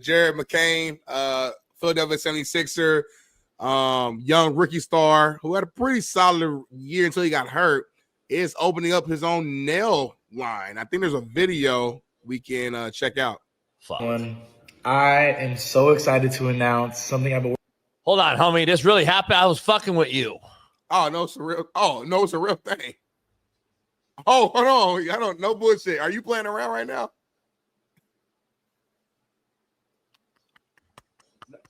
Jared McCain, Philadelphia 76er, young rookie star who had a pretty solid year until he got hurt, is opening up his own nail line. I think there's a video we can check out. I am so excited to announce something I've been. Hold on, homie. This really happened. I was fucking with you. Oh no, it's a real. Oh no, it's a real thing. Oh, hold on. I don't know bullshit. Are you playing around right now?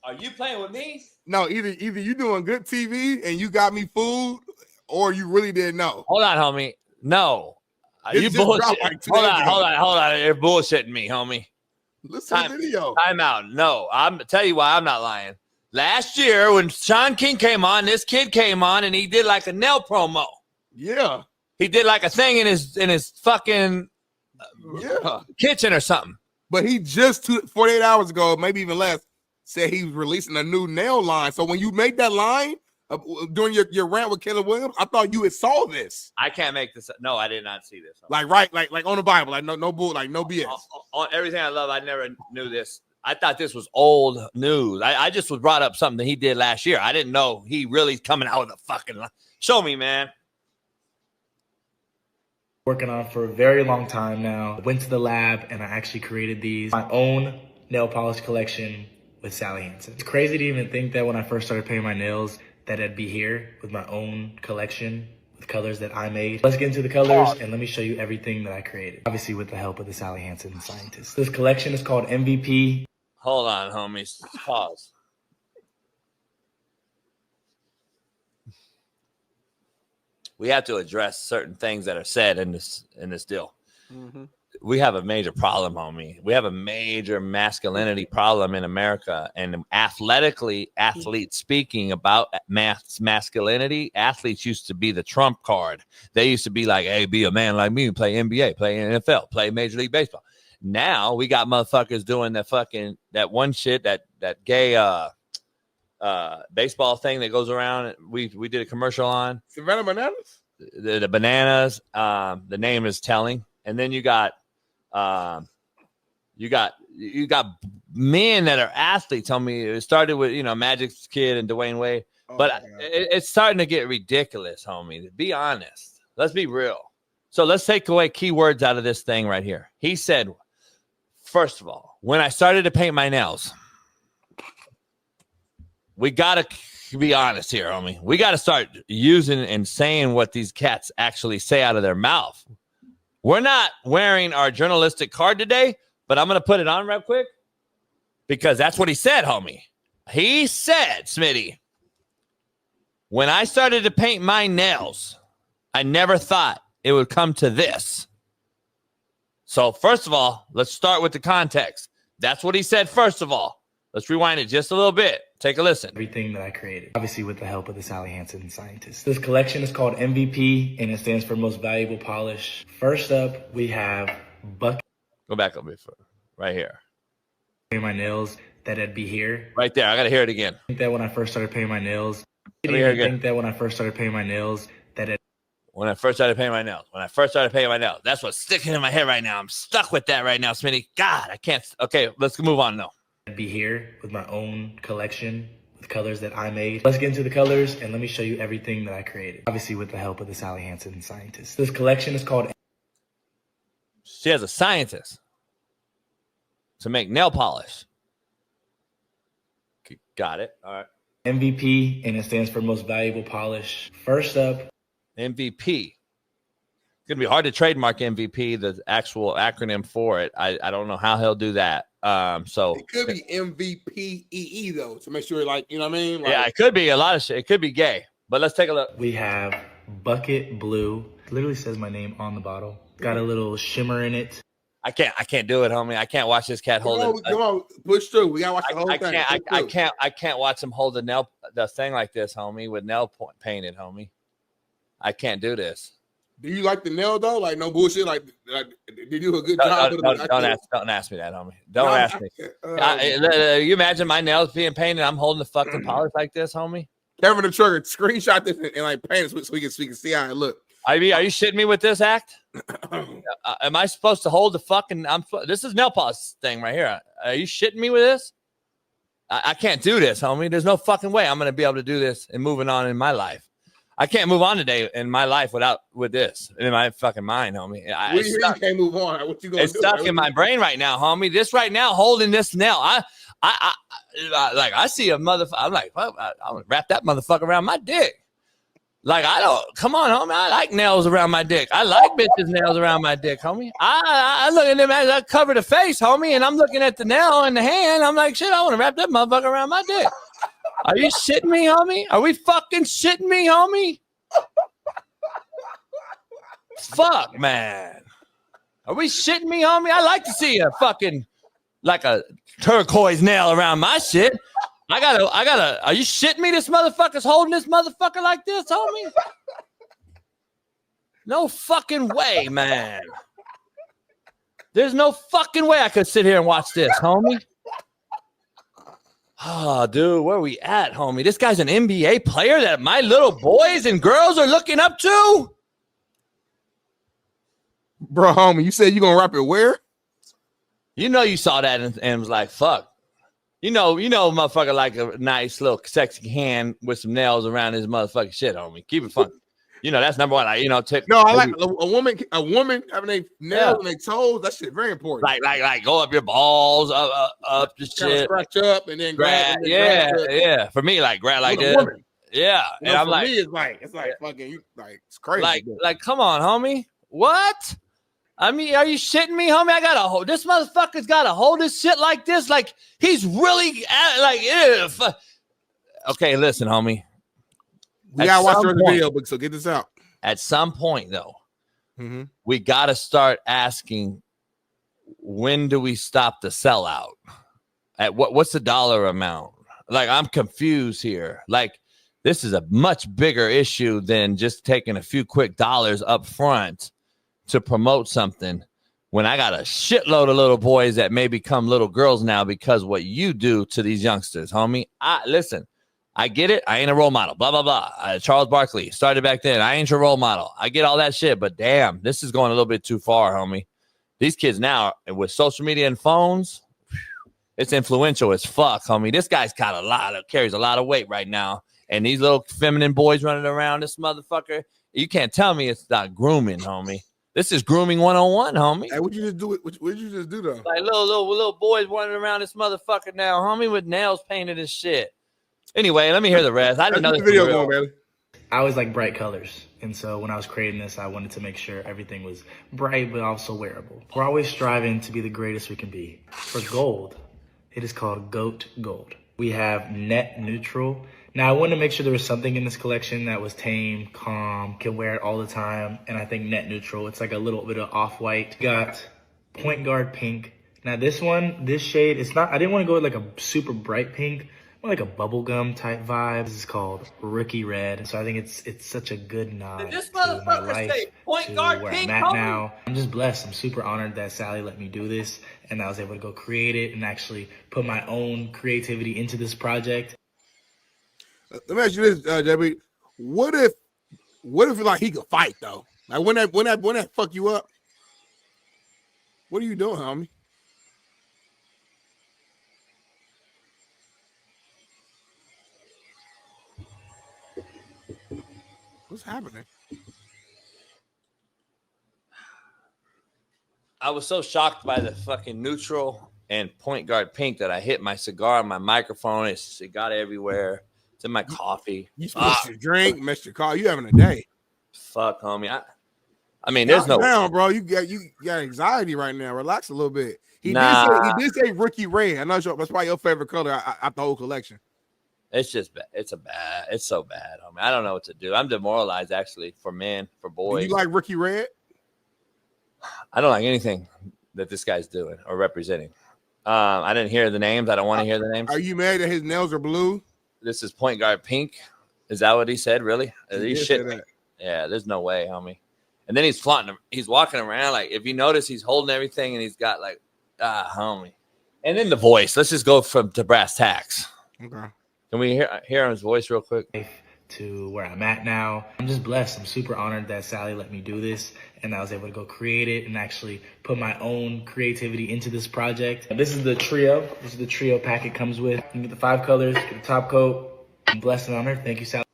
Are you playing with me? No, either you doing good TV and you got me food, or you really didn't know. Hold on, homie. No. You bullshit. Like hold on. You're bullshitting me, homie. Listen to the video. Time out. No, I'm tell you why I'm not lying. Last year when Shaun King came on, this kid came on and he did like a nail promo. Yeah. He did like a thing in his fucking kitchen or something. But he just 48 hours ago, maybe even less, said he was releasing a new nail line. So when you make that line during your rant with Caleb Williams, I thought you had saw this. I can't make this. No, I did not see this. Like on the Bible, like no bull, like no BS. On everything I love, I never knew this. I thought this was old news. I just was brought up something that he did last year. I didn't know he really coming out with a fucking line. Show me, man. Working on for a very long time now. Went to the lab and I actually created my own nail polish collection with Sally Hansen. It's crazy to even think that when I first started painting my nails that I'd be here with my own collection with colors that I made. Let's get into the colors and let me show you everything that I created. Obviously with the help of the Sally Hansen scientists. This collection is called MVP. Hold on, homies. Pause. We have to address certain things that are said in this deal. Mm-hmm. We have a major problem, homie. We have a major masculinity problem in America. And athletes speaking about masculinity, athletes used to be the trump card. They used to be like, hey, be a man like me, play NBA, play NFL, play Major League Baseball. Now we got motherfuckers doing that one shit, that gay baseball thing that goes around. We did a commercial on Savannah Bananas. The bananas. The name is telling, and then you got men that are athletes. Tell me, it started with Magic's kid and Dwayne Wade, but it's starting to get ridiculous, homie. To be honest, let's be real. So let's take away keywords out of this thing right here. He said, first of all, when I started to paint my nails. We got to be honest here, homie. We got to start using and saying what these cats actually say out of their mouth. We're not wearing our journalistic card today, but I'm going to put it on real quick because that's what he said, homie. He said, Smitty, when I started to paint my nails, I never thought it would come to this. So first of all, let's start with the context. That's what he said, first of all. Let's rewind it just a little bit. Take a listen. Everything that I created, obviously with the help of the Sally Hansen scientists. This collection is called MVP, and it stands for Most Valuable Polish. First up, we have bucket. Go back a bit further. Right here. My nails, that I'd be here. Right there. I got to hear it again. I think that when I first started painting my nails. When I first started painting my nails, when I first started painting my nails. That's what's sticking in my head right now. I'm stuck with that right now, Smitty. God, I can't. Okay, let's move on now. I'd be here with my own collection with colors that I made. Let's get into the colors and let me show you everything that I created. Obviously with the help of the Sally Hansen scientists. This collection is called. She has a scientist to make nail polish. Got it. All right. MVP, and it stands for Most Valuable Polish. First up, MVP. It's going to be hard to trademark MVP, the actual acronym for it. I don't know how he'll do that. So it could be MVPEE though, to make sure, like, you know what I mean? Like, yeah, it could be a lot of shit. It could be gay, but let's take a look. We have Bucket Blue. It literally says my name on the bottle. Got a little shimmer in it. I can't do it, homie. I can't watch this cat hold it. Come on, push through. We gotta watch the whole thing. I can't watch him hold the thing like this, homie, with nail painted, homie. I can't do this. Do you like the nail though? Like no bullshit. Like did you do a good job? Don't ask me that, homie. Don't ask me. You imagine my nails being painted? I'm holding the fucking polish like this, homie. Kevin the Trigger, screenshot this and like paint it so we can see how it look. Are you shitting me with this act? Am I supposed to hold the fucking? This is nail polish thing right here. Are you shitting me with this? I can't do this, homie. There's no fucking way I'm gonna be able to do this and moving on in my life. I can't move on today in my life with this in my fucking mind, homie. You can't move on. What you gonna do? It's stuck in my brain right now, homie. This right now, holding this nail. I see a motherfucker. I'm like, well, I'm gonna wrap that motherfucker around my dick. Like, come on, homie. I like nails around my dick. I like bitches' nails around my dick, homie. I look at them as I cover the face, homie, and I'm looking at the nail in the hand. I'm like, shit, I want to wrap that motherfucker around my dick. Are you shitting me, homie? Are we fucking shitting me, homie? Fuck, man. Are we shitting me, homie? I like to see a fucking, like a turquoise nail around my shit. I gotta, are you shitting me? This motherfucker's holding this motherfucker like this, homie? No fucking way, man. There's no fucking way I could sit here and watch this, homie. Oh, dude, where are we at, homie? This guy's an NBA player that my little boys and girls are looking up to? Bro, homie, you said you gonna wrap it where? You know you saw that and was like, fuck. You know, motherfucker like a nice little sexy hand with some nails around his motherfucking shit, homie. Keep it fun. You know, that's number one. I like a woman having their nails and their toes. That shit very important. Like go up your balls, up the shit. Scratch up and then grab. Yeah. For me, like grab like this. Woman. Yeah. And I'm like, me, it's like fucking you. Like it's crazy. Like, come on, homie. What? I mean, are you shitting me, homie? I gotta hold this motherfucker's gotta hold this shit like this. Like he's really if. Okay, listen, homie. We gotta watch the video, but so get this out. At some point, though, we gotta start asking, when do we stop the sellout? At what's the dollar amount? Like, I'm confused here. Like, this is a much bigger issue than just taking a few quick dollars up front to promote something. When I got a shitload of little boys that may become little girls now because what you do to these youngsters, homie. Listen. I get it. I ain't a role model. Blah, blah, blah. Charles Barkley started back then. I ain't your role model. I get all that shit. But damn, this is going a little bit too far, homie. These kids now, with social media and phones, it's influential as fuck, homie. This guy's carries a lot of weight right now. And these little feminine boys running around this motherfucker, you can't tell me it's not grooming, homie. This is grooming 101, homie. Hey, what you just do? What did you just do, though? Like little boys running around this motherfucker now, homie, with nails painted and shit. Anyway, let me hear the rest. I didn't know this video going, baby. I always like bright colors. And so when I was creating this, I wanted to make sure everything was bright, but also wearable. We're always striving to be the greatest we can be. For gold, it is called Goat Gold. We have net neutral. Now, I wanted to make sure there was something in this collection that was tame, calm, can wear it all the time. And I think net neutral, it's like a little bit of off-white. Got point guard pink. Now this shade, I didn't want to go with like a super bright pink. More like a bubblegum type vibe. This is called Rookie Red. So I think it's such a good nod this to my life, say point to guard where pink, I'm at homie? now. I'm just blessed. I'm super honored that Sally let me do this and I was able to go create it and actually put my own creativity into this project. Let me ask you this, Debbie. What if like he could fight though? Like when that fuck you up? What are you doing, homie? What's happening? I was so shocked by the fucking neutral and point guard pink that I hit my cigar on my microphone. It got everywhere. It's in my coffee. You missed your drink, missed your car. You having a day? Fuck, homie. I mean, there's no down, bro. You got anxiety right now. Relax a little bit. He did say Rookie Red. I'm not sure that's probably your favorite color out the whole collection. It's just bad. It's so bad. I mean, I don't know what to do. I'm demoralized, actually, for men, for boys. Do you like Rookie Red? I don't like anything that this guy's doing or representing. I didn't hear the names. I don't want to hear the names. Are you mad that his nails are blue? This is point guard pink. Is that what he said? Really? He shit. Yeah, there's no way, homie. And then he's flaunting them. He's walking around like, if you notice, he's holding everything and he's got like, homie. And then the voice. Let's just go to brass tacks. Okay. Can we hear his voice real quick? to where I'm at now. I'm just blessed. I'm super honored that Sally let me do this and I was able to go create it and actually put my own creativity into this project. This is the trio. This is the trio pack it comes with. You get the 5 colors, get the top coat. I'm blessed and honored. Thank you, Sally.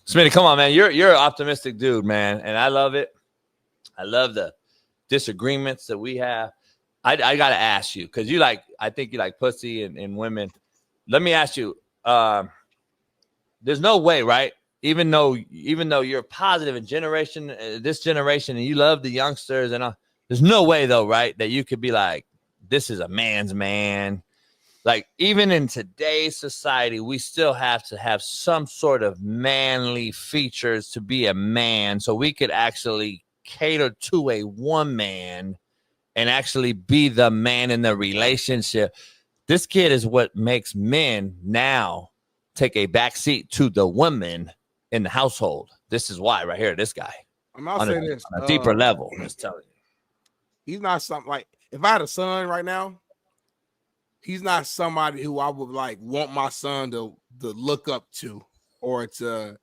Smitty, come on, man. You're an optimistic dude, man, and I love it. I love the disagreements that we have. I gotta ask you, because I think you like pussy and women. Let me ask you, there's no way, right? Even though you're positive in this generation, and you love the youngsters and all, there's no way though, right, that you could be like, this is a man's man. Like, even in today's society, we still have to have some sort of manly features to be a man, so we could actually cater to a woman and actually be the man in the relationship. This kid is what makes men now take a backseat to the women in the household. This is why right here, this guy. I'll say this. On a deeper level, I'm just telling you. He's not something like, if I had a son right now, he's not somebody who I would like want my son to look up to or to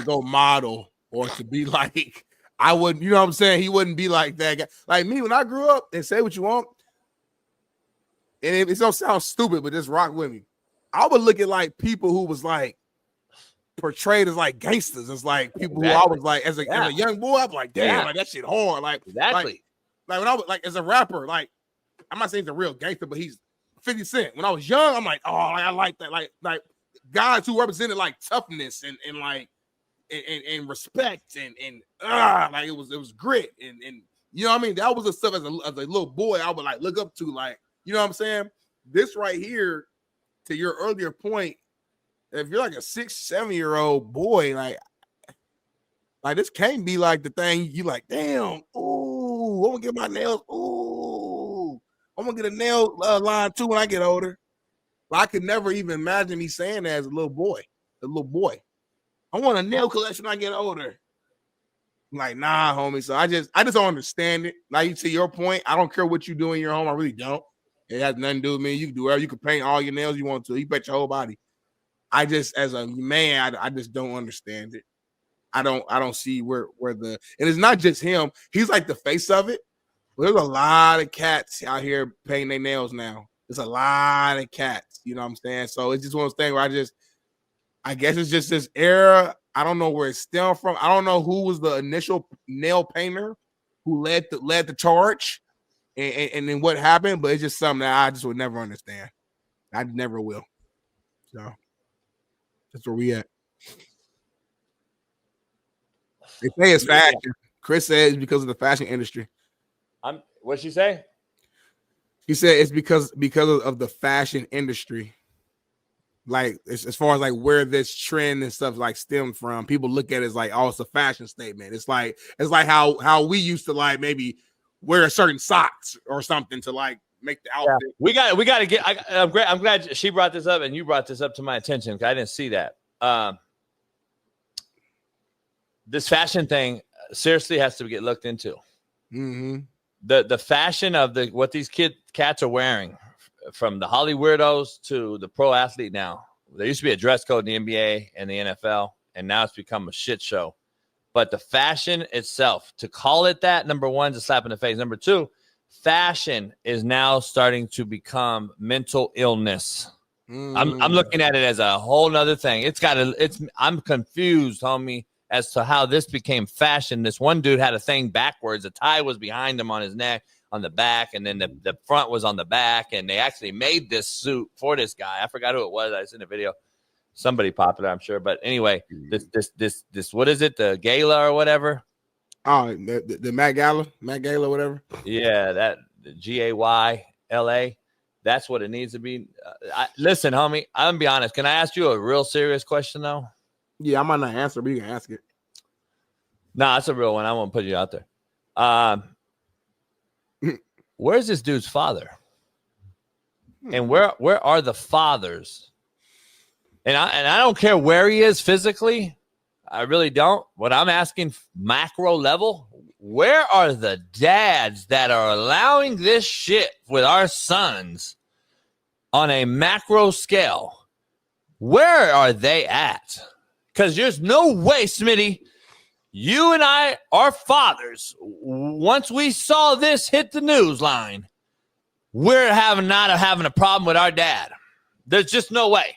go model or to be like, I wouldn't, you know what I'm saying? He wouldn't be like that guy. Like me, when I grew up, and say what you want, and it don't sound stupid, but just rock with me. I would look at like people who was like portrayed as like gangsters. It's like people who I was like, as a young boy, I'm like, damn, like that shit hard. Like, exactly. Like when I was like, as a rapper, like, I'm not saying he's a real gangster, but he's 50 Cent. When I was young, I'm like, oh, I like that. Like guys who represented like toughness and like and respect and like it was grit and you know what I mean? That was the stuff as a little boy I would like look up to, like, you know what I'm saying? This right here, to your earlier point, if you're like a 6-7-year-old boy, like this can't be like the thing you like, damn, ooh, I'm gonna get my nails, ooh, I'm gonna get a nail line too when I get older. I could never even imagine me saying that as a little boy. I want a nail collection when I get older. I'm like, nah, homie. So I just don't understand it. Like, to your point, I don't care what you do in your home. I really don't. It has nothing to do with me. You can do whatever. You can paint all your nails you want to. You paint your whole body. I just, as a man, I just don't understand it. I don't see where and it's not just him. He's like the face of it. There's a lot of cats out here painting their nails now. There's a lot of cats. You know what I'm saying? So it's just one of those things where I guess it's just this era. I don't know where it stemmed from. I don't know who was the initial nail painter who led the charge and then what happened, but it's just something that I just would never understand. I never will. So that's where we at. They say it's fashion. Chris said it's because of the fashion industry. What'd she say? He said it's because of the fashion industry. Like, as far as like where this trend and stuff like stemmed from, people look at it as like, oh, it's a fashion statement. It's like how we used to like maybe wear certain socks or something to like make the outfit. Yeah. We got to get. I'm glad she brought this up and you brought this up to my attention because I didn't see that. This fashion thing seriously has to get looked into. Mm-hmm. The fashion of what these cats are wearing, from the Holly weirdos to the pro athlete now. There used to be a dress code in the NBA and the NFL, and now it's become a shit show. But the fashion itself, to call it that, number one, is a slap in the face. Number two, fashion is now starting to become mental illness. I'm looking at it as a whole nother thing. I'm confused, homie, as to how this became fashion. This one dude had a thing backwards. The tie was behind him on his neck, on the back, and then the front was on the back, and they actually made this suit for this guy. I forgot who it was. I seen a video. Somebody popular, I'm sure. But anyway, this what is it? The gala or whatever? Oh, the Met Gala, whatever. Yeah, that GAYLA. That's what it needs to be. Listen, homie, I'm gonna be honest. Can I ask you a real serious question though? Yeah, I might not answer, but you can ask it. No, that's a real one. I won't put you out there. Where's this dude's father? And where are the fathers? And I don't care where he is physically. I really don't. What I'm asking, macro level, where are the dads that are allowing this shit with our sons on a macro scale? Where are they at? Because there's no way, Smitty, you and I are fathers. Once we saw this hit the news line, we're not having a problem with our dad. There's just no way.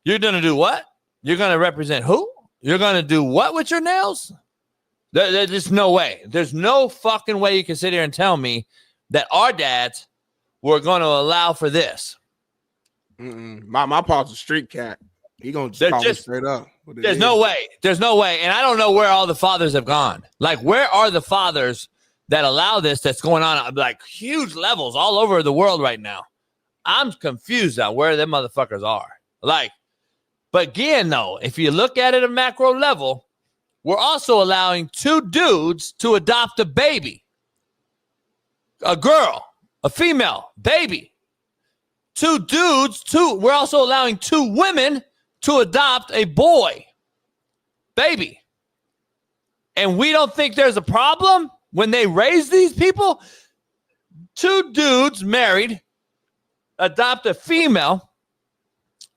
You're going to do what? You're going to represent who? You're going to do what with your nails? There's just no way. There's no fucking way you can sit here and tell me that our dads were going to allow for this. My pa's a street cat. He going to call me straight up. There's no way. There's no way. And I don't know where all the fathers have gone. Like, where are the fathers that allow this that's going on like huge levels all over the world right now? I'm confused on where them motherfuckers are. Like, but again, though, if you look at it at a macro level, we're also allowing 2 dudes to adopt a baby. A girl, a female, baby. 2 dudes, we're also allowing 2 women to adopt a boy, baby. And we don't think there's a problem when they raise these people? 2 dudes married, adopt a female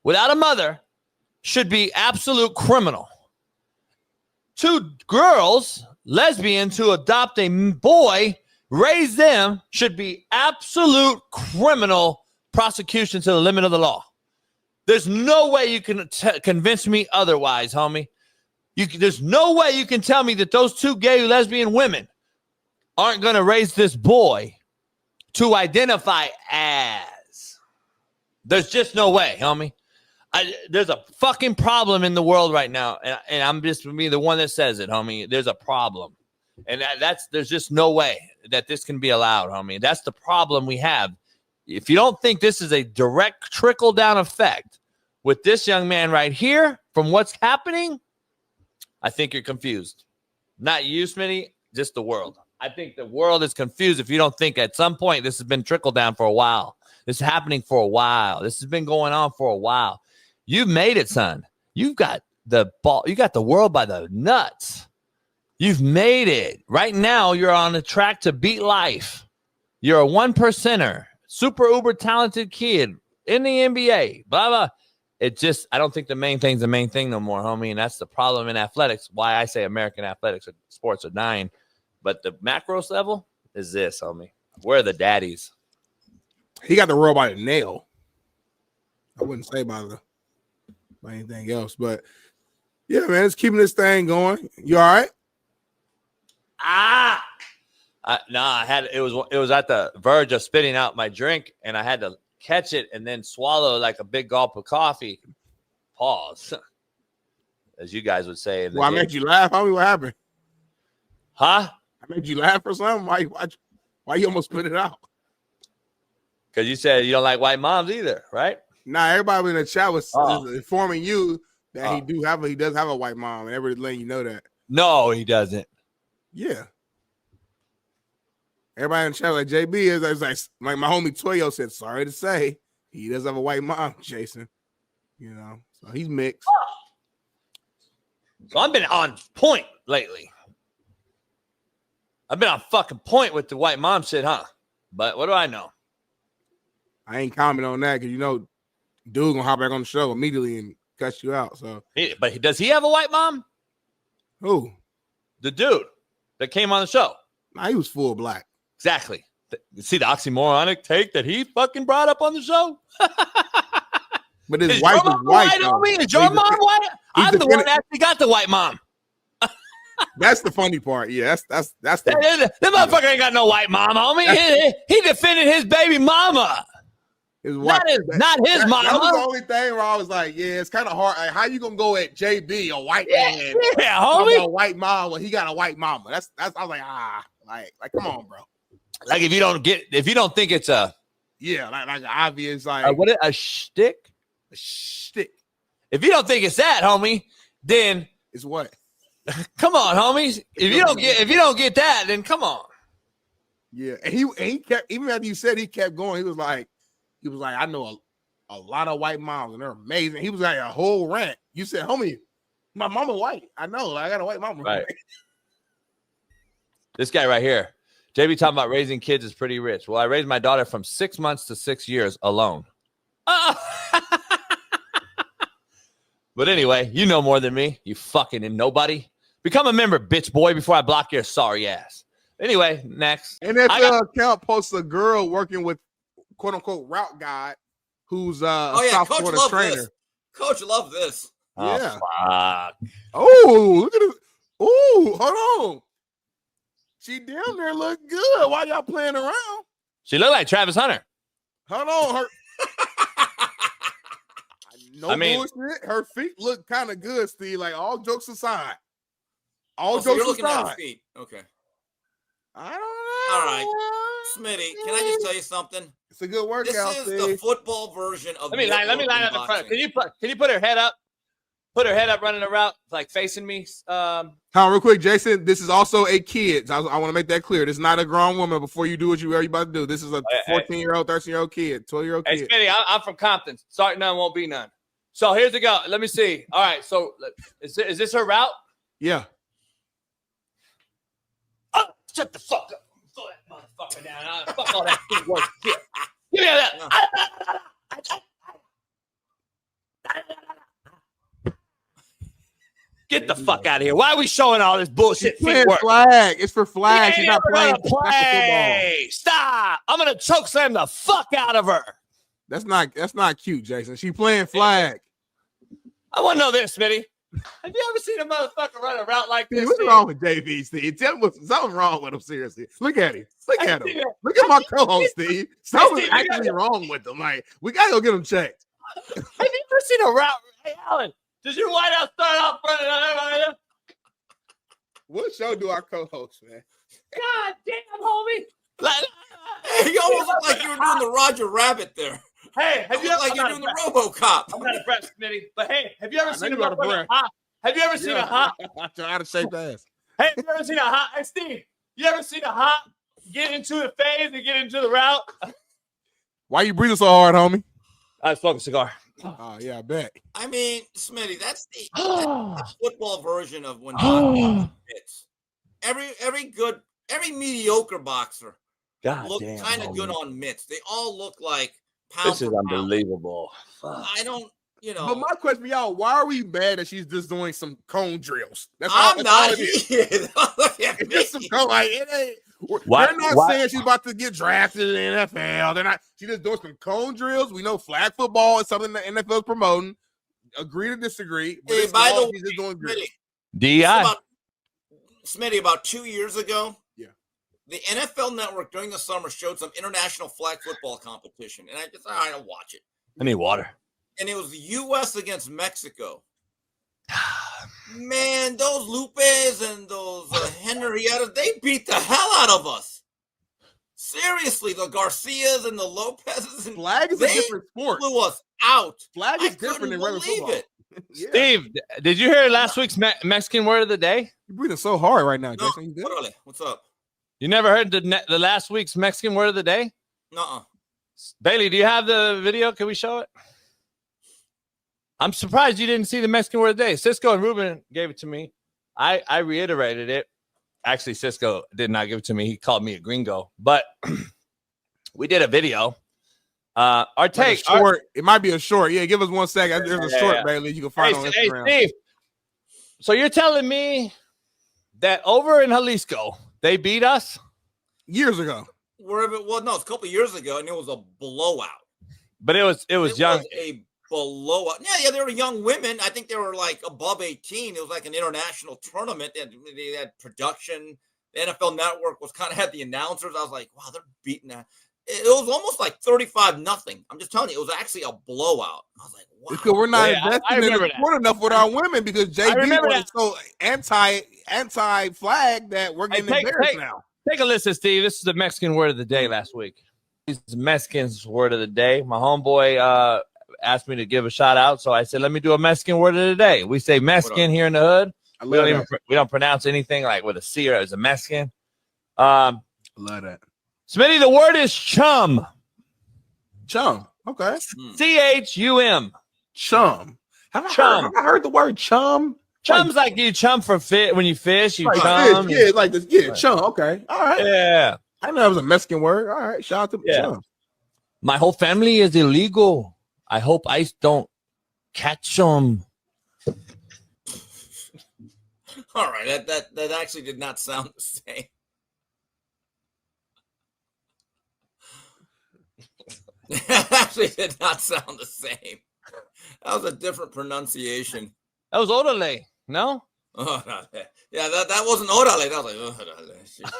without a mother should be absolute criminal. 2 girls, lesbians, who adopt a boy, raise them, should be absolute criminal prosecution to the limit of the law. There's no way you can convince me otherwise, homie. There's no way you can tell me that those 2 gay lesbian women aren't going to raise this boy to identify as. There's just no way, homie. There's a fucking problem in the world right now, and I'm just me the one that says it, homie. There's a problem, and there's just no way that this can be allowed, homie. That's the problem we have. If you don't think this is a direct trickle-down effect with this young man right here from what's happening, I think you're confused. Not you, Smitty, just the world. I think the world is confused if you don't think at some point this has been trickled down for a while. This is happening for a while. This has been going on for a while. You've made it, son. You've got the ball. You got the world by the nuts. You've made it. Right now, you're on the track to beat life. You're a 1%er. Super uber talented kid in the NBA, blah, blah. I don't think the main thing's the main thing no more, homie. And that's the problem in athletics. Why I say American athletics or sports are dying. But the macros level is this, homie. Where are the daddies? He got the world by the nail. I wouldn't say by anything else. But yeah, man, it's keeping this thing going. You all right? It was at the verge of spitting out my drink, and I had to catch it and then swallow like a big gulp of coffee. Pause, as you guys would say. Well, I made you laugh. Homie, what happened? Huh? I made you laugh or something? Why you almost spit it out? Because you said you don't like white moms either, right? Nah, everybody in the chat was informing you that he does have a white mom, and everybody's letting you know that. No, he doesn't. Yeah. Everybody in the chat like JB is like my homie Toyo said, sorry to say, he does have a white mom, Jason. You know, so he's mixed. So I've been on point lately. I've been on fucking point with the white mom shit, huh? But what do I know? I ain't comment on that because dude gonna hop back on the show immediately and cut you out. So, but does he have a white mom? Who? The dude that came on the show. Nah, he was full black. Exactly. See the oxymoronic take that he fucking brought up on the show? But his wife is white. Is your mom white? I'm the one that actually got the white mom. That's the funny part. Yeah, that's the motherfucker ain't got no white mom, homie. He defended his baby mama. His wife, not his mama. That was the only thing where I was like, yeah, it's kind of hard. Like, how you gonna go at JB, a white man, homie, a white mom when he got a white mama? That's. I was like, like, come on, bro. Like, if you don't think it's a like obvious, like what a shtick. A shtick. If you don't think it's that, homie, then it's what? Come on, homies. If you don't get that, then come on. Yeah, and he kept, even after you said, he kept going. He was like, I know a lot of white moms and they're amazing. He was like a whole rant. You said, homie, my mama white. I know, I got a white mama. Right. This guy right here, JB talking about raising kids is pretty rich. Well, I raised my daughter from 6 months to 6 years alone. But anyway, you know more than me, you fucking nobody. Become a member, bitch boy, before I block your sorry ass. Anyway, next. NFL account posts a girl working with quote unquote route guide who's a South Florida trainer. This. Coach love this. Oh, Yeah. fuck. Oh, look at this. Oh, hold on. She down there look good. Why y'all playing around? She looked like Travis Hunter. Hold on. Bullshit. Her feet look kind of good, Steve. Like all jokes aside. So you're looking at her feet. Okay. I don't know. All right. Smitty, can I just tell you something? It's a good workout. This is the football version of Let me line up in front. Can you put her head up? Put her head up running the route, like facing me. Hold on, real quick, Jason. This is also a kid. I want to make that clear. This is not a grown woman. Before you do what you're about to do, this is a 14-year-old, 13-year-old kid, 12-year-old kid. Hey, Smitty, I'm from Compton. Starting none won't be none. So here's the go. Let me see. All right. So is this her route? Yeah. Oh, shut the fuck up. Throw that motherfucker down. Fuck all that work shit. Give me that. Get the fuck out of here. Why are we showing all this bullshit? Flag. It's for flag. She's not playing football. Stop. I'm going to choke slam the fuck out of her. That's not cute, Jason. She playing flag. I want to know this, Smitty. Have you ever seen a motherfucker run a route like this? What's wrong with JV, Steve? Tell me something wrong with him, seriously. Look at him. Look at him. Look at my co-host, Steve. Something's actually wrong with him. Like, we got to go get him checked. Have you ever seen a route? Hey, Alan, does your whiteout start off running on everybody? What show do I co-host, man? God damn, homie. Hey, you almost look like you were doing the Roger Rabbit there. Hey, have you ever like you're doing the RoboCop? I'm not a breath, Smitty. But hey, have you ever seen a hot? Have you ever seen a hot? Out of shape ass. Hey, have you ever seen a hot? Hey, Steve, you ever seen a hot get into the phase and get into the route? Why you breathing so hard, homie? I was smoking a cigar. Oh, yeah, I bet. I mean, Smitty, that's the football version of when boxing hits. Every mediocre boxer look kind of good on mitts. They all look like pound. This is unbelievable. I don't, But my question, y'all, why are we mad that she's just doing some cone drills? I'm not here. It's just some cone. Like, it ain't. They're not saying she's about to get drafted in the NFL. They're not. She's just doing some cone drills. We know flag football is something the NFL is promoting. Agree to disagree. But hey, by the way, she's just doing drills. DI. Smitty, about 2 years ago, the NFL Network during the summer showed some international flag football competition, and I just I'll watch it. I need water. And it was the U.S. against Mexico. Man, those Lupes and those Henrietas, they beat the hell out of us. Seriously, the Garcias and the Lopezes. And flag is a different sport. Blew us out. Flag is different than regular football. Yeah. Steve, did you hear last week's Mexican word of the day? You're breathing so hard right now, Jason. You good? What's up? You never heard the last week's Mexican word of the day? Nuh-uh. Bailey, do you have the video? Can we show it? I'm surprised you didn't see the Mexican word of the day. Cisco and Ruben gave it to me. I reiterated it. Actually, Cisco did not give it to me. He called me a gringo. But we did a video. Our take. It might be a short. Yeah, give us 1 second. There's a short, Bailey. You can find on Instagram. Hey, Steve. So you're telling me that over in Jalisco, they beat us? Years ago. Wherever it was. No, it's a couple years ago, and it was a blowout. But it was young. Was a blowout. Yeah, they were young women. I think they were like above 18. It was like an international tournament. They had production. The NFL Network was kind of had the announcers. I was like, wow, they're beating that. It was almost like 35-0. I'm just telling you, it was actually a blowout. I was like, wow. Because we're not investing in the sport enough with our women because JB is so anti-flag that we're getting embarrassed now. Take a listen, Steve. This is the Mexican word of the day last week. This is Mexican's word of the day. My homeboy asked me to give a shout out, so I said, let me do a Mexican word of the day. We say Mexican here in the hood. We don't pronounce anything like with a C or as a Mexican. Love that. Smitty, the word is chum. Chum. Okay. CHUM. Chum. Have I heard the word chum? Chum's like you chum for fit when you fish. You chum. Fish. Yeah, like this. Yeah, chum. Okay. All right. Yeah. I didn't know that was a Mexican word. All right. Shout out to chum. My whole family is illegal. I hope ICE don't catch them. All right, that actually did not sound the same. That actually did not sound the same. That was a different pronunciation. That was orale, no? Oh, yeah, that wasn't orale. That was like orale.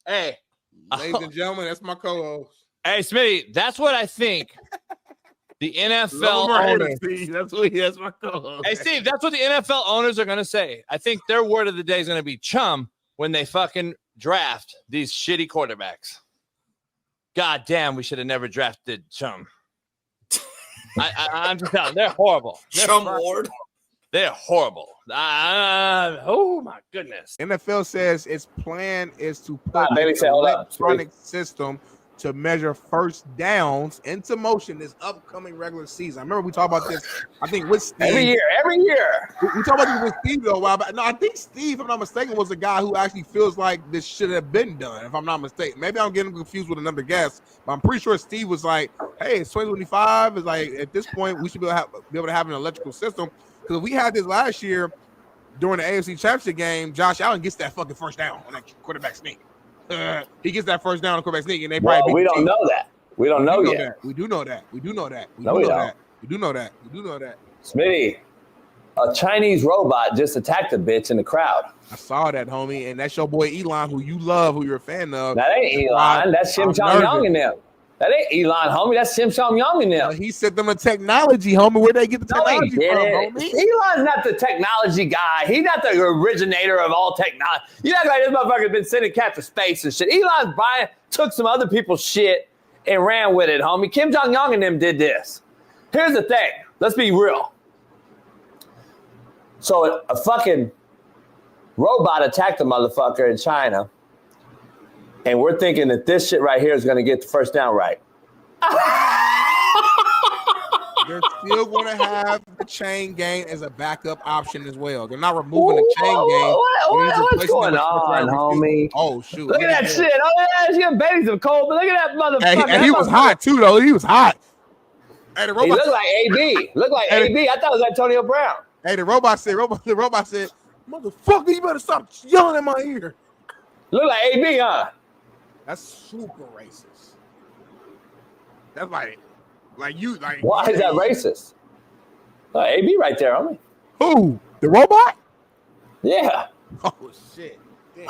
Hey, ladies and gentlemen, that's my co-host. Hey, Smitty, that's what I think the NFL owners. That's my co-host. Hey, Steve, that's what the NFL owners are going to say. I think their word of the day is going to be chum when they fucking draft these shitty quarterbacks. God damn, we should have never drafted chum. I'm just telling you, they're horrible. Chum Ward. They're horrible. Oh, my goodness. NFL says its plan is to put baby, an say, hold up. electronic system to measure first downs into motion this upcoming regular season. I remember we talked about this, I think, with Steve. Every year. We talked about this with Steve though a while back. No, I think Steve, if I'm not mistaken, was the guy who actually feels like this should have been done, if I'm not mistaken. Maybe I'm getting confused with another guest, but I'm pretty sure Steve was like, hey, it's 2025. It's like, at this point, we should be able to have an electrical system. Because we had this last year during the AFC Championship game. Josh Allen gets that fucking first down on that quarterback sneak. He gets that first down on quarterback sneak, and they probably we don't know that. We don't know yet. We do know that. We do know that. Smitty, a Chinese robot just attacked a bitch in the crowd. I saw that, homie, and that's your boy Elon, who you love, who you're a fan of. That ain't Elon. That's Shim Chong Young and them. That ain't Elon, homie. That's Shim Chong Young and them. He sent them a technology, homie. Where'd they get the technology from, homie? Elon's not the technology guy. He's not the originator of all technology. You act like this motherfucker's been sending cats to space and shit. Elon's took some other people's shit and ran with it, homie. Kim Jong-un and them did this. Here's the thing. Let's be real. So a fucking robot attacked a motherfucker in China, and we're thinking that this shit right here is going to get the first down right. They're still going to have the chain gang as a backup option as well. They're not removing the chain gang. What's going on, homie? Oh, shoot. Look at that shit. Oh, yeah, she got babies of cold, but look at that motherfucker. And he was hot, too, though. He was hot. Hey, the robot, he looked like AB. Looked like AB. I thought it was Antonio Brown. Hey, the robot said, motherfucker, you better stop yelling in my ear. Look like AB, huh? That's super racist. That's like you. Why is that racist? AB right there, homie. Who? The robot? Yeah. Oh, shit. Damn.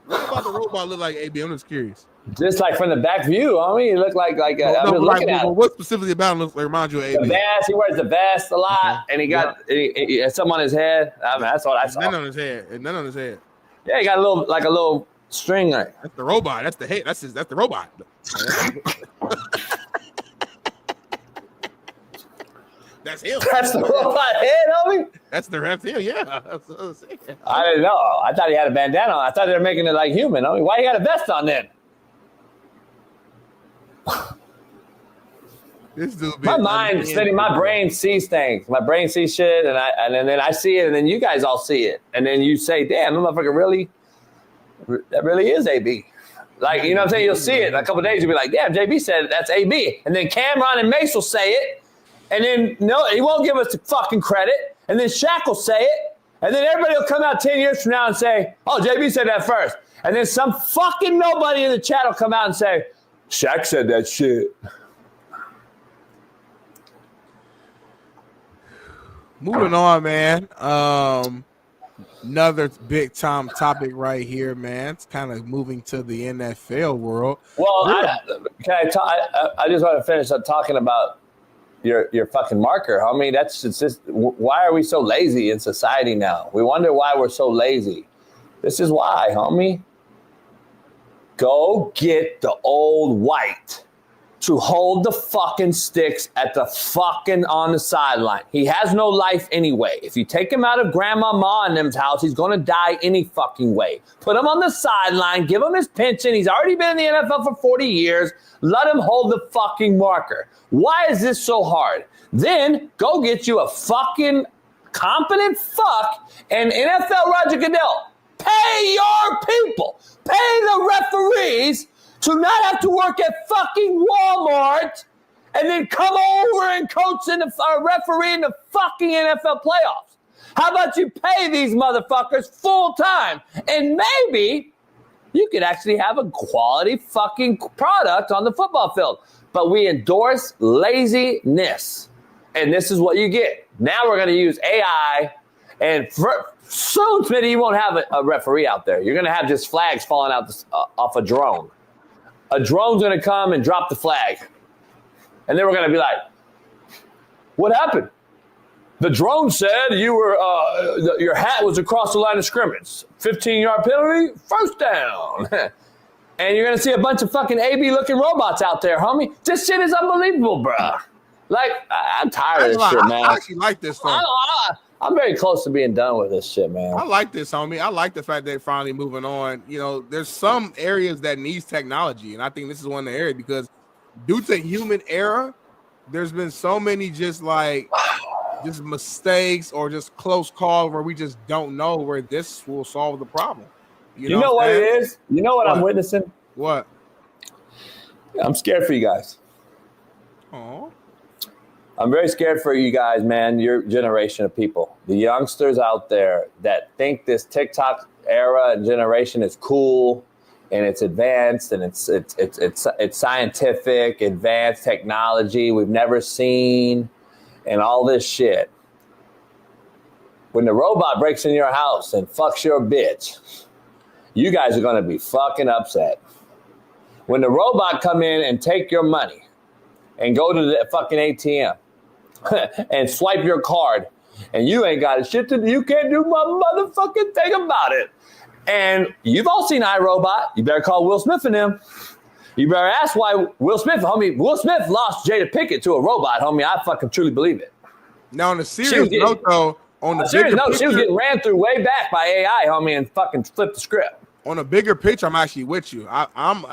What about the robot look like AB? I'm just curious. Just like from the back view, homie. He looked like I'm just looking at him. What specifically about him looks like reminds you of AB? The vest. He wears the vest a lot, and he got he had something on his head. I mean, that's what I saw. None on his head. Yeah, he got a little string on it. That's the robot. That's the head. That's the robot. That's him. That's the robot head, homie. That's him. Yeah. I didn't know. I thought he had a bandana on. I thought they were making it like human. Homie, why you got a vest on then? This dude, my mind, Smitty, my brain sees things. My brain sees shit, and then I see it, and then you guys all see it, and then you say, "Damn, that motherfucker that really is AB." Like, you know what I'm saying? You'll see it in a couple of days. You'll be like, "Damn, JB said that's AB," and then Cameron and Mace will say it, and then no, he won't give us the fucking credit, and then Shaq will say it, and then everybody will come out 10 years from now and say, "Oh, JB said that first," and then some fucking nobody in the chat will come out and say, "Shaq said that shit." Moving on, man. Another big time topic right here, man. It's kind of moving to the NFL world. Well, I just want to finish up talking about your fucking marker, homie. It's just, why are we so lazy in society now? We wonder why we're so lazy. This is why, homie. Go get the old white to hold the fucking sticks at the fucking on the sideline. He has no life anyway. If you take him out of Grandma Ma and them's house, he's going to die any fucking way. Put him on the sideline, give him his pension. He's already been in the NFL for 40 years. Let him hold the fucking marker. Why is this so hard? Then go get you a fucking competent fuck and NFL Roger Goodell. Pay your people. Pay the referees to not have to work at fucking Walmart and then come over and coach in the referee in the fucking NFL playoffs? How about you pay these motherfuckers full time and maybe you could actually have a quality fucking product on the football field? But we endorse laziness. And this is what you get. Now we're going to use AI. And soon, Smitty, you won't have a referee out there. You're going to have just flags falling out off a drone. A drone's going to come and drop the flag. And then we're going to be like, what happened? The drone said you were your hat was across the line of scrimmage. 15-yard penalty, first down. And you're going to see a bunch of fucking AB-looking robots out there, homie. This shit is unbelievable, bruh. Like, I'm tired of this shit, man. I actually like this thing. I'm very close to being done with this shit, man. I like this, homie. I like the fact they're finally moving on. You know, there's some areas that needs technology, and I think this is one of the areas because due to human error, there's been so many just mistakes or just close calls where we just don't know where this will solve the problem. You know what it is? You know what I'm witnessing? What? I'm scared for you guys. Oh. I'm very scared for you guys, man, your generation of people. The youngsters out there that think this TikTok era and generation is cool and it's advanced and it's scientific, advanced technology we've never seen and all this shit. When the robot breaks in your house and fucks your bitch, you guys are going to be fucking upset. When the robot come in and take your money and go to the fucking ATM and swipe your card and you ain't got a shit to do, you can't do my motherfucking thing about it. And you've all seen iRobot. You better call Will Smith and them. You better ask why Will Smith lost Jada Pinkett to a robot, homie. I fucking truly believe it. Now, on a serious note, though, she was getting ran through way back by AI, homie, and fucking flipped the script. On a bigger picture, I'm actually with you. I'm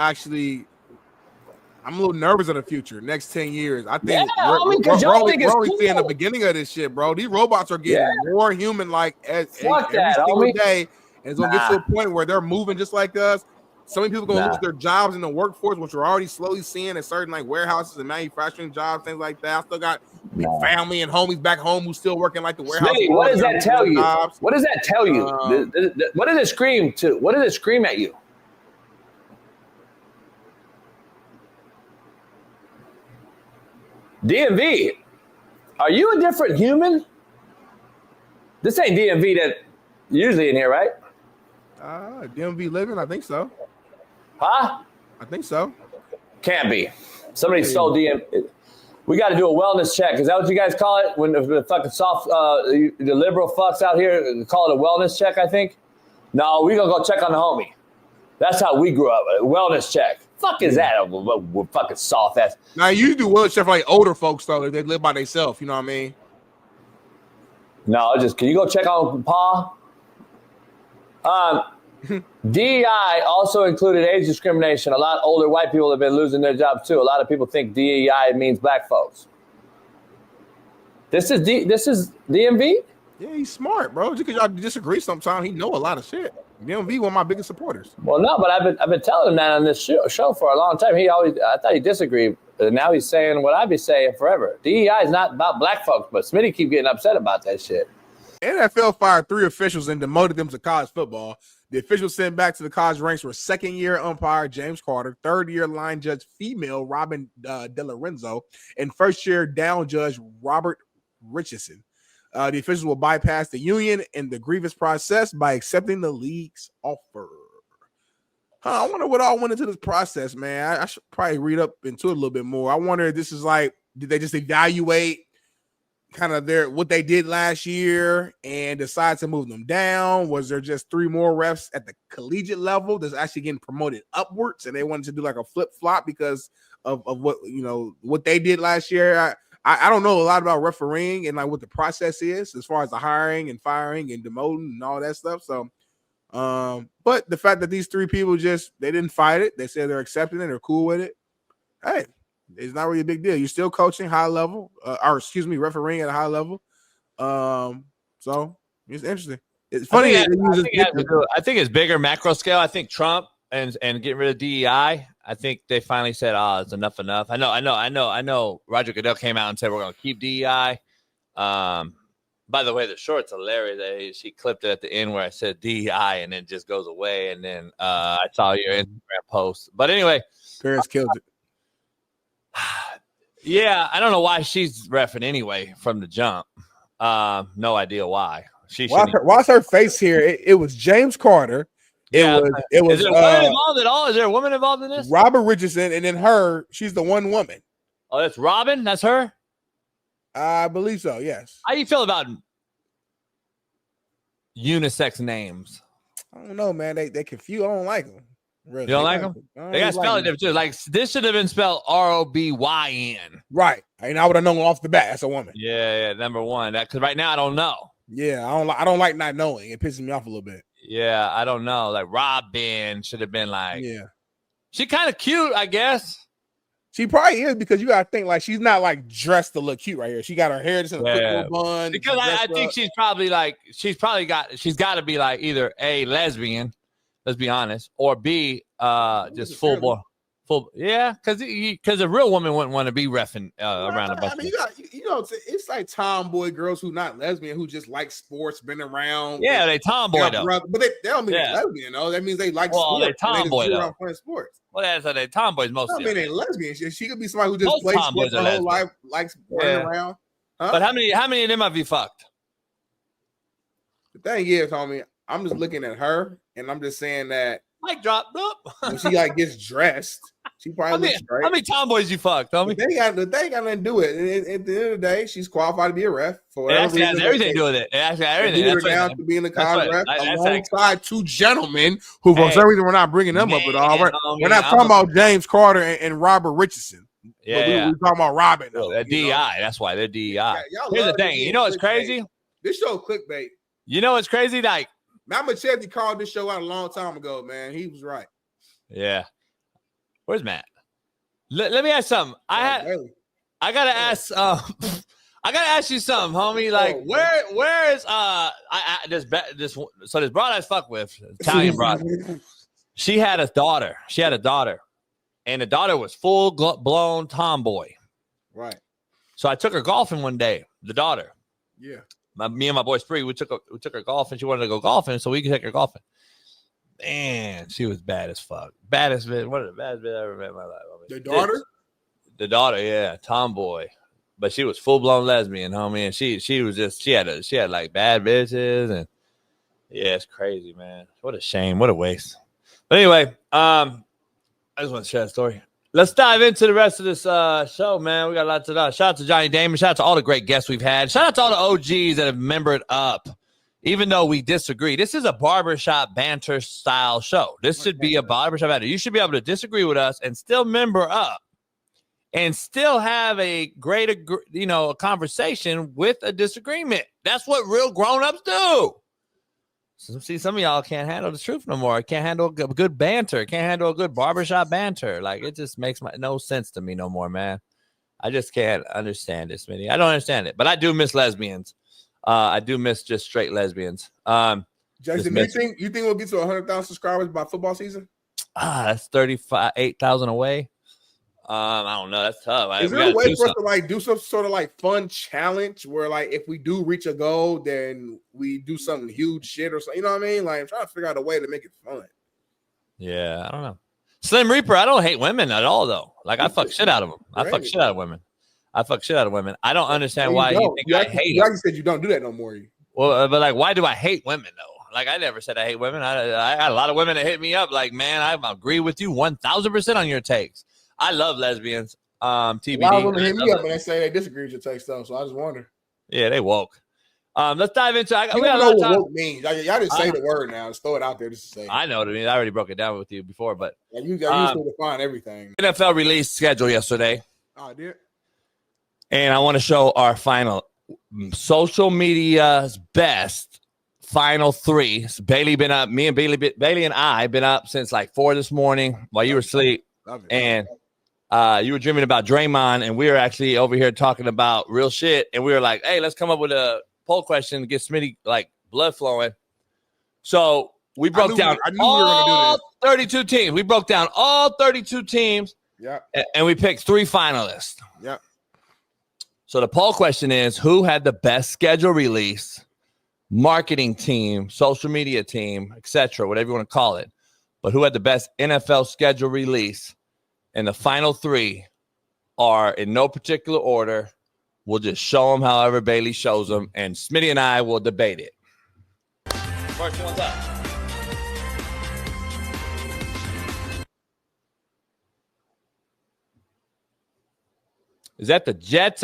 a little nervous of the future. Next 10 years, I think we're only seeing the beginning of this shit, bro. These robots are getting more human-like every single day, and it's gonna get to a point where they're moving just like us. So many people gonna lose their jobs in the workforce, which we're already slowly seeing in certain like warehouses and manufacturing jobs, things like that. I still got family and homies back home who still working like the warehouse. Smitty, what does that tell you? What does that tell you? What does it scream to? What does it scream at you? DMV, are you a different human? This ain't DMV that usually in here, right? DMV living, I think so. Huh? I think so. Can't be. Somebody stole DMV. We got to do a wellness check. Is that what you guys call it? When the fucking soft, the liberal fucks out here call it a wellness check, I think. No, we going to go check on the homie. That's how we grew up. A wellness check. Fuck is that? A fucking soft ass. Now, you do wellness check for like older folks, though. They live by themselves. You know what I mean? No, can you go check on Pa? DEI also included age discrimination. A lot of older white people have been losing their jobs too. A lot of people think DEI means black folks. This is DMV? Yeah, he's smart, bro. Just because y'all disagree sometimes, he know a lot of shit. DMV one of my biggest supporters. Well, no, but I've been telling him that on this show for a long time. I thought he disagreed. Now he's saying what I've been saying forever. DEI is not about black folks, but Smitty keep getting upset about that shit. NFL fired 3 officials and demoted them to college football. The officials sent back to the college ranks were second-year umpire James Carter, third-year line judge female Robin DeLorenzo, and first-year down judge Robert Richardson. The officials will bypass the union and the grievance process by accepting the league's offer. I wonder what all went into this process, man. I should probably read up into it a little bit more. I wonder if this is like, did they just evaluate kind of what they did last year and decide to move them down? Was there just 3 more refs at the collegiate level that's actually getting promoted upwards and they wanted to do like a flip-flop because of what, what they did last year? I don't know a lot about refereeing and like what the process is as far as the hiring and firing and demoting and all that stuff. So, but the fact that these 3 people they didn't fight it. They said they're accepting it. They're cool with it. Hey, it's not really a big deal. You're still coaching high level, refereeing at a high level. So it's interesting. It's funny. I think it's bigger macro scale. I think Trump and getting rid of DEI. I think they finally said, it's enough. I know. Roger Goodell came out and said we're going to keep DEI. By the way, the short's hilarious. She clipped it at the end where I said DEI and then just goes away. And then I saw your Instagram post. But anyway. Parents killed it. Yeah, I don't know why she's reffing anyway from the jump. No idea why. Watch her face here. It was James Carter. It was. Is there a woman involved at all? Is there a woman involved in this? Robert Richardson, and then her. She's the one woman. Oh, that's Robin. That's her. I believe so. Yes. How you feel about unisex names? I don't know, man. They confuse. I don't like them. Really. You don't like them? They got to spell it different too. Like this should have been spelled ROBYN. Right. And I would have known off the bat. That's a woman. Yeah. Number one. Because right now I don't know. Yeah, I don't like not knowing. It pisses me off a little bit. Yeah, I don't know. Like Robin should have been like. Yeah. She kind of cute, I guess. She probably is because you gotta think like she's not like dressed to look cute right here. She got her hair just in a quick little bun. Because I think she's got to be like either A, lesbian, let's be honest, or B, just full. Yeah, because a real woman wouldn't want to be reffing around a bunch. I mean, it's like tomboy girls who not lesbian who just like sports, been around. Yeah, they tomboy though. But they don't mean they're lesbian, though. That means they like sports. They tomboy though. Playing sports. Well, that's how they tomboys mostly. I mean, they lesbian. She could be somebody who just plays sports her whole life, likes running around. Huh? But how many of them have you fucked? The thing is, homie, I'm just looking at her and I'm just saying that. Mic drop. When she like gets dressed, she probably looks great. How many tomboys you fucked, homie? The thing got nothing to do with it. At the end of the day, she's qualified to be a ref. For it actually has everything to do with it. It actually has everything. That's down to being a college ref alongside two gentlemen who, for some reason, we're not bringing them up at all. We're not talking about James Carter and Robert Richardson. Yeah, we're talking about Robin. They're DEI. That's why they're DEI. Here's the thing. You know what's crazy? This show clickbait. You know what's crazy? Like, Matt McChesney called this show out a long time ago, man. He was right. Yeah. Where's Matt? Let me ask something. I gotta ask. I gotta ask you something, homie. Like, where is this broad I fuck with, Italian broad. She had a daughter, and the daughter was full blown tomboy. Right. So I took her golfing one day. The daughter. Yeah. Me and my boy Spree, we took her golfing. She wanted to go golfing, so we could take her golfing. Man, she was bad as fuck. Baddest bitch. One of the baddest bitch I ever met in my life. The daughter? The daughter, yeah, tomboy. But she was full blown lesbian, homie. And she was just she had like bad bitches, and yeah, it's crazy, man. What a shame. What a waste. But anyway, I just want to share a story. Let's dive into the rest of this show, man. We got lots of shout out to Johnny Damon. Shout out to all the great guests we've had. Shout out to all the OGs that have membered up. Even though we disagree, this is a barbershop banter style show. This should be a barbershop banter. You should be able to disagree with us and still member up and still have a great, a conversation with a disagreement. That's what real grown-ups do. So, see, some of y'all can't handle the truth no more. Can't handle good banter. Can't handle a good barbershop banter. Like, it just makes no sense to me no more, man. I just can't understand this, Smitty. I don't understand it, but I do miss lesbians. I do miss just straight lesbians. Jason, you think we'll get to 100,000 subscribers by football season? That's 8,000 away. I don't know. That's tough. Is there a way for us to like do some sort of like fun challenge where like if we do reach a goal, then we do something huge shit or something? You know what I mean? Like I'm trying to figure out a way to make it fun. Yeah, I don't know. Slim Reaper, I don't hate women at all though. Like I fuck shit out of them. I fuck shit out of women. I don't understand why you think I hate. You said you don't do that no more. Well, but like, why do I hate women though? Like, I never said I hate women. I got a lot of women that hit me up. Like, man, I agree with you 1,000% on your takes. I love lesbians. TBD. A lot of women hit me up and they say they disagree with your takes though. So I just wonder. Yeah, they woke. Let's dive into. We don't know what woke means. Y'all just say the word now. Just throw it out there just to say. I know what it means. I already broke it down with you before, but you got to define everything. NFL released schedule yesterday. Oh, I did. And I want to show our final social media's best final three. So Bailey been up. Me and Bailey and I been up since like 4 this morning while you were asleep. And you were dreaming about Draymond, and we were actually over here talking about real shit. And we were like, hey, let's come up with a poll question to get Smitty like blood flowing. So We broke down I knew we were going to do this. 32 teams. We broke down all 32 teams. Yeah. And we picked 3 finalists. Yeah. So the poll question is, who had the best schedule release, marketing team, social media team, etc., whatever you want to call it, but who had the best NFL schedule release? And the final 3 are in no particular order. We'll just show them however Bailey shows them, and Smitty and I will debate it. First one's up. Is that the Jets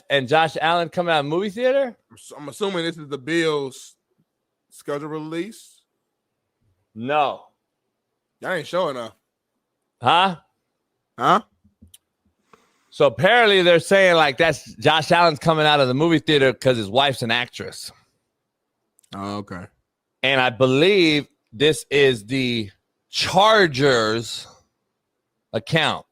and Josh Allen coming out of movie theater? I'm assuming this is the Bills' schedule release. No. Y'all ain't showing up. Huh? So apparently they're saying like that's Josh Allen's coming out of the movie theater because his wife's an actress. Oh, okay. And I believe this is the Chargers account.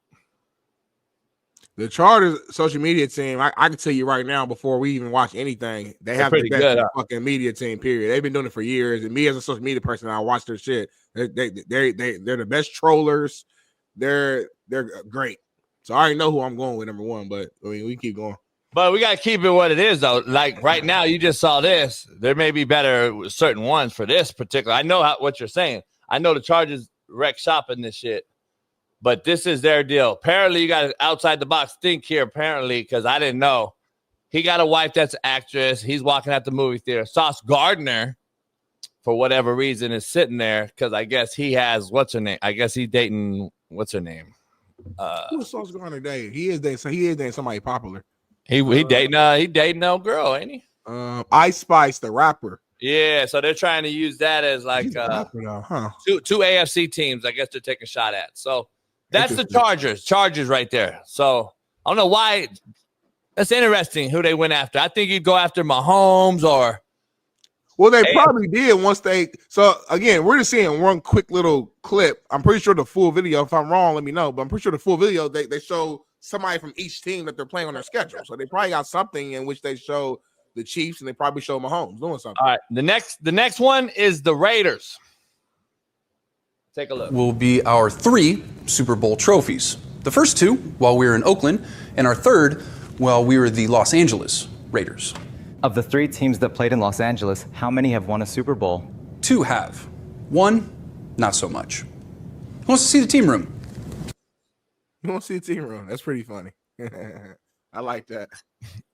The Chargers social media team, I can tell you right now before we even watch anything, they have the best good, fucking media team, period. They've been doing it for years. And me as a social media person, I watch their shit. They're the best trollers. They're great. So I already know who I'm going with, number one, but I mean, we keep going. But we got to keep it what it is, though. Like right now, you just saw this. There may be better certain ones for this particular. I know what you're saying. I know the Chargers wreck shop in this shit. But this is their deal. Apparently, you got to outside the box think here, apparently, because I didn't know. He got a wife that's an actress. He's walking out the movie theater. Sauce Gardner, for whatever reason, is sitting there because I guess he has, what's her name? I guess he's dating, what's her name? Who's Sauce Gardner dating? He is dating somebody popular. He dating no girl, ain't he? Ice Spice, the rapper. Yeah, so they're trying to use that as like two AFC teams, I guess they're taking a shot at. So that's the Chargers right there. So I don't know why. That's interesting who they went after. I think you'd go after Mahomes or. Well, they probably did once they. So again, we're just seeing one quick little clip. I'm pretty sure the full video. If I'm wrong, let me know. But I'm pretty sure the full video they show somebody from each team that they're playing on their schedule. So they probably got something in which they show the Chiefs and they probably show Mahomes doing something. All right, the next one is the Raiders. Take a look. Will be our 3 Super Bowl trophies. The first 2 while we were in Oakland, and our third while we were the Los Angeles Raiders. Of the 3 teams that played in Los Angeles, how many have won a Super Bowl? 2 have. 1, not so much. Who wants to see the team room? You want to see the team room? That's pretty funny. I like that.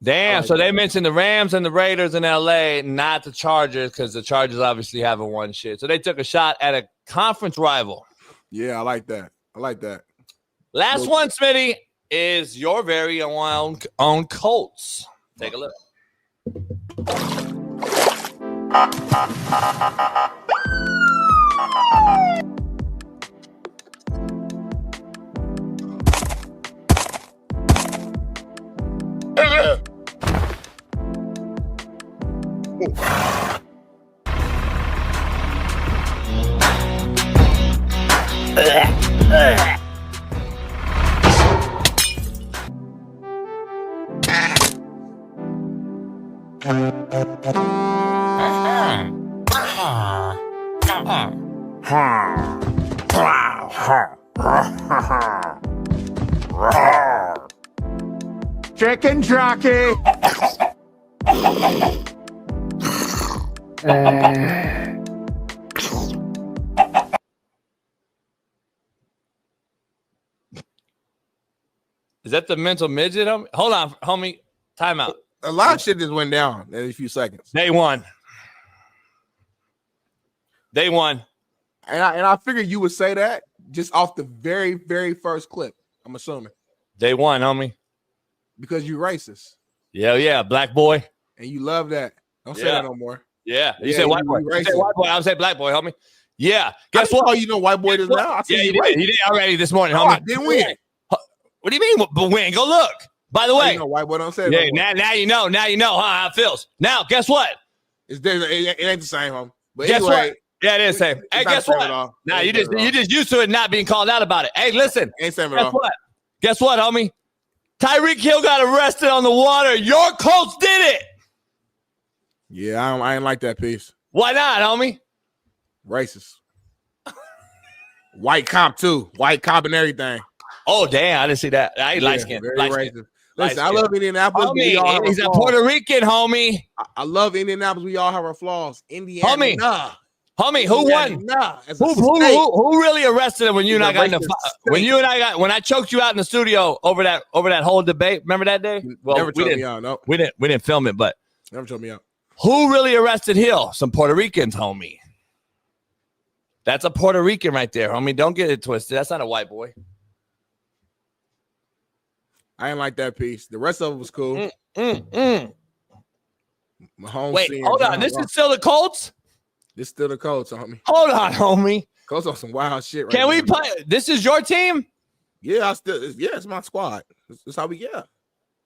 Damn, so they mentioned the Rams and the Raiders in LA, not the Chargers, because the Chargers obviously haven't won shit. So they took a shot at a conference rival. Yeah, I like that. Last one, Smitty, is your very own Colts. Take a look. Chicken jockey. Is that the mental midget? Hold on, homie. Time out. A lot of shit just went down in a few seconds. They won. And I figured you would say that just off the very, very first clip. I'm assuming. They won, homie. Because you're racist. Yeah, black boy. And you love that. Don't say that no more. Yeah. You say white boy. You say white boy. I would say black boy, homie. Yeah. Guess what? Oh, you know white boy does now? Yeah, he did already this morning, homie. I didn't win. What do you mean win? Go look. By the way. You know white boy don't say that. Yeah, now you know. Now you know how it feels. Now, guess what? It ain't the same, homie. But guess anyway, what? Yeah, it is the same. Hey, guess what? Now you just used to it not being called out about it. Hey, listen. Ain't same at all. What? Guess what, homie? Tyreek Hill got arrested on the water. Your Colts did it. Yeah, I ain't like that piece. Why not, homie? Racist. White cop too. White cop and everything. Oh, damn. I didn't see that. I ain't light skin. Very Light racist. skin. Listen, I love Indianapolis. But we all Homie, have he's our a flaws. Puerto Rican, homie. I love Indianapolis. We all have our flaws. Indiana. Homie, who won? Who really arrested him when you and I got in the when I choked you out in the studio over that whole debate? Remember that day? Well, Never told me out. No, we didn't film it, but never told me out. Who really arrested Hill? Some Puerto Ricans, homie. That's a Puerto Rican right there, homie. Don't get it twisted. That's not a white boy. I didn't like that piece. The rest of it was cool. Wait, hold on. This is still the Colts? This is still the Colts, homie. Hold on, homie. Colts on some wild shit right Can we play? This is your team? Yeah, it's my squad. That's how we get.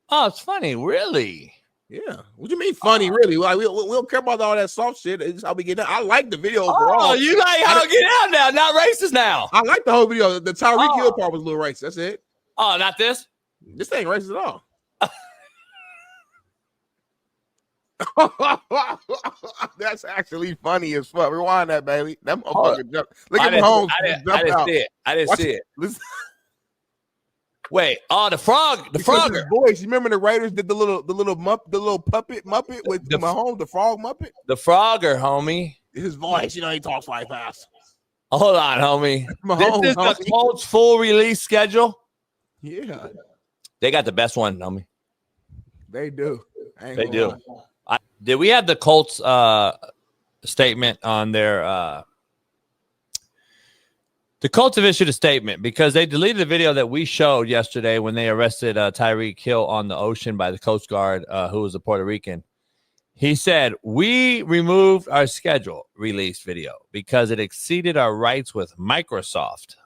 Oh, it's funny. Really? Yeah. What do you mean funny, really? Like, we don't care about all that soft shit. It's how we get down. I like the video overall. Oh, you like how we get out now, not racist now. I like the whole video. The Tyreek Hill part was a little racist. That's it. Oh, not this? This ain't racist at all. That's actually funny as fuck. Rewind that, baby. That motherfucker jumped. Look at Mahomes. I didn't see it. Wait, the frog, the frogger. Voice. You remember the Raiders did the little puppet Muppet with Mahomes, the frog Muppet? The frogger, homie. His voice, he talks like fast. Hold on, homie. Mahomes, this is the Colts full release schedule. Yeah. They got the best one, homie. They do. They do. Did we have the Colts statement on their the Colts have issued a statement because they deleted the video that we showed yesterday when they arrested Tyreek Hill on the ocean by the Coast Guard, who was a Puerto Rican. He said, we removed our schedule release video because it exceeded our rights with Microsoft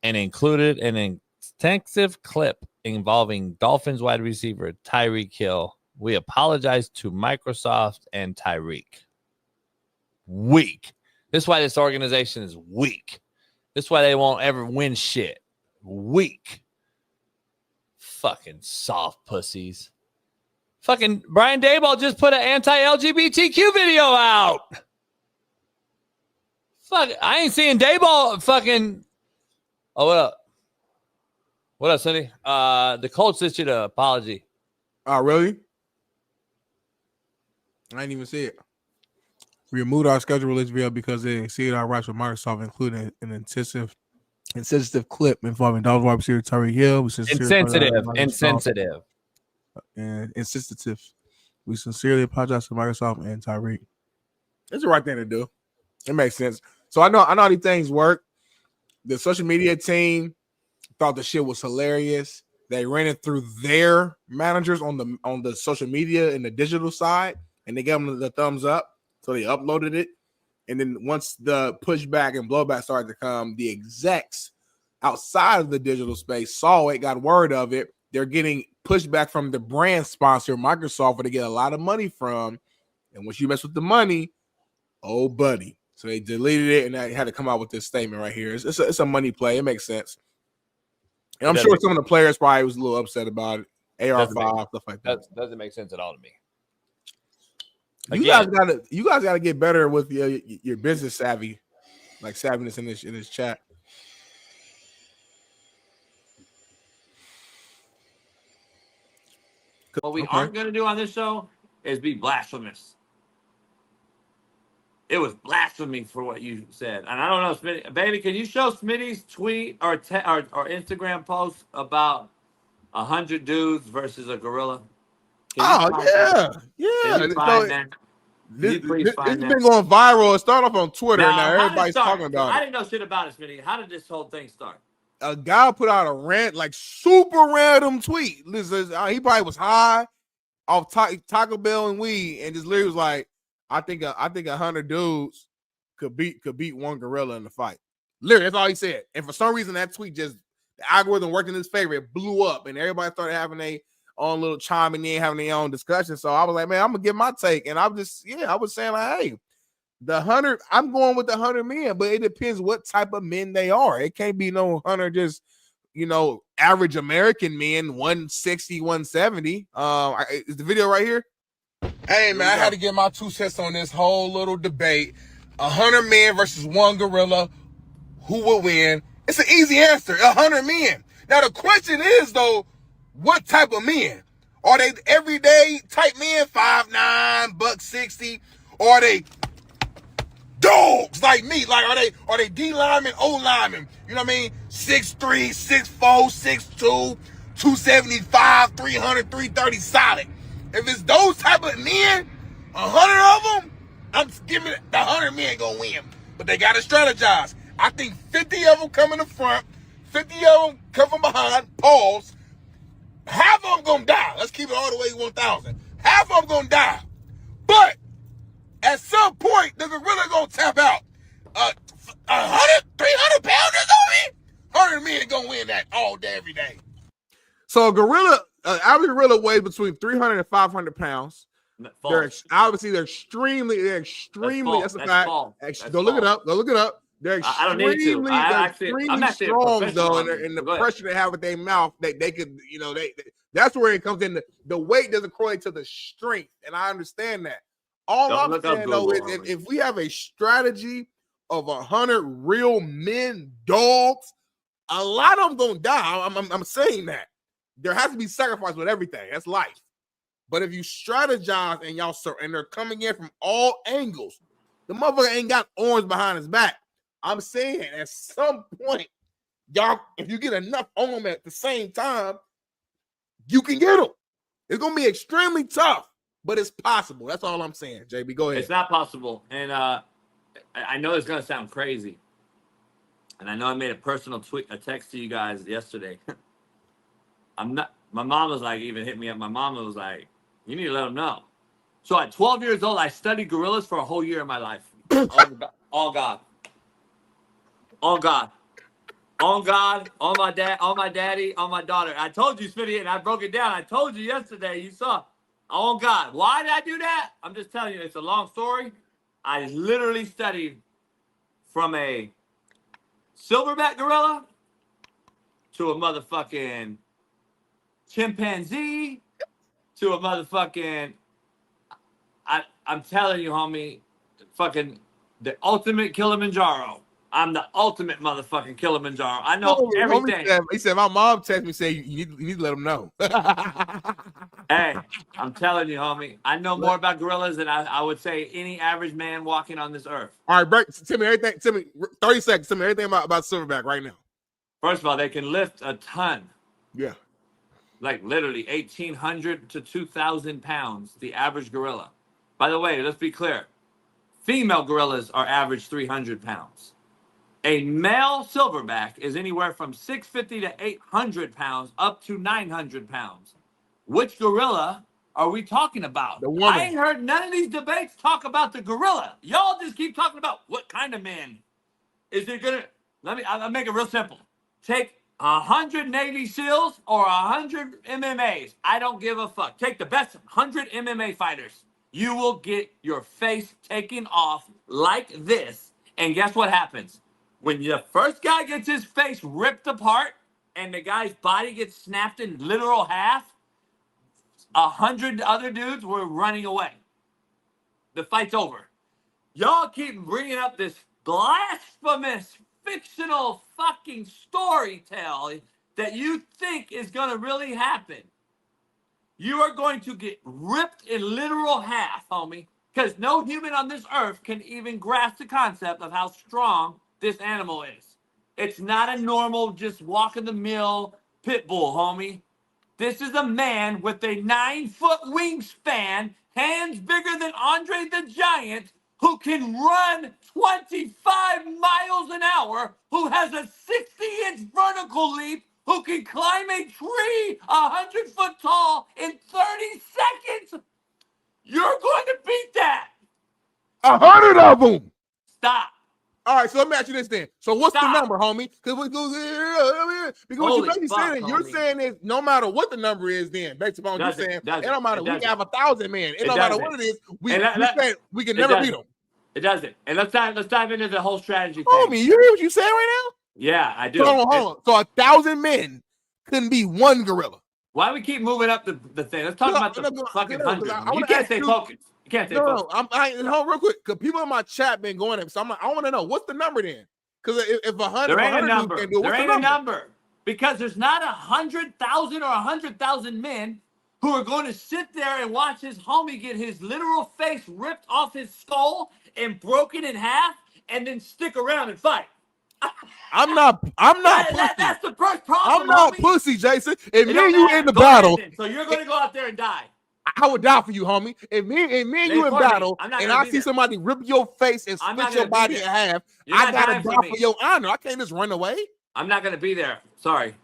and included an extensive clip involving Dolphins wide receiver Tyreek Hill. We apologize to Microsoft and Tyreek. Weak. This is why this organization is weak. This is why they won't ever win shit. Weak. Fucking soft pussies. Fucking Brian Daboll just put an anti-LGBTQ video out. Fuck, I ain't seeing Daboll fucking. Oh, what up? What up, Sonny? The Colts issued an apology. Oh, really? I didn't even see it. We removed our schedule release video because it exceeded our rights with Microsoft, including an insensitive clip involving Dolphins wide receiver Tyreek Hill. Insensitive. We sincerely apologize to Microsoft and Tyreek. It's the right thing to do. It makes sense. So I know how these things work. The social media team thought the shit was hilarious. They ran it through their managers on the social media and the digital side, and they gave them the thumbs up. So they uploaded it. And then once the pushback and blowback started to come, the execs outside of the digital space saw it, got word of it. They're getting pushback from the brand sponsor, Microsoft, where they get a lot of money from. And once you mess with the money, oh, buddy. So they deleted it, and I had to come out with this statement right here. It's a money play. It makes sense. And I'm sure some of the players probably was a little upset about it. AR5, stuff like that. Doesn't make sense at all to me. You guys gotta get better with your business savvy, like savviness in this chat. What we aren't going to do on this show is be blasphemous. It was blasphemy for what you said, and I don't know, Smitty, baby. Can you show Smitty's tweet or Instagram post about 100 dudes versus a gorilla? This has been going viral. It started off on Twitter. Now everybody's talking about it. I didn't know shit about it, Smitty. How did this whole thing start? A guy put out a like super random tweet. Listen, he probably was high off Taco Bell and weed, and just literally was like, I think 100 dudes could beat one gorilla in the fight. Literally, that's all he said. And for some reason, that tweet the algorithm worked in his favor. It blew up, and everybody started having their own little chiming in, having their own discussion. So I was like, man, I'm gonna give my take. And I was saying like, hey, I'm going with the 100 men, but it depends what type of men they are. It can't be no 100 just, average American men, 160, 170. Is the video right here? Hey, man, I had to get my 2 cents on this whole little debate. 100 men versus 1 gorilla. Who will win? It's an easy answer. 100 men. Now, the question is, though, what type of men? Are they everyday type men, 5'9", $160? Or are they dogs like me? Like, are they D linemen, O linemen? You know what I mean? 6'3", 6'4", 6'2", 275, 300, 330 solid. If it's those type of men, 100 of them, I'm giving the 100 men gonna win. But they gotta strategize. I think 50 of them come in the front, 50 of them come from behind, pause. Half of them gonna die. Let's keep it all the way 1,000. Half of them gonna die. But at some point, the gorilla gonna tap out. 100, 300 pounders on me? 100 men gonna win that all day, every day. So a gorilla, average gorilla weighs between 300 and 500 pounds. They're extremely. That's a fact. Go look it up. They're extremely, I'm actually strong though, and the pressure they have with their mouth, they could, that's where it comes in. The weight doesn't correlate to the strength, and I understand that. All I'm saying though is if we have a strategy of 100 real men, dogs, a lot of them gonna die. I'm saying that there has to be sacrifice with everything. That's life. But if you strategize and they're coming in from all angles, the motherfucker ain't got orange behind his back. I'm saying at some point, y'all, if you get enough on them at the same time, you can get them. It's gonna be extremely tough, but it's possible. That's all I'm saying. JB, go ahead. It's not possible, and I know it's gonna sound crazy, and I know I made a personal a text to you guys yesterday. My mom was like, even hit me up. My mom was like, you need to let them know. So at 12 years old, I studied gorillas for a whole year of my life. All God. On God, on my dad, on my daddy, on my daughter. I told you, Smitty, and I broke it down. I told you yesterday, you saw. On God. Why did I do that? I'm just telling you, it's a long story. I literally studied from a silverback gorilla to a motherfucking chimpanzee to a motherfucking, I'm telling you, homie, fucking the ultimate Kilimanjaro. I'm the ultimate motherfucking Kilimanjaro. I know everything. He said, my mom texted me saying you need to let him know. Hey, I'm telling you, homie. I know more about gorillas than I would say any average man walking on this earth. All right, break. Tell me everything. Tell me 30 seconds. Tell me everything about silverback right now. First of all, they can lift a ton. Yeah. Like literally 1,800 to 2,000 pounds, the average gorilla. By the way, let's be clear. Female gorillas are average 300 pounds. A male silverback is anywhere from 650 to 800 pounds up to 900 pounds. Which gorilla are we talking about? The woman. I ain't heard none of these debates talk about the gorilla. Y'all just keep talking about what kind of man. Is it gonna, I'll make it real simple. Take 100 Navy SEALs or 100 MMAs. I don't give a fuck. Take the best 100 MMA fighters. You will get your face taken off like this. And guess what happens? When the first guy gets his face ripped apart and the guy's body gets snapped in literal half, 100 other dudes were running away. The fight's over. Y'all keep bringing up this blasphemous, fictional fucking story tale that you think is going to really happen. You are going to get ripped in literal half, homie, because no human on this earth can even grasp the concept of how strong this animal is. It's not a normal, just walk-in-the-mill pit bull, homie. This is a man with a 9-foot wingspan, hands bigger than Andre the Giant, who can run 25 miles an hour, who has a 60-inch vertical leap, who can climb a tree 100 foot tall in 30 seconds. You're going to beat that. 100 of them. Stop. All right, so let me ask you this then. So what's the number, homie? Because what you basically saying, you're saying is no matter what the number is, then based upon what you're saying, it don't matter. We can have 1,000 men. It don't matter what it is. We can never beat them. It doesn't. And let's dive into the whole strategy. Homie, you hear what you saying right now? Yeah, I do. Hold on. So 1,000 men couldn't be one gorilla. Why we keep moving up the thing? Let's talk about the fucking 100. You can't stay focused. You can't stay focused. Hold real quick, because people in my chat been going at, so I want to know what's the number then? Because if 100, there ain't a number. Can do it, there ain't a number because there's not 100,000 or 100,000 men who are going to sit there and watch his homie get his literal face ripped off his skull and broken in half, and then stick around and fight. I'm not pussy. That's the first problem. I'm not pussy, Jason. If me and you in the battle, so you're going to go out there and die. I would die for you, homie. If me and you in battle, and I see somebody rip your face and split your body in half, I gotta die for your honor. I can't just run away. I'm not going to be there. Sorry.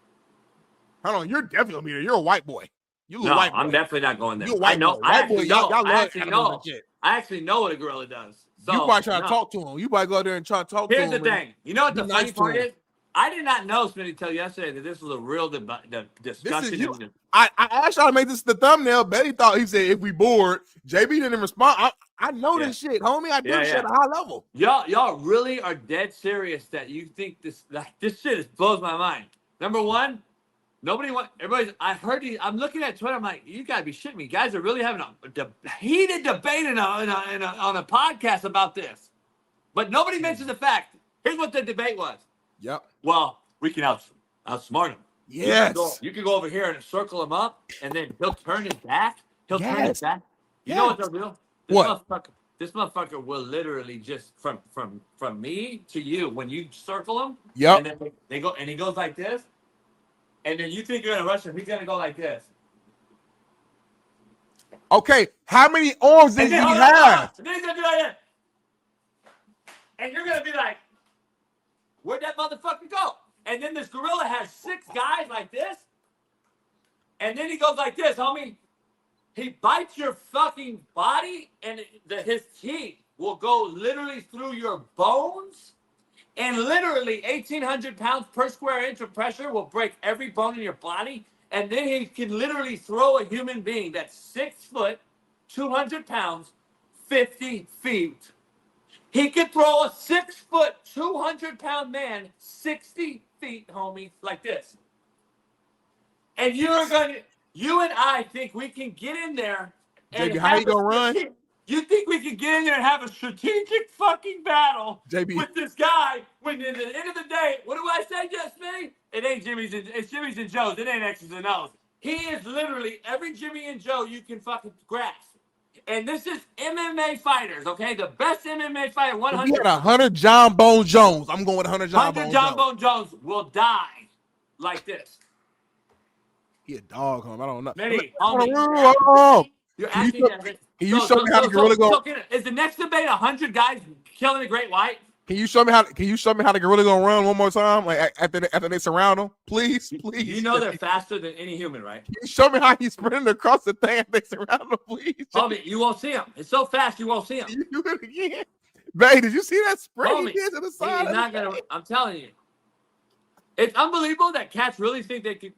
Hold on, you're definitely gonna be there. You're a white boy. I'm definitely not going there. You're a white boy. I actually know what a gorilla does. So, you probably try to talk to him. You probably go there and try to talk to him. Here's the thing. You know what the funny part is? I did not know, Smitty, till yesterday that this was a real discussion. I asked y'all to make this the thumbnail. Betty thought, he said, if we bored, JB didn't respond. I know this shit, homie. I do this shit at a high level. Y'all really are dead serious that you think this shit blows my mind. Number one, I'm looking at Twitter. I'm like, you gotta be shitting me. Guys are really having a heated debate on a podcast about this. But nobody mentions the fact. Here's what the debate was. Yep. Well, we can outsmart him. Yes. You can go over here and circle him up, and then he'll turn his back. Turn his back. You know what they'll do? This motherfucker will literally just from me to you when you circle him. Yep. And then he goes like this. And then you think you're gonna rush him? He's gonna go like this. Okay, how many arms does he have? And then he's gonna do like that. And you're gonna be like, where'd that motherfucker go? And then this gorilla has 6 guys like this. And then he goes like this, homie. He bites your fucking body, and his teeth will go literally through your bones. And literally 1,800 pounds per square inch of pressure will break every bone in your body. And then he can literally throw a human being that's 6 foot, 200 pounds, 50 feet. He could throw a 6 foot, 200 pound man 60 feet, homie, like this. And you and I think we can get in there. And JB, how you gonna run? You think we can get in there and have a strategic fucking battle with this guy when at the end of the day, what do I say, just me? It ain't it's Jimmy's and Joe's. It ain't X's and O's. He is literally every Jimmy and Joe you can fucking grasp. And this is MMA fighters, okay? The best MMA fighter, 100. We had 100 John Bone Jones. I'm going with 100 John Bone Jones. 100 John Bone Jones will die like this. He a dog, homie. I don't know. Maybe, you're asking Can you show me how the gorilla go? Is the next debate 100 guys killing a great white? Can you show me how the gorilla gonna run one more time? Like after they surround him, please. You know they're faster than any human, right? Can you show me how he's sprinting across the thing after they surround him, please? Homie, you won't see him. It's so fast you won't see him. You do it again, babe. Did you see that sprint he did to the side? He's not gonna. I'm telling you, it's unbelievable that cats really think they could.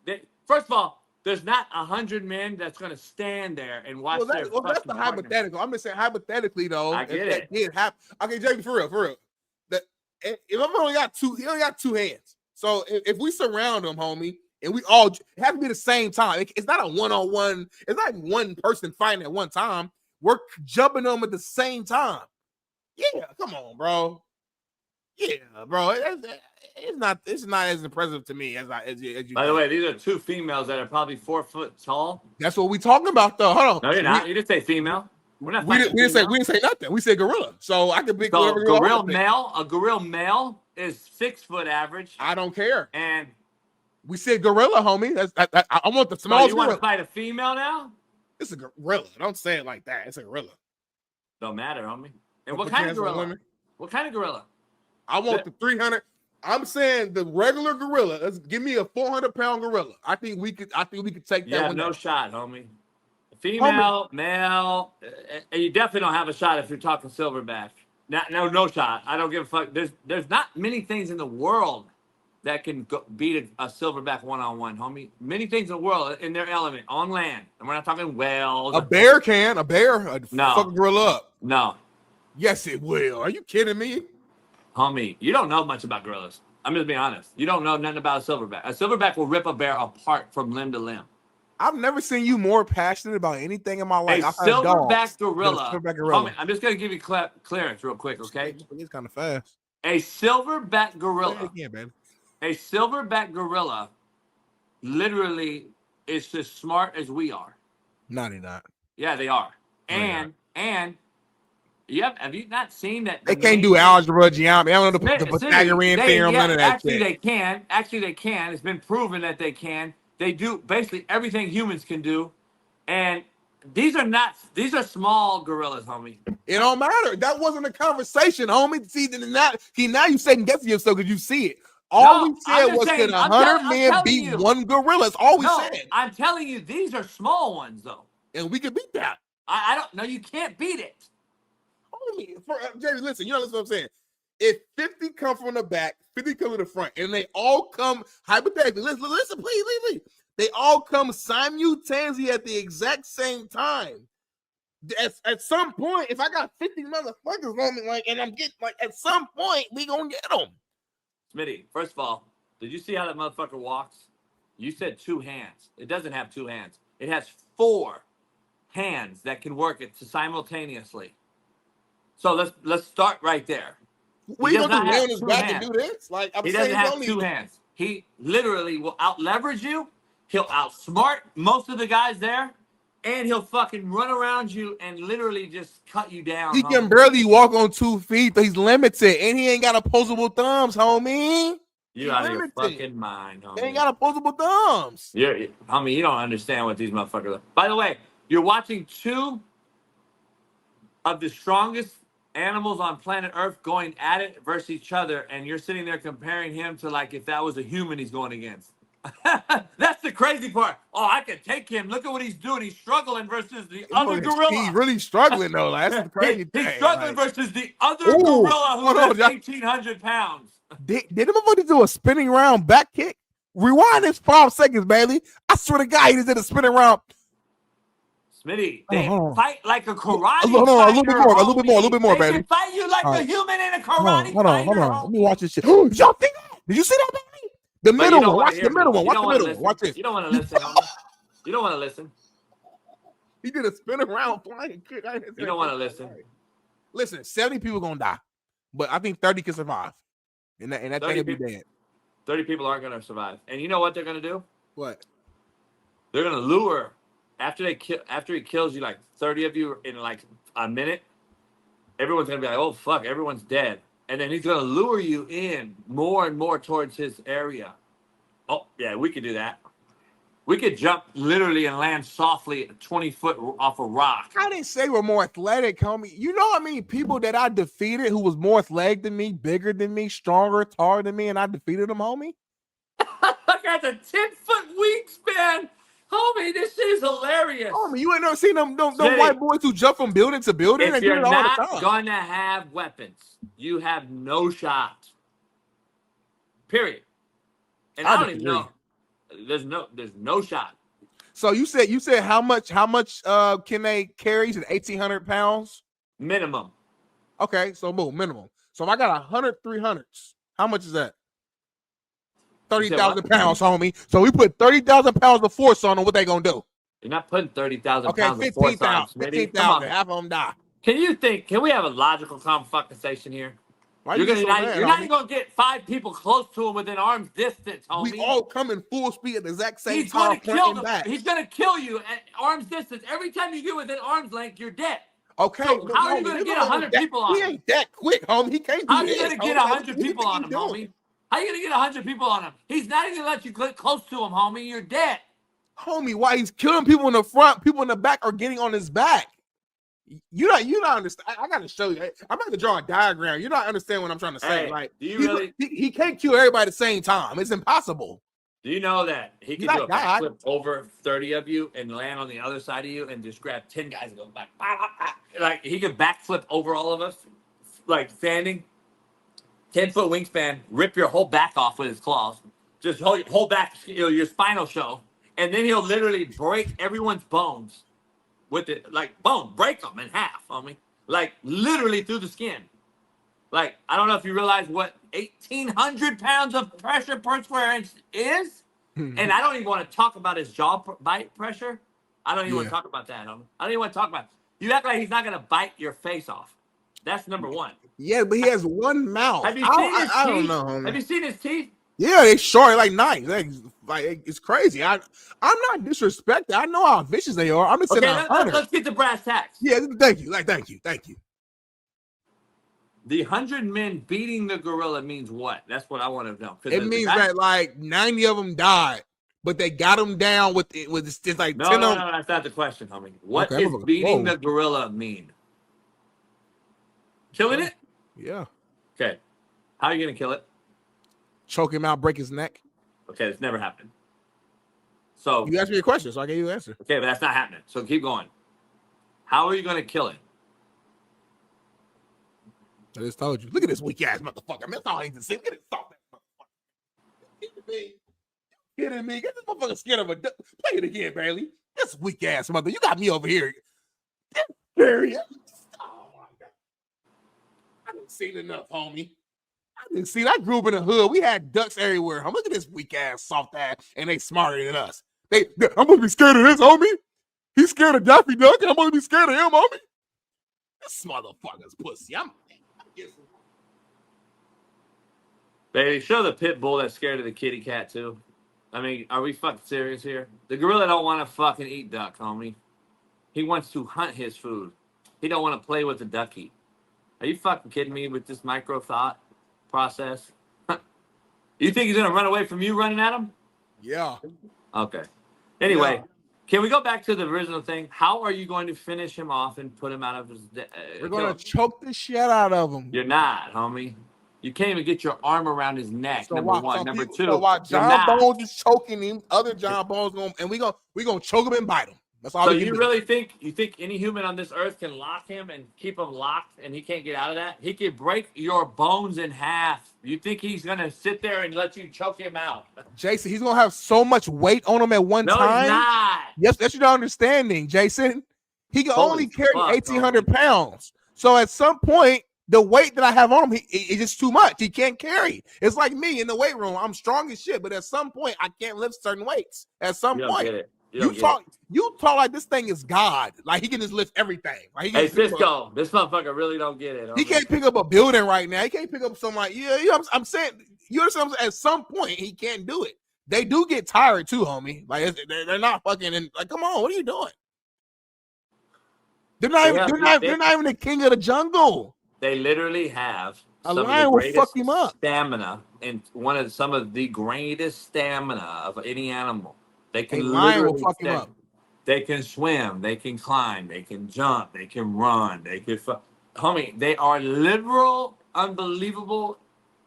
First of all, there's not 100 men that's going to stand there and watch that's the hypothetical. I'm just saying hypothetically, though. I get it. Did happen. Okay, JB, for real. If I've only got 2, he only got 2 hands. So if we surround him, homie, and we all it has to be the same time. It's not a one-on-one. It's not one person fighting at one time. We're jumping them at the same time. Yeah, come on, bro. Yeah, bro. It's not as impressive to me as you. By the way, these are 2 females that are probably 4 foot tall. That's what we talking about, though. Hold on. No, you're not. You didn't say female. We're not. We didn't say nothing. We said gorilla. So I could be whatever. A gorilla male is 6 foot average. I don't care. And we said gorilla, homie. I want the small. You want to fight a female now? It's a gorilla. Don't say it like that. It's a gorilla. Don't matter, homie. And what kind of gorilla? What kind of gorilla? I want the 300. I'm saying the regular gorilla. Give me a 400-pound gorilla. I think we could take that. You have no shot, homie. Female, male, and you definitely don't have a shot if you're talking silverback. No shot. I don't give a fuck. There's not many things in the world that can beat a silverback one-on-one, homie. Many things in the world in their element on land, and we're not talking whales. A bear can. A bear. No. Fuck a gorilla up. No. Yes, it will. Are you kidding me? Homie, you don't know much about gorillas. I'm just being honest. You don't know nothing about a silverback. A silverback will rip a bear apart from limb to limb. I've never seen you more passionate about anything in my life. A outside of dogs silverback than a gorilla. silverback gorilla. Homie, I'm just gonna give you clearance real quick, okay? It's kind of fast. A silverback Say it gorilla. again, baby. A silverback gorilla literally is as smart as we are. No, they're not. Yeah, they are. No, they're And have you not seen that? They can't do algebra, geometry. I don't know the Pythagorean theorem, none of that actually, shit. they can. Actually, they can. It's been proven that they can. They do basically everything humans can do. And these are small gorillas, homie. It don't matter. That wasn't a conversation, homie. See, now you second guessing yourself because you see it. All we said was that 100 men beat one gorilla. That's all we said. I'm telling you, these are small ones, though. And we could beat that. I don't know. You can't beat it. Homie, Jerry, listen, you know what I'm saying? If 50 come from the back, 50 come to the front, and they all come hypothetically, listen, please. They all come simultaneously at the exact same time. At some point, if I got 50 motherfuckers on me, and I'm getting at some point, we gonna get them. Smitty, first of all, did you see how that motherfucker walks? You said 2 hands. It doesn't have 2 hands. It has 4 hands that can work it simultaneously. So let's start right there. What are you gonna do? Lay on his back and do this? He doesn't have 2 hands. He literally will out leverage you. He'll outsmart most of the guys there, and he'll fucking run around you and literally just cut you down. He can barely walk on 2 feet. He's limited, and he ain't got opposable thumbs, homie. You out of your fucking mind, homie. They ain't got opposable thumbs. Homie, you don't understand what these motherfuckers are. By the way, you're watching 2 of the strongest animals on planet Earth going at it versus each other, and you're sitting there comparing him to like if that was a human he's going against. That's the crazy part. Oh, I can take him. Look at what he's doing. He's struggling versus the other gorilla. He's really struggling though. That's the crazy thing. He's struggling versus the other gorilla who's 1,800 pounds. Did the motherfucker do a spinning round back kick? Rewind this 5 seconds, Bailey. I swear to God, he just did a spinning round. Smitty, they fight like a karate. Hold on, a little bit more, Bailey. They fight you like a human in a karate. Hold on. Let me watch this shit. Y'all think that? Did you see that, Bailey? The middle one. Watch the middle one. Watch the middle one. Watch this. You don't want to listen. You don't want to listen. He did a spin around flying kick. You don't want to listen. Listen, 70 people gonna die, but I think 30 can survive, and that thing will be dead. 30 people aren't gonna survive, and you know what they're gonna do? What? They're gonna lure after he kills you, like 30 of you in like a minute. Everyone's gonna be like, "Oh fuck, everyone's dead." And then he's going to lure you in more and more towards his area. Oh, yeah, we could do that. We could jump literally and land softly 20 foot off a rock. I didn't say we're more athletic, homie. You know what I mean? People that I defeated who was more athletic than me, bigger than me, stronger, taller than me, and I defeated them, homie. I got the 10-foot wingspan. Homie, this shit is hilarious. Homie, you ain't never seen them white boys who jump from building to building? If you're not going to have weapons, you have no shot. Period. And I don't even know. There's no shot. So you said how much can they carry? You said 1,800 pounds? Minimum. Okay, so boom, minimum. So if I got 100 300s, how much is that? 30,000 pounds, homie. So we put 30,000 pounds of force on them. What they gonna do? You're not putting 30,000 pounds of force on them. 15,000. Half of them die. Can we have a logical conversation here? You're not even gonna get 5 people close to him within arm's distance, homie. We all come in full speed at the exact same time. He's gonna kill you at arm's distance. Every time you get within arm's length, you're dead. Okay. So how are you gonna get 100 people on him? He ain't that quick, homie. He can't do How are you gonna get 100 people on him, homie? How are you going to get 100 people on him? He's not even going to let you get close to him, homie. You're dead. Homie, why he's killing people in the front, people in the back are getting on his back. You don't understand. I got to show you. I'm about to draw a diagram. You don't understand what I'm trying to say. Hey, like, do you he can't kill everybody at the same time. It's impossible. Do you know that he can do a backflip over 30 of you and land on the other side of you and just grab 10 guys and go back? Like, he could backflip over all of us, like standing. 10-foot wingspan, rip your whole back off with his claws. Just hold back your spinal show. And then he'll literally break everyone's bones with it. Like, break them in half, homie. Like, literally through the skin. Like, I don't know if you realize what 1,800 pounds of pressure per square inch is. And I don't even want to talk about his jaw bite pressure. I don't even want to talk about that, homie. I don't even want to talk about it. You act like he's not going to bite your face off. That's number one. Yeah, but he has one mouth. Have you seen his teeth? I don't know, homie. Have you seen his teeth? Yeah, they short, like nice. Like it's crazy. I'm not disrespecting. I know how vicious they are. I'm just saying. Let's get to brass tacks. Yeah, thank you. Thank you. The 100 men beating the gorilla means what? That's what I want to know. It means that like 90 of them died, but they got them down with it's like 10 no, that's not the question, homie. What does beating the gorilla mean? Killing it? Yeah. Okay. How are you going to kill it? Choke him out, break his neck. Okay, it's never happened. So you asked me a question, so I gave you the answer. Okay, but that's not happening. So keep going. How are you going to kill it? I just told you. Look at this weak ass motherfucker. Man, that's all I need to see. Look at this soft ass motherfucker. Kidding me? Get this motherfucker scared of a duck. Play it again, Bailey. This weak ass mother. You got me over here. Barry. Oh my God. I didn't see enough, homie. I didn't see. I grew up in the hood. We had ducks everywhere. Look at this weak ass, soft ass, and they smarter than us. I'm gonna be scared of this, homie. He's scared of Daffy Duck, and I'm gonna be scared of him, homie. This motherfucker's pussy. Baby, show the pit bull that's scared of the kitty cat too. I mean, are we fucking serious here? The gorilla don't want to fucking eat duck, homie. He wants to hunt his food. He don't want to play with the ducky. Are you fucking kidding me with this micro thought process? You think he's gonna run away from you running at him? Yeah. Okay. Anyway, can we go back to the original thing? How are you going to finish him off and put him out of his? We're gonna choke the shit out of him. You're not, homie. You can't even get your arm around his neck. So number one. Number two. So while John Bones is choking him, other John Bones we gonna choke him and bite him. That's all. So you really think any human on this earth can lock him and keep him locked and he can't get out of that? He could break your bones in half. You think he's gonna sit there and let you choke him out? Jason, he's gonna have so much weight on him at one time. No, he's not. Yes, that's your understanding, Jason. He can only carry 1,800 pounds. So at some point, the weight that I have on him, it's just too much. He can't carry. It's like me in the weight room. I'm strong as shit, but at some point, I can't lift certain weights. At some point, get it. You talk like this thing is God. Like he can just lift everything. Like hey, Cisco, this motherfucker really don't get it. He can't pick up a building right now. He can't pick up something like I'm saying. You understand? At some point, he can't do it. They do get tired too, homie. Like they're not fucking. Like, come on, what are you doing? They're not even the king of the jungle. They literally have a lion will fuck him up. Stamina and some of the greatest stamina of any animal. They can will fuck him up. They can swim. They can climb. They can jump. They can run. They can homie. They are literal, unbelievable.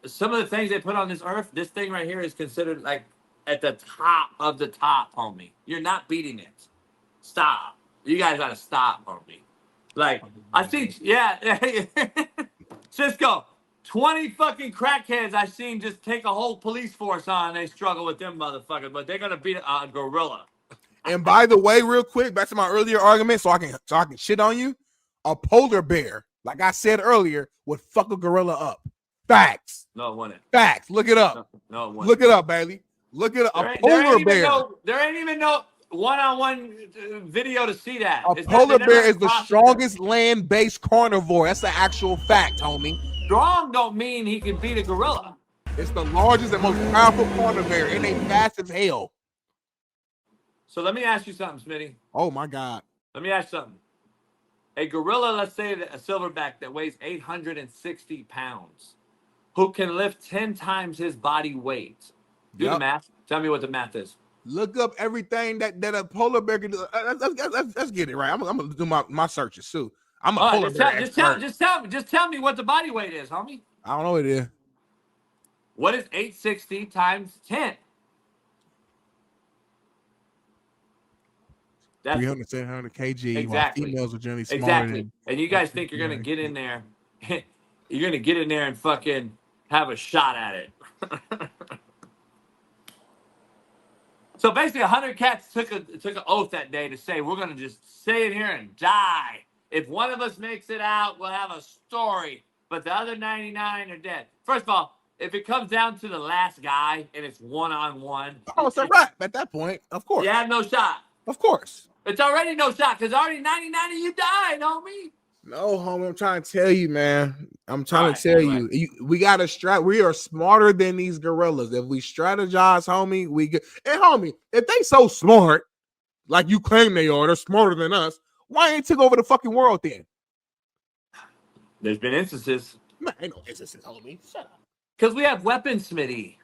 Some of the things they put on this earth. This thing right here is considered like at the top of the top, homie. You're not beating it. Stop. You guys gotta stop, homie. Like I think, Cisco. 20 fucking crackheads I seen just take a whole police force on. And they struggle with them motherfuckers, but they're gonna beat a gorilla. And by the way, real quick, back to my earlier argument, so I can shit on you. A polar bear, like I said earlier, would fuck a gorilla up. Facts. No, it wouldn't. Facts. Look it up. No, it wouldn't. Look it up, Bailey. Look it up. A polar bear. There ain't even no one-on-one video to see that. A polar bear is the strongest land-based carnivore. That's the actual fact, homie. Strong don't mean he can beat a gorilla. It's the largest and most powerful carnivore, and they fast as hell. So let me ask you something, Smitty. Oh my God. Let me ask you something. A gorilla, let's say a silverback that weighs 860 pounds, who can lift 10 times his body weight. Do the math. Tell me what the math is. Look up everything that a polar bear can do. Let's get it right. I'm gonna do my searches too. I'm a polar bear expert. Just tell me what the body weight is, homie. I don't know what it is. What is 860 times 10? That's 300, 700 kg. Exactly. While females are generally smaller. Exactly. And you guys think you're gonna get in there? You're gonna get in there and fucking have a shot at it. So basically, 100 cats took an oath that day to say we're gonna just stay in here and die. If one of us makes it out, we'll have a story. But the other 99 are dead. First of all, if it comes down to the last guy and it's 1-on-1, Oh, it's a wrap at that point. Of course. you have no shot. Of course. It's already no shot because already 99 of you died, homie. No, homie, I'm trying to tell you, man. I'm trying to tell you. We got to we are smarter than these gorillas. If we strategize, homie, we get. And homie, if they so smart, like you claim they are, they're smarter than us. Why ain't took over the fucking world then? There's been instances. Man, ain't no instances, homie. Shut up. Because we have weapons, Smitty.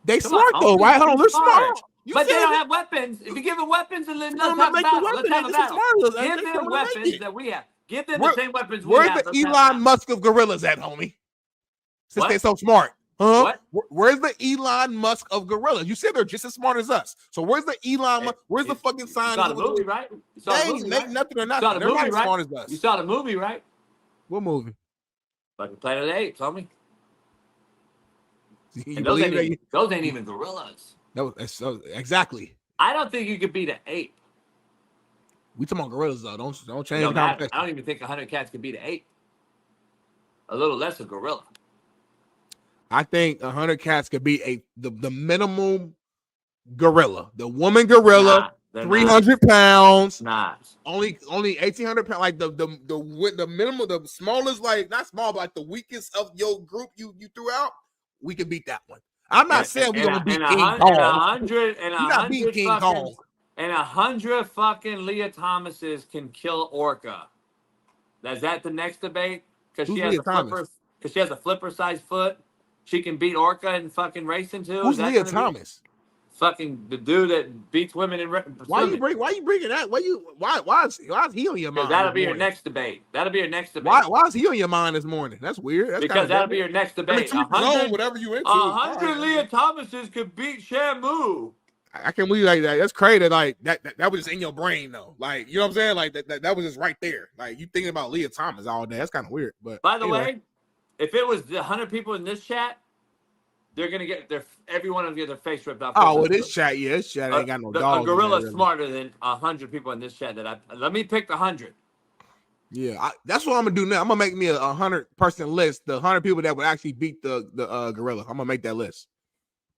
They smart though, right? Hold on, they're smart. But they don't have weapons. If you give them weapons, and then let's have a battle. Let's have a battle. Give them weapons that we have. Give them the same weapons we have. Where's the Elon Musk of gorillas at, homie? Since they're so smart. Huh? What? Where's the Elon Musk of gorillas? You said they're just as smart as us. So where's the Elon Musk? Where's the fucking sign? You saw the movie, right? They ain't make nothing or nothing. They're not as smart as us. You saw the movie, right? What movie? Fucking Planet ERF, homie. And those ain't even gorillas. No, exactly. I don't think you could beat an ape. We talking about gorillas though. Don't change No, the conversation. I don't even think 100 cats could beat an ape. A little less a gorilla. I think 100 cats could be the minimum gorilla. The woman gorilla, 300 pounds. Nah. Only 1,800 pounds. Like the minimum, the smallest, like not small, but like the weakest of your group you threw out. We can beat that one. I'm not saying we're gonna beat King Kong. You're not beating King Kong. And 100 fucking Leah Thomases can kill Orca. Is that the next debate? Because she has a flipper sized foot. She can beat Orca in fucking racing too. Who's Leah Thomas? Fucking the dude that beats women in Why you bringing that? Why is he on your mind? That'll be your next debate. Why is he on your mind this morning? That's weird. Because that'll be your next debate. 100, whatever you into. 100 Leah Thomases could beat Shamu. I can't believe like that. That's crazy. Like that was just in your brain though. Like you know what I'm saying? Like that was just right there. Like you thinking about Leah Thomas all day. That's kind of weird. But by the way, if it was 100 people in this chat, they're gonna get every one of them get their face ripped off. Oh, well, this chat ain't got no dogs. A gorilla's smarter than 100 people in this chat. Let me pick the 100. Yeah, that's what I'm gonna do now. I'm gonna make me a 100-person list. The 100 people that would actually beat the gorilla. I'm gonna make that list.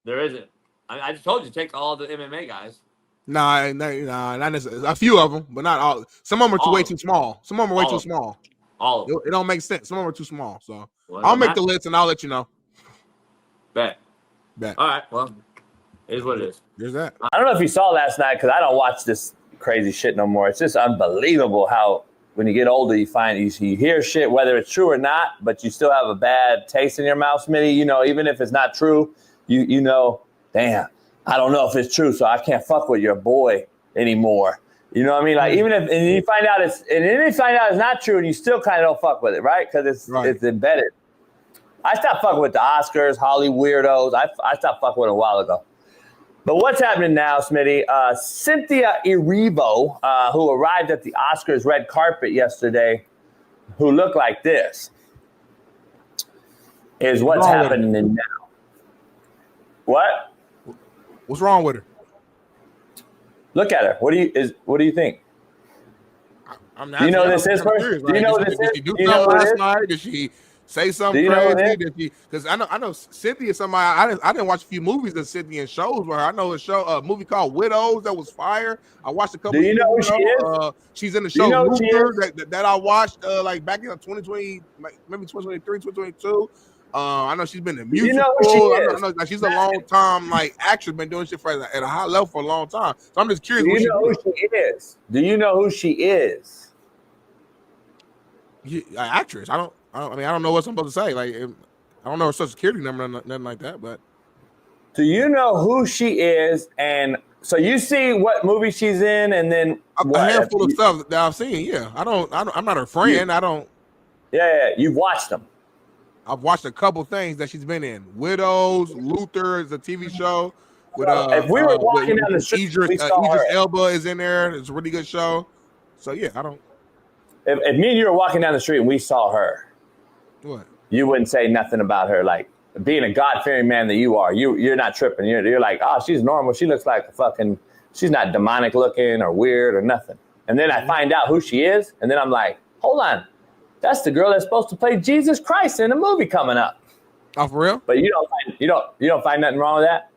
There isn't. I just told you take all the MMA guys. Nah, not necessarily. A few of them, but not all. Some of them are way too small. Some of them are way too small. All of them. It don't make sense. Some of them are too small. So I'll make the list and I'll let you know. Bet. All right. Well, it is what it is. There's that. I don't know if you saw last night because I don't watch this crazy shit no more. It's just unbelievable how when you get older, you find you hear shit, whether it's true or not, but you still have a bad taste in your mouth, Smitty. You know, even if it's not true, you know, damn, I don't know if it's true, so I can't fuck with your boy anymore. You know what I mean? Like even if and you find out it's not true, and you still kind of don't fuck with it, right? Because it's embedded. I stopped fucking with the Oscars, Holly weirdos. I stopped fucking with it a while ago. But what's happening now, Smitty? Cynthia Erivo, who arrived at the Oscars red carpet yesterday, who looked like this, is what's happening now. What? What's wrong with her? Look at her. What do you think? I'm not. Do you know this is her? Do you know this is? Did she do something last night? Did she say something crazy? Because I know Cynthia. Somebody I didn't watch a few movies of Cynthia and shows where I know a movie called Widows that was fire. I watched a couple. Do you know who she is? She's in the show Luther that I watched like back in 2020, maybe 2023, 2022. I know she's been in music. You know who she is? I know, like, she's a long time actress, been doing shit at a high level for a long time. So I'm just curious. Do you know who she is? Do you know who she is? Actress. I don't know what I'm supposed to say. Like, I don't know her social security number, nothing like that. But do you know who she is? And so you see what movie she's in, and then a handful of stuff that I've seen. Yeah, I'm not her friend. Yeah, you've watched them. I've watched a couple things that she's been in. Widows, Luther is a TV show. With, if we were walking down the street, Idris Elba is in there. It's a really good show. So yeah, I don't. If me and you were walking down the street and we saw her, what? You wouldn't say nothing about her. Like being a God-fearing man that you are, you're not tripping. You're like, oh, she's normal. She looks like she's not demonic looking or weird or nothing. And then I find out who she is, and then I'm like, hold on. That's the girl that's supposed to play Jesus Christ in a movie coming up. Oh, for real? But you don't find nothing wrong with that.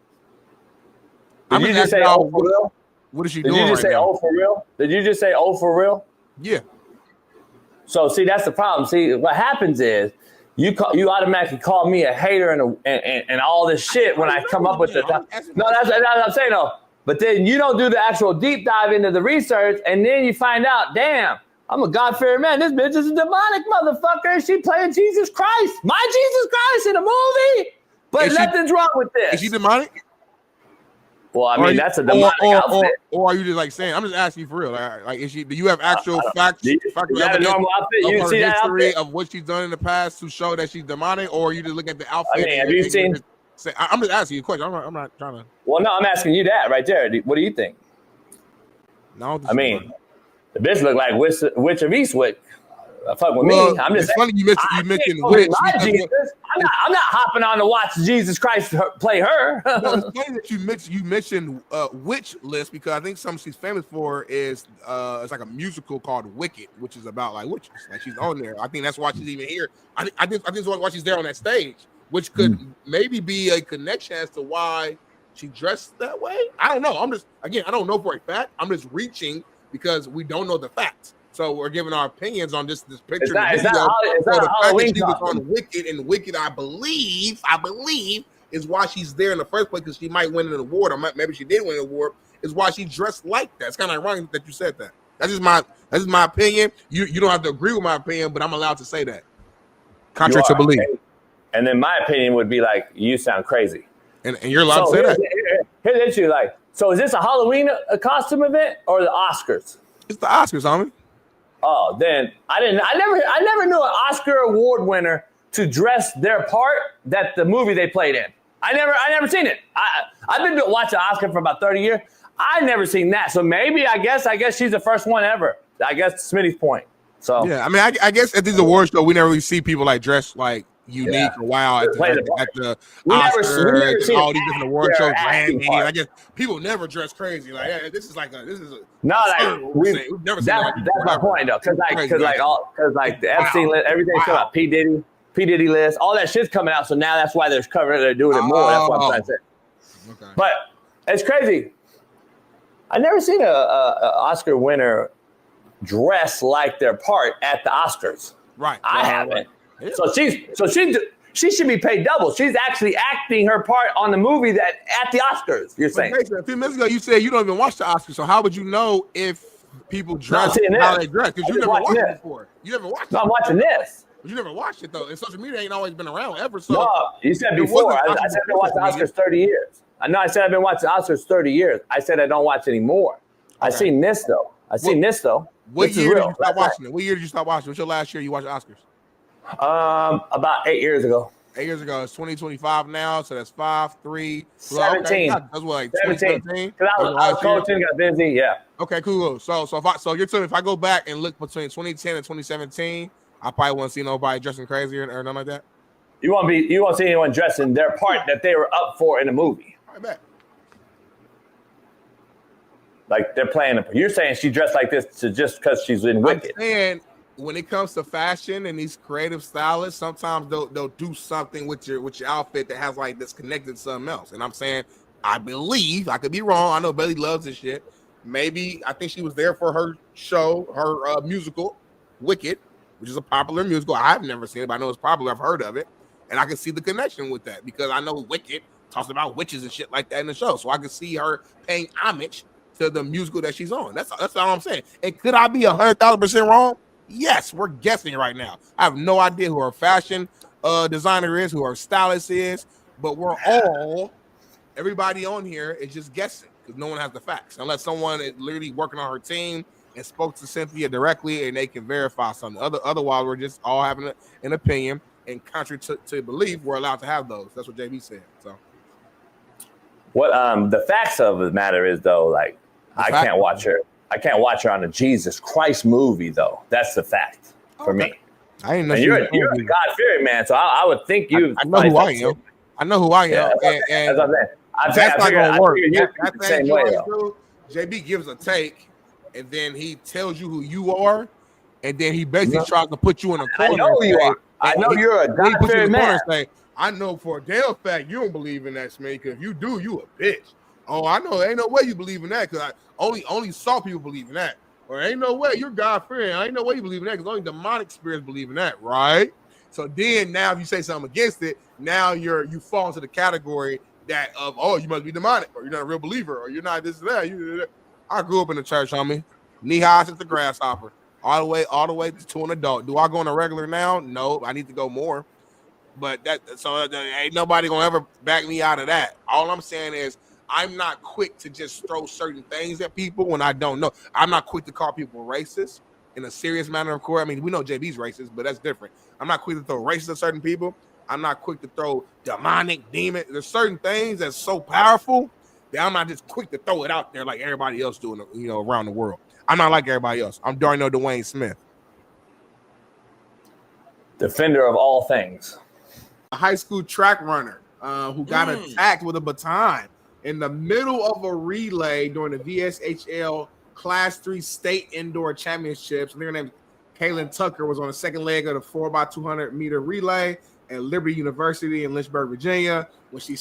Did you just say oh for real? What is she doing? Did you just right say now? oh for real? Did you just say oh for real? Yeah. So see, that's the problem. See, what happens is you automatically call me a hater and all this shit when I come up with the. No, that's what I'm saying though. But then you don't do the actual deep dive into the research, and then you find out, damn, I'm a God-fearing man. This bitch is a demonic motherfucker. She playing Jesus Christ, my Jesus Christ in a movie. But nothing's wrong with this. Is she demonic? Well, I mean, that's a demonic outfit. Or are you just like saying? I'm just asking you for real. Like, is she? Do you have actual facts? Is that a normal outfit? You see that outfit of what she's done in the past to show that she's demonic, or you just look at the outfit? I mean, have you seen? I'm just asking you a question. I'm not trying to. Well, no, I'm asking you that right there. What do you think? No, I mean, the bitch look like Witch of Eastwick. Fuck with me. I'm just funny you mentioned witch. I'm not hopping on to watch Jesus Christ play her. No, it's funny that you mentioned witch list, because I think something she's famous for is it's like a musical called Wicked, which is about like witches. Like she's on there. I think that's why she's even here. I think that's why she's there on that stage, which could maybe be a connection as to why she dressed that way. I don't know. I don't know for a fact. I'm just reaching because we don't know the facts. So we're giving our opinions on this picture. It's not a Halloween she was on Wicked, and Wicked, I believe, is why she's there in the first place, because she might win an award, or maybe she did win an award, is why she dressed like that. It's kind of ironic that you said that. That's just my opinion. You don't have to agree with my opinion, but I'm allowed to say that. Contrary to belief. And then my opinion would be like, you sound crazy. And you're allowed to say that. Here's the issue. Like, so is this a Halloween costume event or the Oscars? It's the Oscars, homie. Oh, then I never knew an Oscar award winner to dress their part that the movie they played in. I never seen it. I've been watching Oscar for about 30 years. I never seen that. So maybe I guess she's the first one ever. I guess Smitty's point. So yeah, I mean, I guess at these award show we never really see people like dressed like unique or wow at the Oscars, all these different award shows. I guess people never dress crazy. Like, yeah, this is a no, like we've never seen that. That's my point though, because the Epstein list, everything's coming out. P Diddy list, all that shit's coming out. So now that's why they're doing it more. That's what I'm trying to say. Okay. But it's crazy. I never seen a Oscar winner dress like their part at the Oscars. Right. I haven't. Yeah. So she should be paid double. She's actually acting her part on the movie that at the Oscars. You're saying a few minutes ago you said you don't even watch the Oscars. So how would you know if people dress how they dress? Because you never watched it before. You never watched it. No, I'm watching this. But you never watched it though. And social media ain't always been around ever. So no, you said before. I said I've been watching the Oscars 30 years. I know I said I've been watching the Oscars 30 years. I said I don't watch anymore. Okay. I seen this though. What year did you stop watching it? What year did you stop watching? What's your last year you watched the Oscars? About 8 years ago. 8 years ago. It's 2025 now, so that's 5, 3, 17. That's what, like 17. Because I was coaching, got busy. Yeah. Okay, cool. So you're telling me if I go back and look between 2010 and 2017, I probably won't see nobody dressing crazy or nothing like that. You won't see anyone dressing their part that they were up for in a movie. I bet. Like they're playing. You're saying she dressed like this just because she's in Wicked. I'm saying when it comes to fashion and these creative stylists, sometimes they'll do something with your outfit that has like this connected to something else. And I'm saying, I believe, I could be wrong. I know Belly loves this shit. Maybe I think she was there for her show, her musical, Wicked, which is a popular musical. I've never seen it, but I know it's popular. I've heard of it, and I can see the connection with that because I know Wicked talks about witches and shit like that in the show. So I can see her paying homage to the musical that she's on. That's all I'm saying. And could I be 100,000% wrong? Yes, we're guessing right now. I have no idea who our fashion designer is, who our stylist is, but everybody on here is just guessing because no one has the facts. Unless someone is literally working on her team and spoke to Cynthia directly and they can verify something. Otherwise, we're just all having an opinion, and contrary to belief, we're allowed to have those. That's what JB said. So, what the facts of the matter is, though, like I can't watch her. I can't watch her on a Jesus Christ movie, though. That's the fact for me. I didn't know you're a God-fearing man, so I would think you. I know who I am. I know who I am. And that's not going to work. That thing JB gives a take, and then he tells you who you are, and then he basically tries to put you in a corner. I know you are. I know you're a God-fearing man. I know for a damn fact you don't believe in that, Smitty, because if you do, you a bitch. Oh, I know. Ain't no way you believe in that, because only saw people believe in that. Or ain't no way you're God-fearing. Ain't no way you believe in that, because only demonic spirits believe in that, right? So then now if you say something against it, now you fall into the category that of, oh, you must be demonic, or you're not a real believer, or you're not this and that. I grew up in the church, homie. Knee high since the grasshopper. All the way to an adult. Do I go on a regular now? No, I need to go more. But ain't nobody gonna ever back me out of that. All I'm saying is I'm not quick to just throw certain things at people when I don't know. I'm not quick to call people racist in a serious manner, of course. I mean, we know JB's racist, but that's different. I'm not quick to throw racist at certain people. I'm not quick to throw demonic, demon. There's certain things that's so powerful that I'm not just quick to throw it out there like everybody else doing, around the world. I'm not like everybody else. I'm Darnell Dwayne Smith. Defender of all things. A high school track runner who got attacked with a baton in the middle of a relay during the VSHL Class 3 State Indoor Championships. Her name Kaylin Tucker was on the second leg of the 4x200 meter relay at Liberty University in Lynchburg, Virginia. When she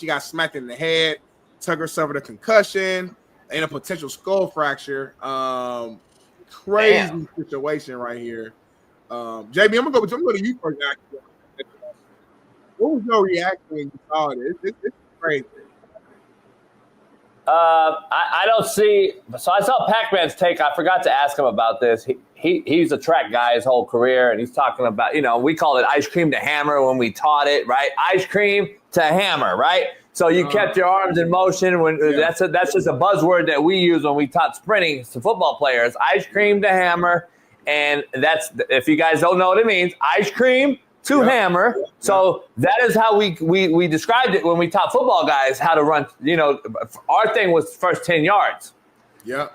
got smacked in the head, Tucker suffered a concussion and a potential skull fracture. Crazy situation right here. JB, I'm gonna go to you first. What was your reaction when you saw this? It's crazy. I don't see. So I saw Pac-Man's take. I forgot to ask him about this. He's a track guy his whole career, and he's talking about, we call it ice cream to hammer when we taught it, right? Ice cream to hammer, right? So you kept your arms in motion. That's just a buzzword that we use when we taught sprinting to football players. Ice cream to hammer, and that's, if you guys don't know what it means, ice cream to hammer. So that is how we described it when we taught football guys how to run. Our thing was first 10 yards. Yeah.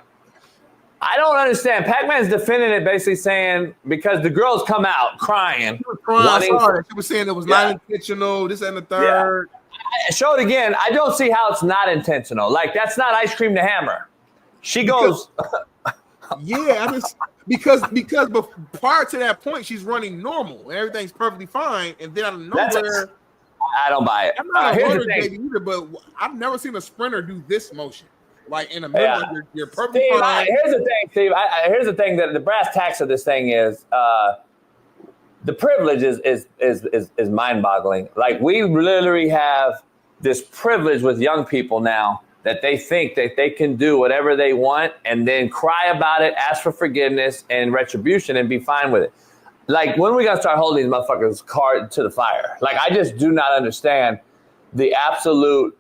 I don't understand. Pac-Man's defending it, basically saying because the girls come out crying. She was crying. She was saying it was not intentional, this and the third. Yeah. Show it again. I don't see how it's not intentional. Like, that's not ice cream to hammer. She goes. Because prior to that point, she's running normal and everything's perfectly fine, and then out of nowhere, I don't buy it. I'm not a runner either, but I've never seen a sprinter do this motion. Like in the middle, you're perfectly fine. Here's the thing, Steve. Here's the thing that the brass tacks of this thing is the privilege is mind-boggling. Like, we literally have this privilege with young people now that they think that they can do whatever they want and then cry about it, ask for forgiveness and retribution and be fine with it. Like, when are we going to start holding these motherfuckers' card to the fire? Like, I just do not understand the absolute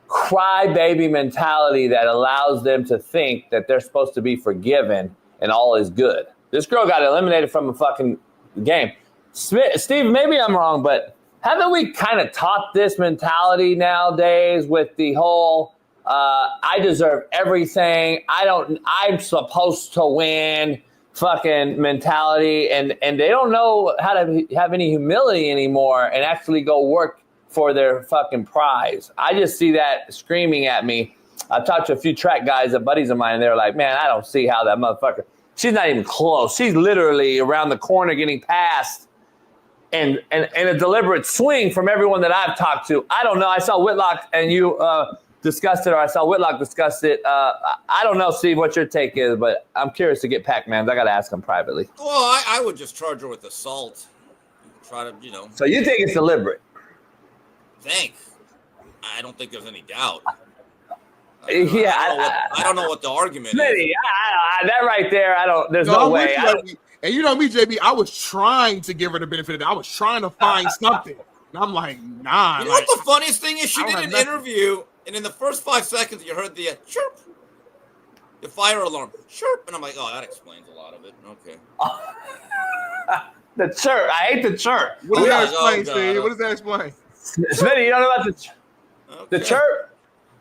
crybaby mentality that allows them to think that they're supposed to be forgiven and all is good. This girl got eliminated from a fucking game. Steve, maybe I'm wrong, but haven't we kind of taught this mentality nowadays with the whole I deserve everything, I'm supposed to win fucking mentality, and they don't know how to have any humility anymore and actually go work for their fucking prize. I just see that screaming at me. I've talked to a few track guys, buddies of mine, and they're like, man, I don't see how that motherfucker, she's not even close. She's literally around the corner getting past and a deliberate swing from everyone that I've talked to. I don't know. I saw Whitlock and you discussed it, or I saw Whitlock discuss it. I don't know, Steve, what your take is, but I'm curious to get Pac-Man's. I got to ask him privately. Well, I would just charge her with assault. Try to, So you think it's deliberate? I don't think there's any doubt. I don't know what the argument Smitty, is. That right there, there's no way. And you know me, JB, I was trying to give her the benefit of it. I was trying to find something. And I'm like, nah. You know what the funniest thing is? She did an interview, and in the first 5 seconds, you heard the chirp, the fire alarm, chirp. And I'm like, oh, that explains a lot of it. Okay. The chirp. I hate the chirp. What does that explain, Steve? What does that explain? Smitty, you don't know about the chirp?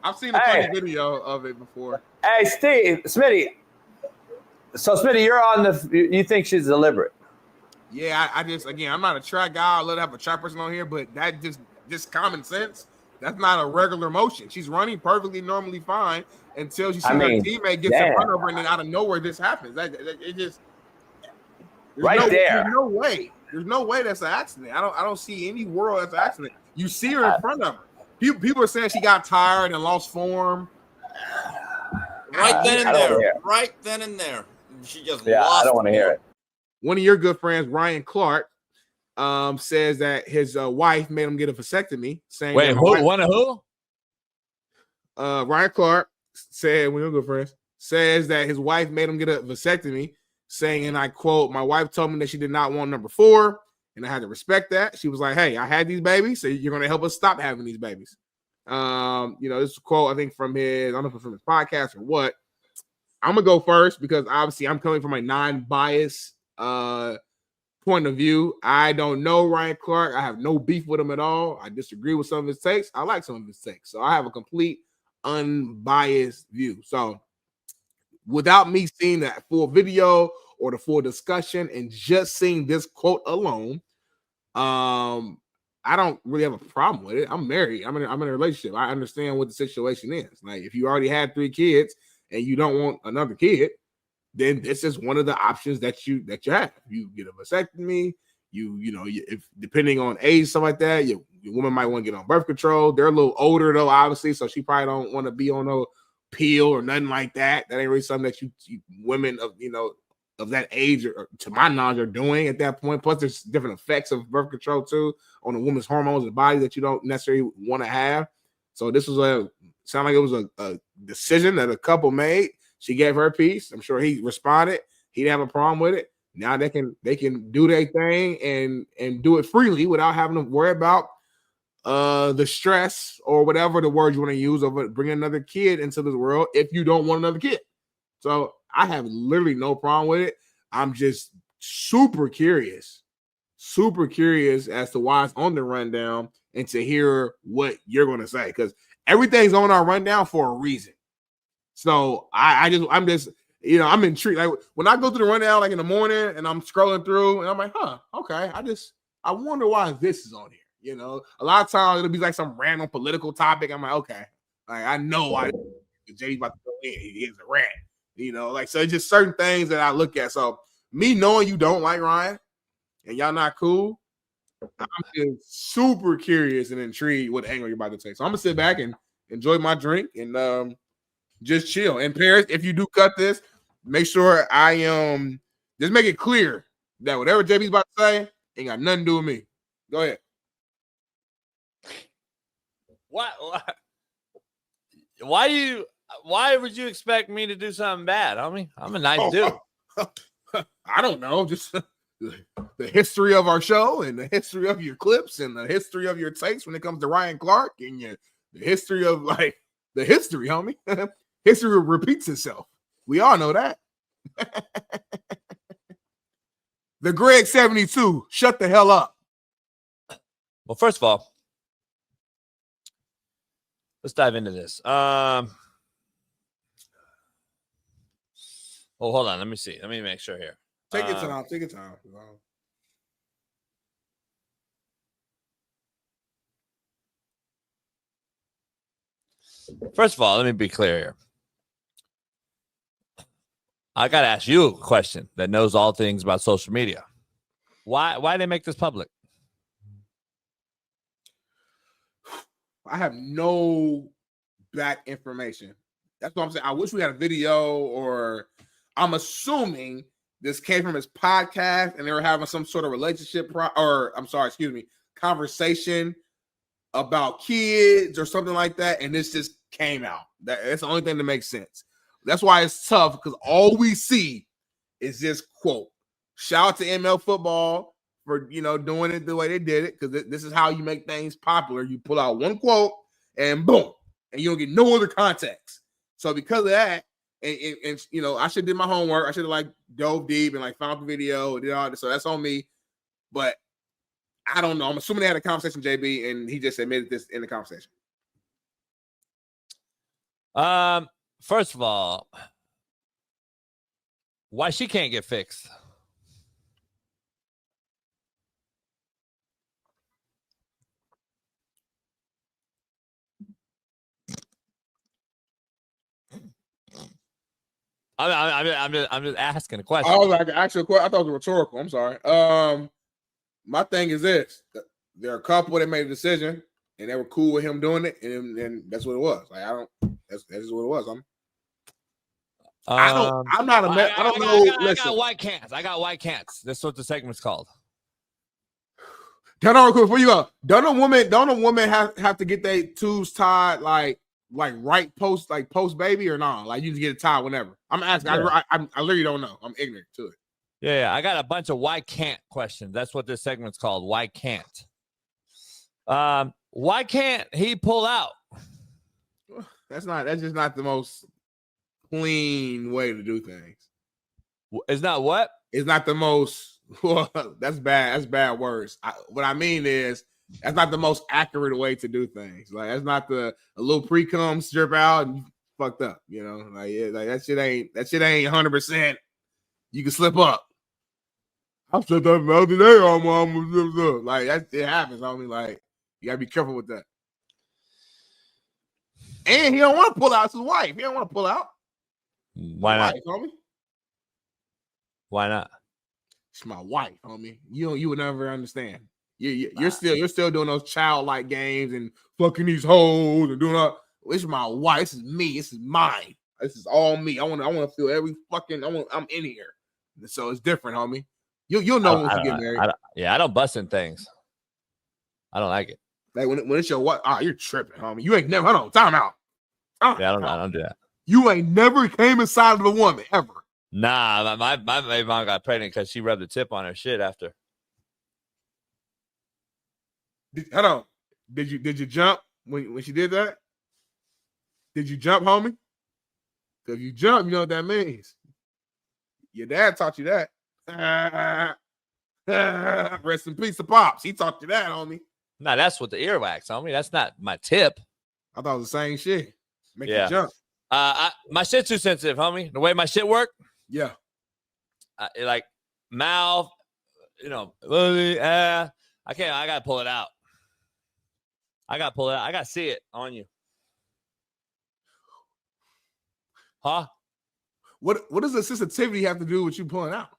I've seen a funny video of it before. Hey, Steve, Smitty. So, Smitty, you think she's deliberate? Yeah, I'm not a track guy. I love to have a track person on here, but that just common sense. That's not a regular motion. She's running perfectly normally fine until she sees her teammate gets in front of her, and then out of nowhere this happens. There's no way. There's no way that's an accident. I don't see any world that's an accident. You see her in front of her. People are saying she got tired and lost form. Right then and there. She just Yeah, lost. I don't want to hear it. One of your good friends, Ryan Clark, says that his wife made him get a vasectomy. Saying, wait, one of who? Ryan Clark said, one of your good friends, says that his wife made him get a vasectomy, saying, and I quote, "My wife told me that she did not want number 4, and I had to respect that. She was like, hey, I had these babies, so you're going to help us stop having these babies." This is a quote, I think, from his, I don't know if it's from his podcast or what. I'm going to go first because obviously I'm coming from a non-biased point of view. I don't know Ryan Clark. I have no beef with him at all. I disagree with some of his takes. I like some of his takes. So I have a complete unbiased view. So without me seeing that full video or the full discussion and just seeing this quote alone, I don't really have a problem with it. I'm married. I'm in a relationship. I understand what the situation is. Like, if you already had 3 kids and you don't want another kid, then this is one of the options that you have. You get a vasectomy. If depending on age, stuff like that, your woman might want to get on birth control. They're a little older though, obviously, so she probably don't want to be on no pill or nothing like that. That ain't really something that you women of that age, or to my knowledge, are doing at that point. Plus, there's different effects of birth control too on a woman's hormones and body that you don't necessarily want to have. So this was sound like it was a decision that a couple made. She gave her piece. I'm sure he responded. He didn't have a problem with it. Now they can do their thing and do it freely without having to worry about the stress or whatever the word you want to use of bringing another kid into this world if you don't want another kid. So I have literally no problem with it. I'm just super curious as to why it's on the rundown and to hear what you're going to say, because everything's on our rundown for a reason. So I'm just I'm intrigued. Like when I go through the rundown, like in the morning, and I'm scrolling through, and I'm like, okay. I wonder why this is on here. A lot of times it'll be like some random political topic. I'm like, okay, like I know why Jay's about to go in. He is a rant. So it's just certain things that I look at. So me knowing you don't like Ryan and y'all not cool, I'm just super curious and intrigued what angle you're about to take. So I'm gonna sit back and enjoy my drink and just chill. And Paris, if you do cut this, make sure I just make it clear that whatever JB's about to say ain't got nothing to do with me. Go ahead. Why would you expect me to do something bad, homie? I'm a nice dude. I don't know. Just the history of our show and the history of your clips and the history of your takes when it comes to Ryan Clark and the history of the history, homie. History repeats itself. We all know that. The Greg 72, shut the hell up. Well, first of all, let's dive into this. Oh, hold on. Let me see. Let me make sure here. Take your time. Take your time. First of all, let me be clear here. I got to ask you a question that knows all things about social media. Why did they make this public? I have no back information. That's what I'm saying. I wish we had a video, or I'm assuming this came from his podcast and they were having some sort of relationship conversation about kids or something like that, and this just came out. That's the only thing that makes sense. That's why it's tough, because all we see is this quote. Shout out to ML football for doing it the way they did it, because this is how you make things popular. You pull out one quote and boom, and you don't get no other context. So because of that, and I should have did my homework. I should have dove deep and found the video and did all this. So that's on me. But I don't know. I'm assuming they had a conversation, JB, and he just admitted this in the conversation. First of all, why she can't get fixed? I'm just asking a question. I was like, actual question. I thought it was rhetorical. I'm sorry. my thing is this: there are a couple that made a decision and they were cool with him doing it, and that's what it was. Like that's just what it was. I'm not a man. I don't know. I got white cants. I got white cants. That's what the segment's called. Don't know, before you go. Don't a woman have to get their tubes tied like right post baby or not? Like you just get it tied whenever. I'm asking. Yeah. I literally don't know. I'm ignorant to it. Yeah, I got a bunch of why can't questions. That's what this segment's called. Why can't? Why can't he pull out? That's just not the most clean way to do things. It's not what? It's not the most. Well, that's bad. That's bad words. What I mean is that's not the most accurate way to do things. Like that's not a little pre-cum strip out and you fucked up. You know, like that shit ain't 100%. You can slip up. I said that the other day on mom. Like that it happens. I mean, like you gotta be careful with that. And he don't want to pull out his wife. He don't want to pull out. Why not? Homie. Why not? It's my wife, homie. You would never understand. You're still doing those childlike games and fucking these hoes and doing all. It's my wife. This is me. This is mine. This is all me. I want to feel every fucking. I'm in here. So it's different, homie. You'll know once you get married. I don't bust in things. I don't like it. Like when it's your what? You're tripping, homie. You ain't never. Hold on, time out. I don't do that. You ain't never came inside of a woman ever. Nah, my mom got pregnant because she rubbed the tip on her shit after. Hold on. Did you jump when she did that? Did you jump, homie? Because if you jump, you know what that means. Your dad taught you that. Rest in peace to Pops. He taught you that, homie. Nah, that's with the earwax, homie. That's not my tip. I thought it was the same shit. Make you jump. My shit's too sensitive, homie. The way my shit work. Yeah. Like mouth, I can't. I gotta pull it out. I gotta see it on you. Huh? What does the sensitivity have to do with you pulling out?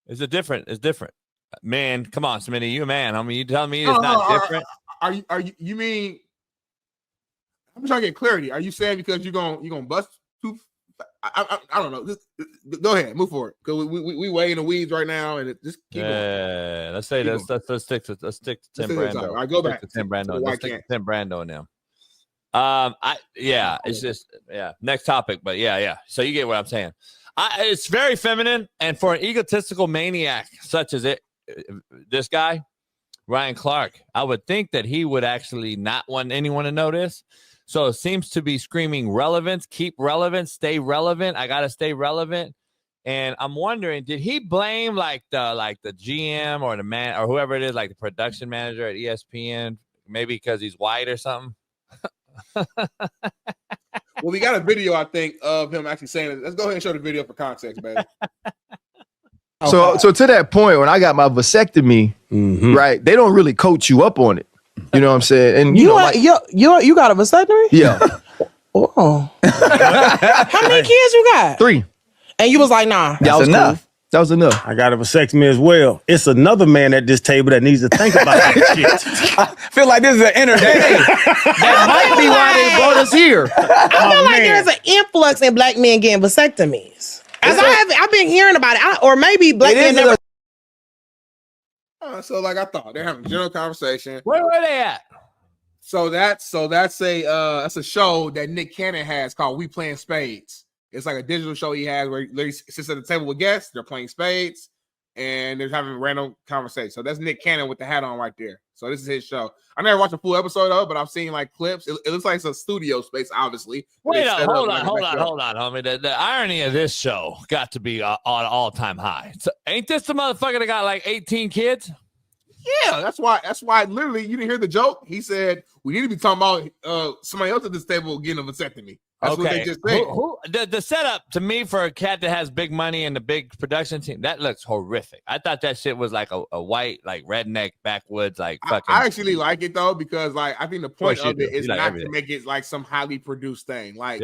It's different. Man, come on, Smitty, you a man. I mean, you telling me it's not different? Are you mean? I'm trying to get clarity. Are you saying because you're gonna bust tooth? I don't know. Go ahead, move forward. Because we way in the weeds right now, and just keep going. Let's stick to Tim Brando. All right, go back to Tim Brando. Let's stick to Tim Brando now. It's just next topic, but yeah. So you get what I'm saying. It's very feminine, and for an egotistical maniac such as this guy, Ryan Clark, I would think that he would actually not want anyone to know this. So it seems to be screaming relevance, keep relevant, stay relevant. I gotta stay relevant. And I'm wondering, did he blame like the GM or the man or whoever it is, like the production manager at ESPN, maybe because he's white or something? Well, we got a video, I think, of him actually saying it. Let's go ahead and show the video for context, baby. So to that point, when I got my vasectomy, right, they don't really coach you up on it. You know what I'm saying? And you got a vasectomy? Yeah. Oh. How many kids you got? 3. And you was like, nah. That was enough. Cool. That was enough. I got a vasectomy as well. It's another man at this table that needs to think about that shit. I feel like this is an entertainment. That might be why they brought us here. I feel like there's an influx in black men getting vasectomies. I've been hearing about it. Or maybe black men never. So like I thought, they're having a general conversation. Where are they at? So that's a show that Nick Cannon has called We Playing Spades. It's like a digital show he has where he literally sits at the table with guests. They're playing spades and they're having random conversations. So that's Nick Cannon with the hat on right there. So this is his show. I never watched a full episode of it, but I've seen like clips. It looks like it's a studio space, obviously. Wait up, hold on, homie. The irony of this show got to be on all-time high. So, ain't this the motherfucker that got like 18 kids? Yeah, that's why literally you didn't hear the joke. He said we need to be talking about somebody else at this table getting a vasectomy. That's what they just said. The setup to me for a cat that has big money and the big production team, that looks horrific. I thought that shit was like a white, like redneck backwoods, like fucking. I actually like it though because like I think the point of it is not to make it like some highly produced thing. Like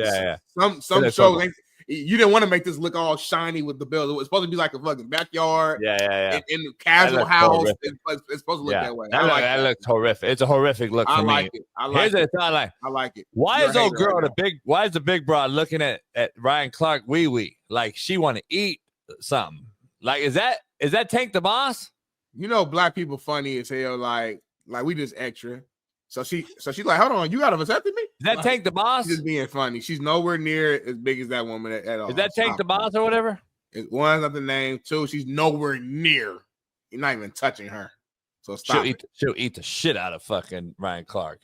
some shows you didn't want to make this look all shiny with the bells. It was supposed to be like a fucking backyard. Yeah. In the casual house. It's supposed to look Yeah. that way. That looks horrific. It's a horrific look for me. I like it. I like it. Why is old girl why is the big broad looking at Ryan Clark wee like she want to eat something? Like is that Tank the Boss? You know, black people funny as hell. Like we just extra. So she's like, hold on, you got a vasectomy? Is that Tank the Boss? She's just being funny. She's nowhere near as big as that woman at all. Is that Tank the Boss or whatever? One's not the name. Two, she's nowhere near. You're not even touching her. So stop. She'll eat the shit out of fucking Ryan Clark.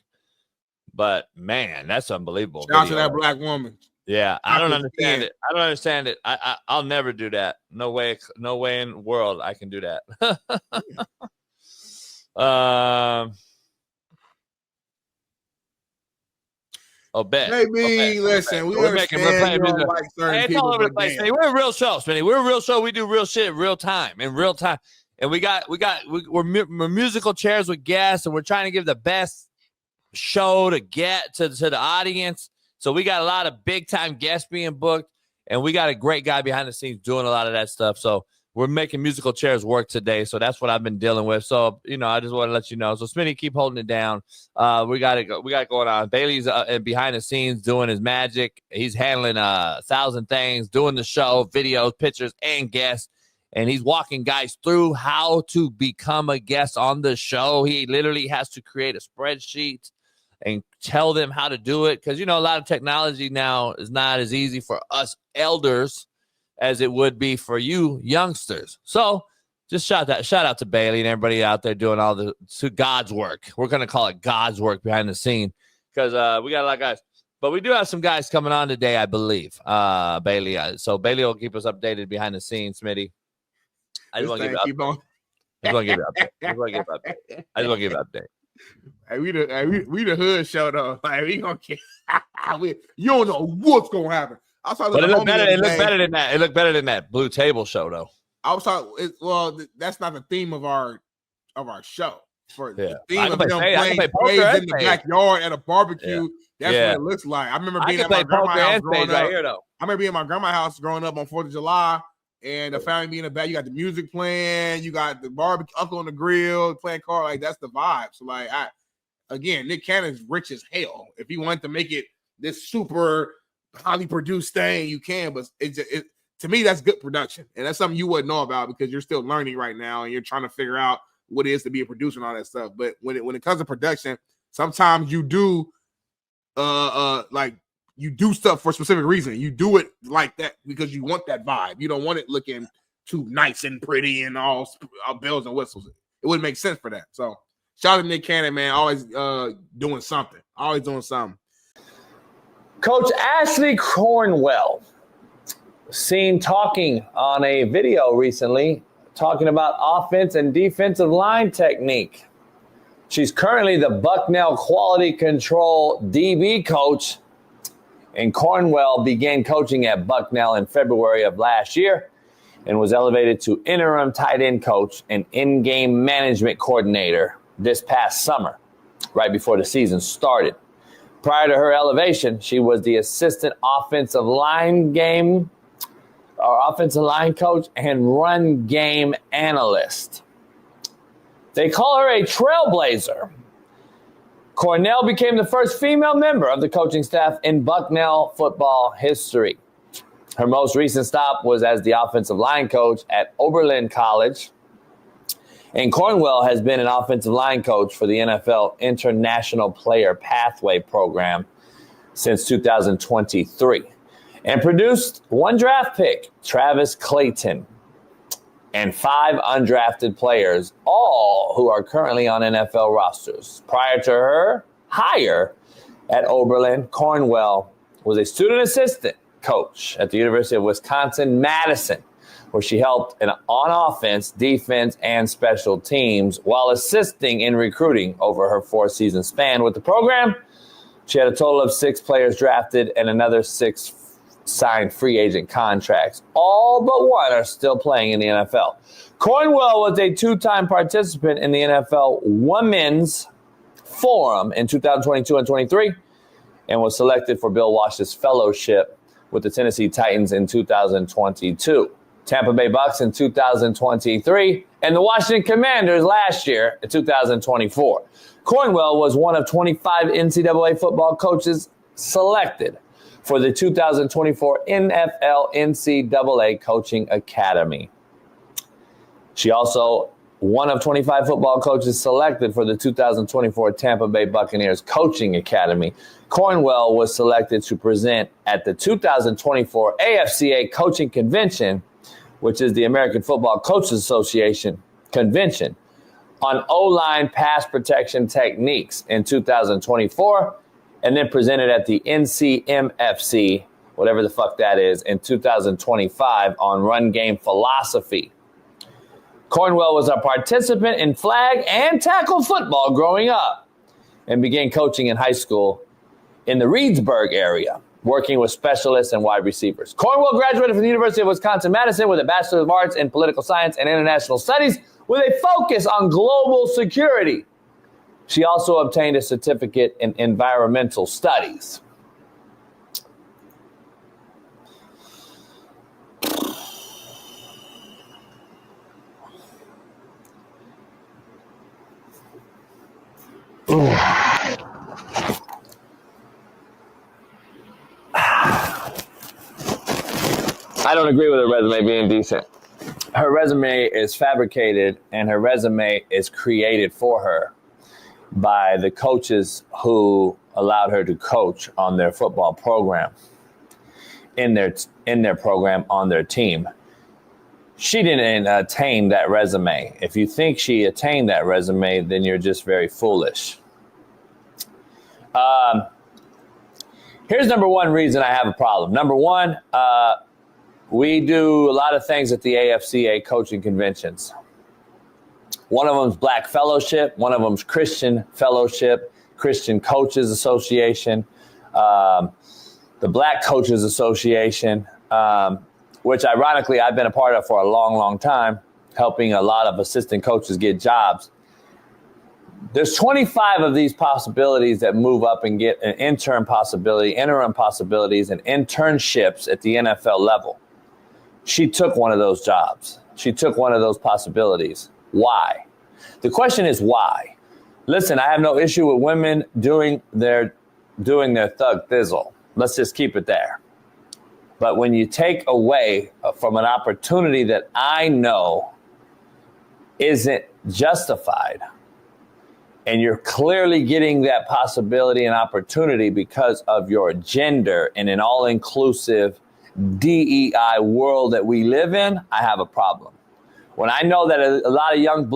But man, that's unbelievable. Shout out to that black woman. Yeah, I don't understand it. I don't understand it. I'll never do that. No way in the world I can do that. Bet. Maybe listen. We're making it's all over the place. We're a real show, Smitty. We're a real show. We do real shit in real time. And we're musical chairs with guests, and we're trying to give the best show to get to the audience. So we got a lot of big time guests being booked, and we got a great guy behind the scenes doing a lot of that stuff. So we're making musical chairs work today. So that's what I've been dealing with. So, I just want to let you know. So Smitty, keep holding it down. We got it going on. Bailey's behind the scenes doing his magic. He's handling 1,000 things, doing the show, videos, pictures, and guests. And he's walking guys through how to become a guest on the show. He literally has to create a spreadsheet and tell them how to do it. Because, a lot of technology now is not as easy for us elders as it would be for you youngsters. So just shout out to Bailey and everybody out there doing all to God's work. We're going to call it God's work behind the scene because we got a lot of guys. But we do have some guys coming on today, I believe, Bailey. So Bailey will keep us updated behind the scenes, Smitty. I just want to give you an update. Hey, we the hood show though. Like we gonna get, you don't know what's gonna happen. But it looked better than that. It looked better than that Blue Table show though. I was talking. Well, that's not the theme of our show. The theme of them playing spades in the backyard at a barbecue. That's what it looks like. I remember being at my grandma's house growing up. I remember being at my grandma's house growing up on 4th of July. And the family being in the back, you got the music playing, you got the barbecue, uncle on the grill, playing cards. Like that's the vibe. So like, Nick Cannon's rich as hell. If he wanted to make it this super highly produced thing, you can. But to me, that's good production, and that's something you wouldn't know about because you're still learning right now, and you're trying to figure out what it is to be a producer and all that stuff. But when it comes to production, sometimes you do, you do stuff for a specific reason. You do it like that because you want that vibe. You don't want it looking too nice and pretty and all bells and whistles. It wouldn't make sense for that. So shout out to Nick Cannon, man. Always doing something. Always doing something. Coach Ashley Cornwell seen talking on a video recently, talking about offense and defensive line technique. She's currently the Bucknell Quality Control DB coach. And Cornwell began coaching at Bucknell in February of last year and was elevated to interim tight end coach and in-game management coordinator this past summer, right before the season started. Prior to her elevation, she was the assistant offensive line coach and run game analyst. They call her a trailblazer. Cornell became the first female member of the coaching staff in Bucknell football history. Her most recent stop was as the offensive line coach at Oberlin College. And Cornwell has been an offensive line coach for the NFL International Player Pathway Program since 2023 and produced one draft pick, Travis Clayton, and 5 undrafted players, all who are currently on NFL rosters. Prior to her hire at Oberlin, Cornwell was a student assistant coach at the University of Wisconsin-Madison, where she helped on offense, defense, and special teams while assisting in recruiting over her 4-season span with the program. She had a total of 6 players drafted and another 6 signed free agent contracts. All but 1 are still playing in the NFL. Cornwell was a 2-time participant in the NFL Women's Forum in 2022 and 23 and was selected for Bill Walsh's fellowship with the Tennessee Titans in 2022, Tampa Bay Bucks in 2023, and the Washington Commanders last year in 2024. Cornwell was one of 25 NCAA football coaches selected for the 2024 NFL NCAA Coaching Academy. She also one of 25 football coaches selected for the 2024 Tampa Bay Buccaneers Coaching Academy. Cornwell was selected to present at the 2024 AFCA Coaching Convention, which is the American Football Coaches Association convention, on O-line pass protection techniques in 2024, and then presented at the NCMFC, whatever the fuck that is, in 2025 on run game philosophy. Cornwell was a participant in flag and tackle football growing up and began coaching in high school in the Reedsburg area, working with specialists and wide receivers. Cornwell graduated from the University of Wisconsin-Madison with a Bachelor of Arts in Political Science and International Studies with a focus on global security. She also obtained a certificate in environmental studies. I don't agree with her resume being decent. Her resume is fabricated, and her resume is created for her by the coaches who allowed her to coach on their football program, in their program, on their team. She didn't attain that resume. If you think she attained that resume, then you're just very foolish. Here's number one reason I have a problem. Number one, we do a lot of things at the AFCA coaching conventions. One of them is Black Fellowship. One of them is Christian Fellowship, Christian Coaches Association, the Black Coaches Association, which ironically I've been a part of for a long, long time, helping a lot of assistant coaches get jobs. There's 25 of these possibilities that move up and get an interim possibility, interim possibilities, and internships at the NFL level. She took one of those jobs. She took one of those possibilities. Why? The question is why? Listen, I have no issue with women doing their thug thizzle. Let's just keep it there. But when you take away from an opportunity that I know isn't justified, and you're clearly getting that possibility and opportunity because of your gender in an all-inclusive DEI world that we live in, I have a problem. When I know that a lot of young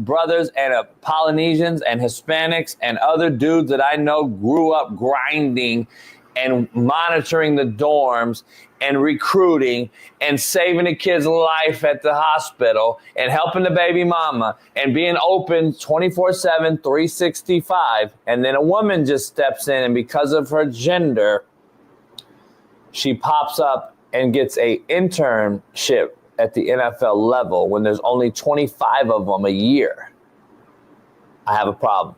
brothers and Polynesians and Hispanics and other dudes that I know grew up grinding and monitoring the dorms and recruiting and saving a kid's life at the hospital and helping the baby mama and being open 24/7, 365. And then a woman just steps in, and because of her gender, she pops up and gets a internship at the NFL level when there's only 25 of them a year. I have a problem.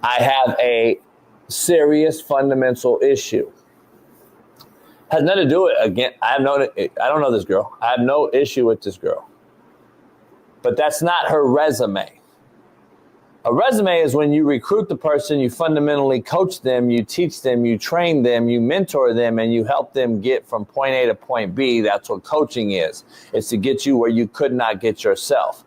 I have a serious fundamental issue. Has nothing to do with, again, I don't know this girl. I have no issue with this girl. But that's not her resume. A resume is when you recruit the person, you fundamentally coach them, you teach them, you train them, you mentor them, and you help them get from point A to point B. That's what coaching is. It's to get you where you could not get yourself.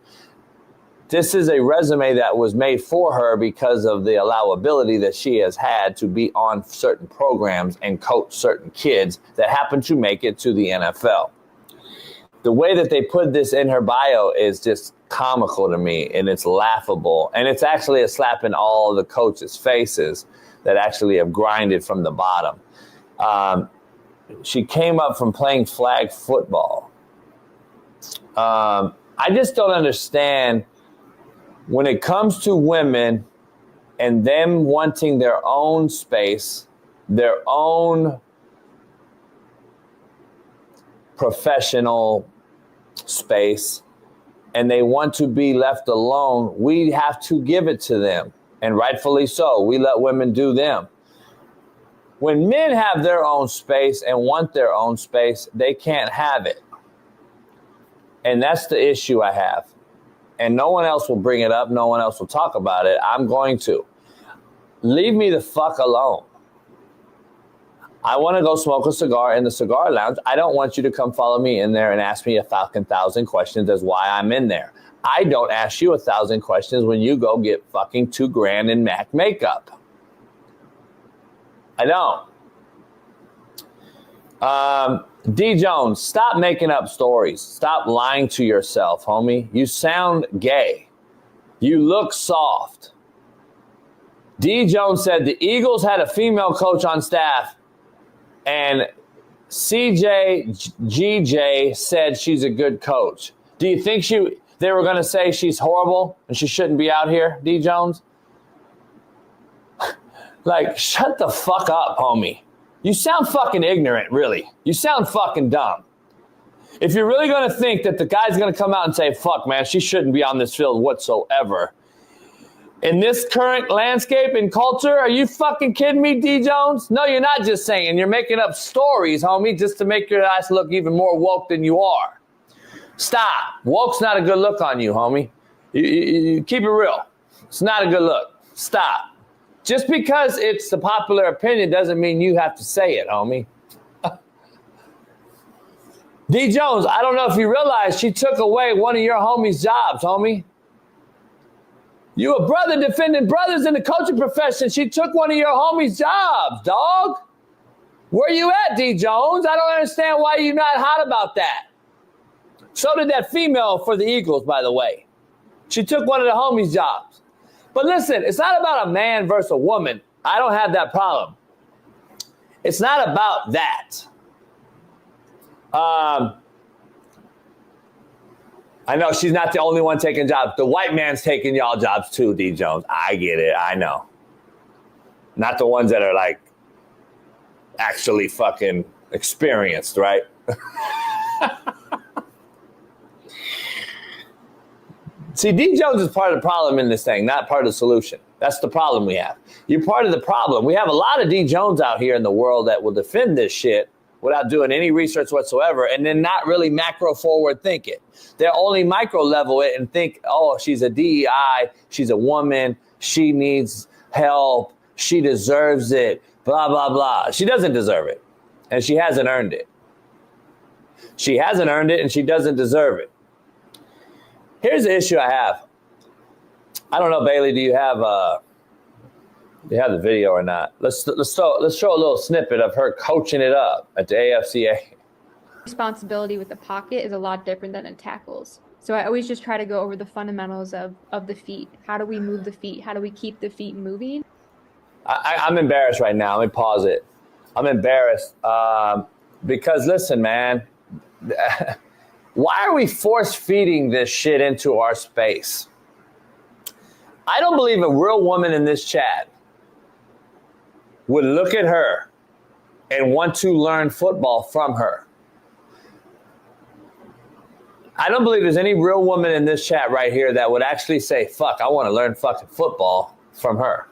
This is a resume that was made for her because of the allowability that she has had to be on certain programs and coach certain kids that happen to make it to the NFL. The way that they put this in her bio is just comical to me, and it's laughable. And it's actually a slap in all the coaches' faces that actually have grinded from the bottom. She came up from playing flag football. I just don't understand when it comes to women and them wanting their own space, their own professional space, and they want to be left alone, we have to give it to them. And rightfully so. We let women do them. When men have their own space and want their own space, they can't have it. And that's the issue I have. And no one else will bring it up. No one else will talk about it. I'm going to. Leave me the fuck alone. I want to go smoke a cigar in the cigar lounge. I don't want you to come follow me in there and ask me 1,000 questions as why I'm in there. I don't ask you 1,000 questions when you go get fucking $2,000 in MAC makeup. I don't. D. Jones, stop making up stories. Stop lying to yourself, homie. You sound gay. You look soft. D. Jones said the Eagles had a female coach on staff, and GJ said she's a good coach. Do you think they were going to say she's horrible and she shouldn't be out here, D. Jones? Like, shut the fuck up, homie. You sound fucking ignorant, really. You sound fucking dumb. If you're really going to think that the guy's going to come out and say, fuck, man, she shouldn't be on this field whatsoever. In this current landscape and culture, are you fucking kidding me, D. Jones? No, you're not just saying. You're making up stories, homie, just to make your ass look even more woke than you are. Stop. Woke's not a good look on you, homie. You keep it real. It's not a good look. Stop. Just because it's the popular opinion doesn't mean you have to say it, homie. D. Jones, I don't know if you realize she took away one of your homies' jobs, homie. You a brother defending brothers in the coaching profession. She took one of your homies' jobs, dog. Where you at, D. Jones? I don't understand why you're not hot about that. So did that female for the Eagles, by the way. She took one of the homies' jobs. But listen, it's not about a man versus a woman. I don't have that problem. It's not about that. I know she's not the only one taking jobs. The white man's taking y'all jobs too, D. Jones. I get it. I know. Not the ones that are like actually fucking experienced, right? See, D. Jones is part of the problem in this thing, not part of the solution. That's the problem we have. You're part of the problem. We have a lot of D. Jones out here in the world that will defend this shit without doing any research whatsoever and then not really macro forward think it. They'll only micro level it and think, oh, she's a DEI, she's a woman, she needs help, she deserves it, blah, blah, blah. She doesn't deserve it, and she hasn't earned it. She hasn't earned it, and she doesn't deserve it. Here's the issue I have. I don't know, Bailey, do you have the video or not? Let's show a little snippet of her coaching it up at the AFCA. Responsibility with the pocket is a lot different than in tackles. So I always just try to go over the fundamentals of the feet. How do we move the feet? How do we keep the feet moving? I'm embarrassed right now. Let me pause it. I'm embarrassed because, listen, man, why are we force feeding this shit into our space? I don't believe a real woman in this chat would look at her and want to learn football from her. I don't believe there's any real woman in this chat right here that would actually say, fuck, I want to learn fucking football from her.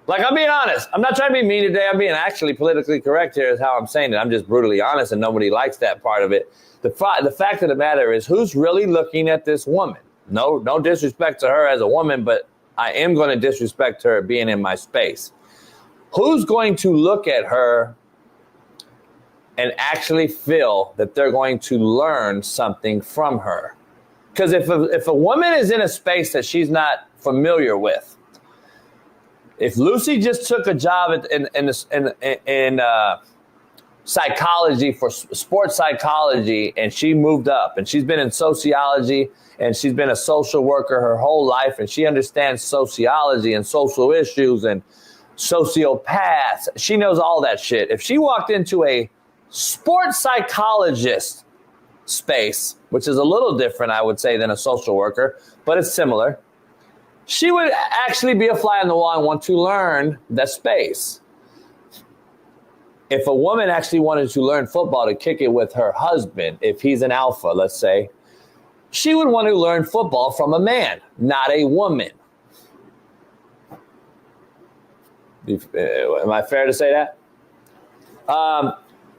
Like, I'm being honest. I'm not trying to be mean today. I'm being actually politically correct here is how I'm saying it. I'm just brutally honest, and nobody likes that part of it. The fact of the matter is, who's really looking at this woman? No disrespect to her as a woman, but I am going to disrespect her being in my space. Who's going to look at her and actually feel that they're going to learn something from her? Because if a woman is in a space that she's not familiar with, if Lucy just took a job in psychology for sports psychology and she moved up and she's been in sociology and she's been a social worker her whole life and she understands sociology and social issues and sociopaths, she knows all that shit. If she walked into a sports psychologist space, which is a little different, I would say, than a social worker, but it's similar, she would actually be a fly on the wall and want to learn that space. If a woman actually wanted to learn football to kick it with her husband, if he's an alpha, let's say, she would want to learn football from a man, not a woman. Am I fair to say that?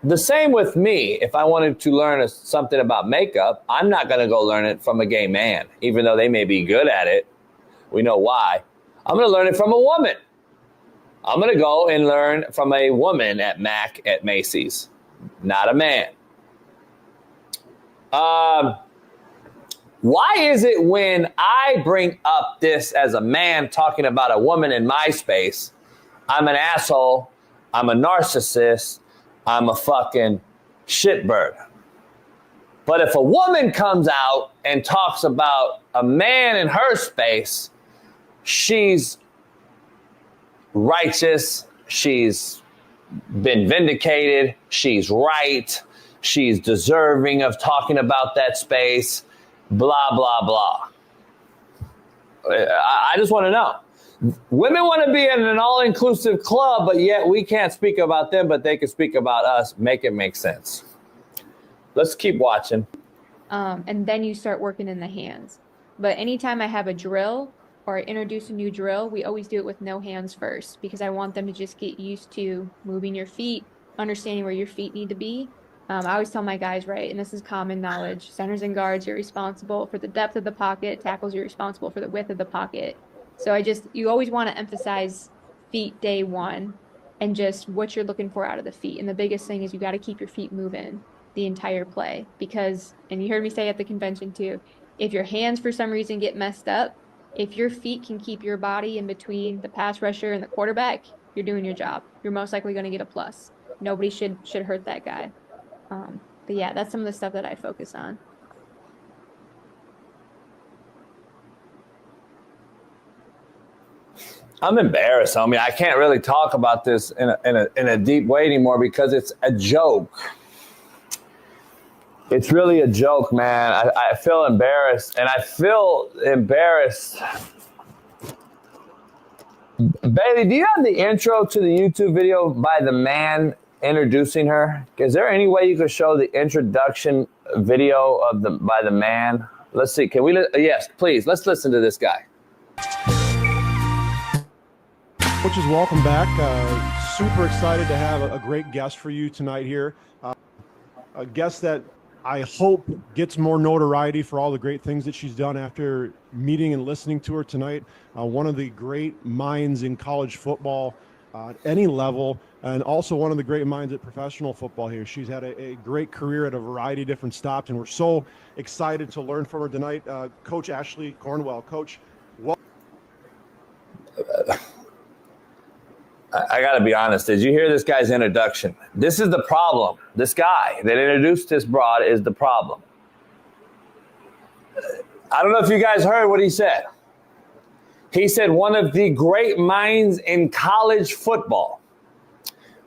The same with me. If I wanted to learn something about makeup, I'm not going to go learn it from a gay man, even though they may be good at it. We know why. I'm going to learn it from a woman. I'm going to go and learn from a woman at Macy's, not a man. Why is it when I bring up this as a man talking about a woman in my space, I'm an asshole, I'm a narcissist, I'm a fucking shitbird? But if a woman comes out and talks about a man in her space, she's righteous, she's been vindicated, she's right, she's deserving of talking about that space, blah, blah, blah. I just want to know. Women want to be in an all-inclusive club, but yet we can't speak about them, but they can speak about us. Make it make sense. Let's keep watching. And then you start working in the hands. But anytime I have a drill or I introduce a new drill, we always do it with no hands first, because I want them to just get used to moving your feet, understanding where your feet need to be. I always tell my guys, right, and this is common knowledge, centers and guards, you're responsible for the depth of the pocket, tackles, you're responsible for the width of the pocket. So you always want to emphasize feet day one and just what you're looking for out of the feet. And the biggest thing is you got to keep your feet moving the entire play, because, and you heard me say at the convention too, if your hands for some reason get messed up, if your feet can keep your body in between the pass rusher and the quarterback, you're doing your job. You're most likely going to get a plus. Nobody should hurt that guy. But yeah, that's some of the stuff that I focus on. I'm embarrassed, homie. I can't really talk about this in a deep way anymore because it's a joke. It's really a joke, man. I feel embarrassed, and I feel embarrassed. Bailey, do you have the intro to the YouTube video by the man introducing her? Is there any way you could show the introduction video of by the man? Let's see. Can we? Yes, please. Let's listen to this guy. Coaches, welcome back. Super excited to have a great guest for you tonight here. A guest that I hope gets more notoriety for all the great things that she's done after meeting and listening to her tonight. One of the great minds in college football at any level, and also one of the great minds at professional football here. She's had a great career at a variety of different stops, and we're so excited to learn from her tonight. Coach Ashley Cornwell. Coach, welcome. I got to be honest. Did you hear this guy's introduction? This is the problem. This guy that introduced this broad is the problem. I don't know if you guys heard what he said. He said one of the great minds in college football,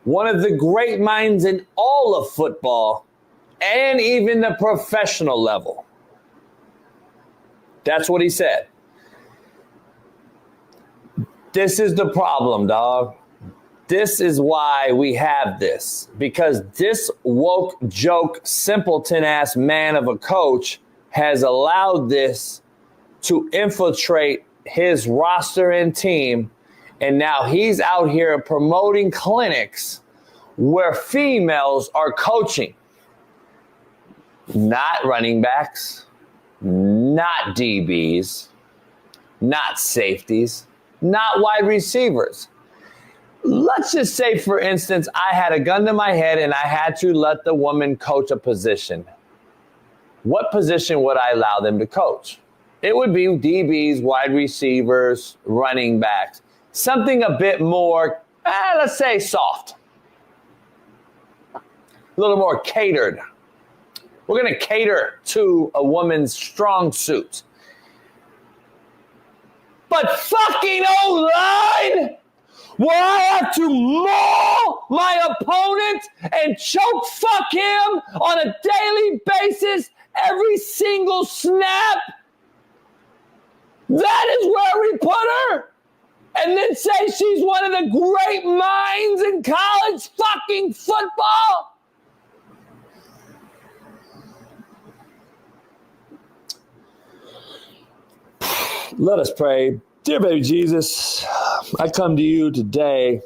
one of the great minds in all of football, and even the professional level. That's what he said. This is the problem, dog. This is why we have this, because this woke, joke, simpleton-ass man of a coach has allowed this to infiltrate his roster and team, and now he's out here promoting clinics where females are coaching. Not running backs, not DBs, not safeties, not wide receivers. Let's just say, for instance, I had a gun to my head and I had to let the woman coach a position. What position would I allow them to coach? It would be DBs, wide receivers, running backs. Something a bit more, let's say, soft. A little more catered. We're going to cater to a woman's strong suit. But fucking O-line, where I have to maul my opponent and choke fuck him on a daily basis, every single snap. That is where we put her. And then say she's one of the great minds in college fucking football. Let us pray. Dear baby Jesus, I come to you today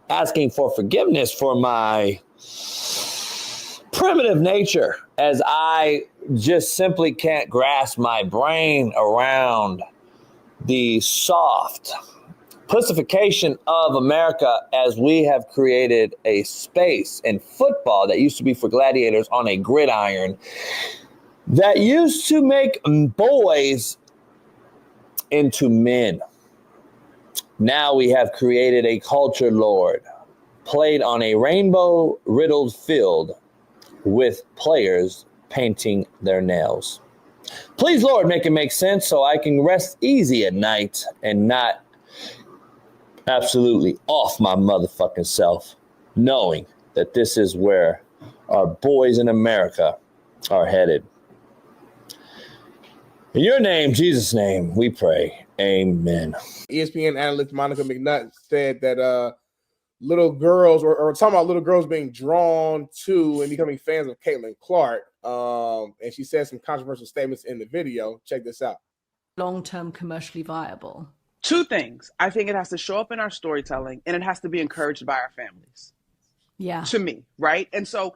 asking for forgiveness for my primitive nature, as I just simply can't grasp my brain around the soft pussification of America, as we have created a space in football that used to be for gladiators on a gridiron that used to make boys into men. Now we have created a culture, Lord, played on a rainbow-riddled field with players painting their nails. Please, Lord, make it make sense so I can rest easy at night and not absolutely off my motherfucking self, knowing that this is where our boys in America are headed. In your name, Jesus' name, we pray. Amen. ESPN analyst Monica McNutt said that little girls, or talking about little girls being drawn to and becoming fans of Caitlin Clark. And she said some controversial statements in the video. Check this out. Long-term commercially viable. Two things. I think it has to show up in our storytelling, and it has to be encouraged by our families. Yeah. To me, right? And so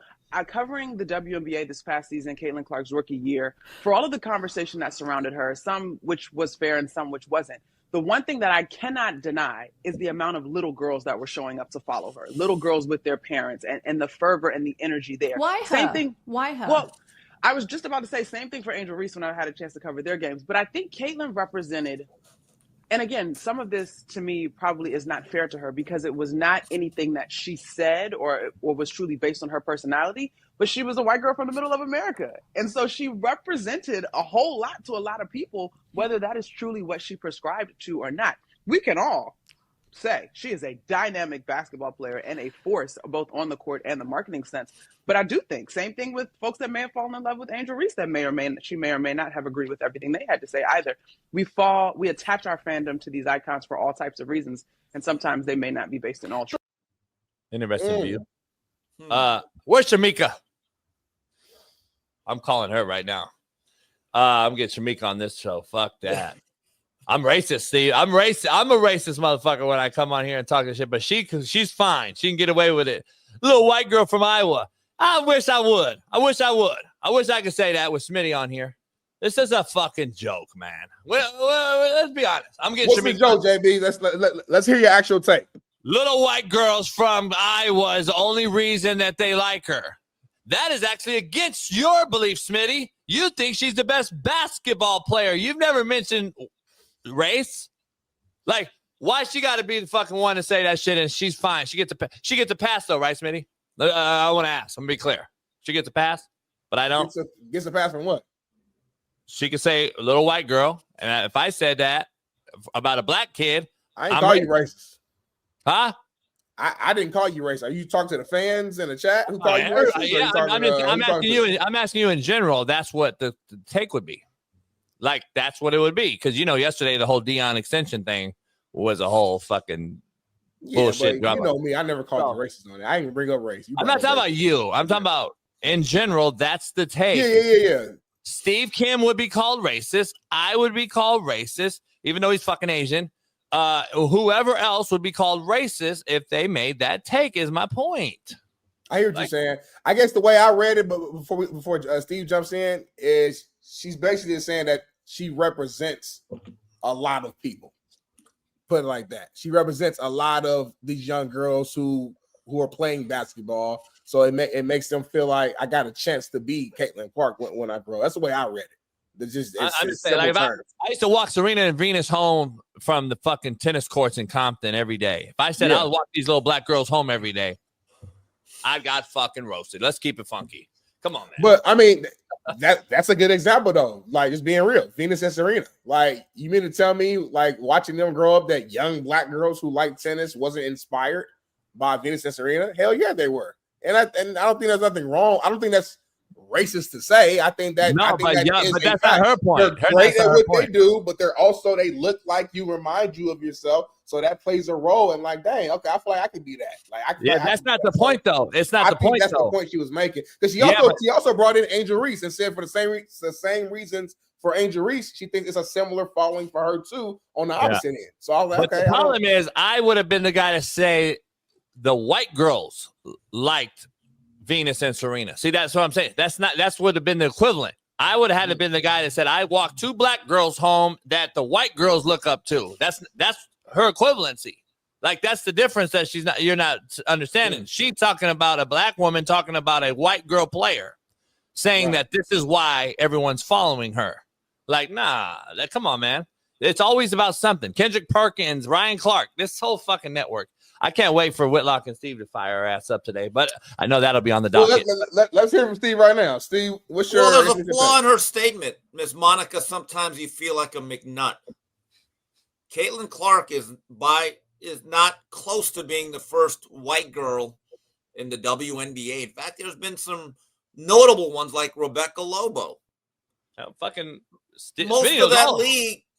covering the WNBA this past season, Caitlin Clark's rookie year, for all of the conversation that surrounded her, some which was fair and some which wasn't, the one thing that I cannot deny is the amount of little girls that were showing up to follow her. Little girls with their parents, and the fervor and the energy there. Why her? Same thing. Why her? Well, I was just about to say same thing for Angel Reese when I had a chance to cover their games. But I think Caitlin represented, and again, some of this to me probably is not fair to her because it was not anything that she said or was truly based on her personality, but she was a white girl from the middle of America. And so she represented a whole lot to a lot of people, whether that is truly what she prescribed to or not. We can all say she is a dynamic basketball player and a force both on the court and the marketing sense. But I do think, same thing with folks that may have fallen in love with Angel Reese that may or may not have agreed with everything they had to say either. We attach our fandom to these icons for all types of reasons, and sometimes they may not be based in all truth. Interesting view. Where's Shamika? I'm calling her right now. I'm getting Shamika on this show. Fuck that. I'm racist, Steve. I'm racist. I'm a racist motherfucker when I come on here and talk this shit, but she's fine. She can get away with it. Little white girl from Iowa. I wish I would. I wish I could say that with Smitty on here. This is a fucking joke, man. Well, let's be honest. I'm getting What's the joke, JB? Let's hear your actual take. Little white girls from Iowa is the only reason that they like her. That is actually against your belief, Smitty. You think she's the best basketball player. You've never mentioned race. Like, why she got to be the fucking one to say that shit and she's fine? She gets a pass though, right, Smitty? I want to ask. I'm gonna be clear. She gets a pass, but I don't. Gets a pass from what? She could say a little white girl, and if I said that about a black kid, I ain't call you racist. Huh? I didn't call you racist. Are you talking to the fans in the chat who call you racist? Yeah, I'm asking you in general. That's what the take would be. Like, that's what it would be. Because, yesterday the whole Deion extension thing was a whole fucking bullshit drama. You know me. I never called you racist on it. I didn't even bring up race. I'm not talking about you. I'm talking about, in general, that's the take. Yeah. Steve Kim would be called racist. I would be called racist, even though he's fucking Asian. Whoever else would be called racist if they made that take, is my point. I hear what you're saying. I guess the way I read it, but before Steve jumps in, is she's basically saying that she represents a lot of people. Put it like that. She represents a lot of these young girls who are playing basketball. So it makes them feel like I got a chance to be Caitlin Clark when I grow. That's the way I read it. I'm just saying, like, I used to walk Serena and Venus home from the fucking tennis courts in Compton every day. If I said I would walk these little black girls home every day, I got fucking roasted. Let's keep it funky. Come on, man. But I mean, that's a good example though. Like, just being real, Venus and Serena. Like, you mean to tell me, like, watching them grow up, that young black girls who like tennis wasn't inspired by Venus and Serena? Hell yeah, they were. And I don't think there's nothing wrong. I don't think that's racist to say. I think that but that's not her point. They're great at what they do, but they look like you, remind you of yourself. So that plays a role. And like, dang, okay, I feel like I could be that. Like, that's not the point though. It's not the point. That's the point she was making, because she also brought in Angel Reese and said for the same reasons for Angel Reese, she thinks it's a similar following for her too on the opposite end. So I was like, but okay. the problem is, I would have been the guy to say the white girls liked Venus and Serena. See, that's what I'm saying. That's would have been the equivalent. I would have had to been the guy that said, I walked 2 black girls home that the white girls look up to. That's her equivalency. Like, that's the difference that you're not understanding. She's talking about a black woman talking about a white girl player, saying that this is why everyone's following her. Like, nah, come on, man. It's always about something. Kendrick Perkins, Ryan Clark, this whole fucking network. I can't wait for Whitlock and Steve to fire our ass up today, but I know that'll be on the docket. Let's hear from Steve right now. Steve, what's your... Well, there's a flaw in her statement, Miss Monica. Sometimes you feel like a McNutt. Caitlin Clark is not close to being the first white girl in the WNBA. In fact, there's been some notable ones like Rebecca Lobo.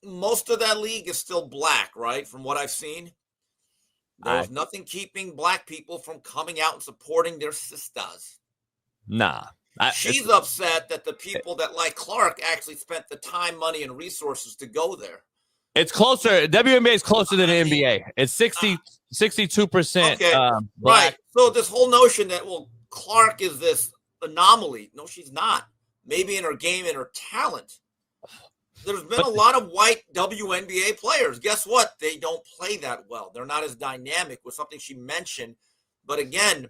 Most of that league is still black, right? From what I've seen. There's nothing keeping black people from coming out and supporting their sisters. Nah. She's upset that the people that like Clark actually spent the time, money, and resources to go there. It's closer. WNBA is closer than the NBA. It's 62% black. Right. So this whole notion that, well, Clark is this anomaly. No, she's not. Maybe in her game and her talent. There's been a lot of white WNBA players. Guess what? They don't play that well. They're not as dynamic, was something she mentioned. But again,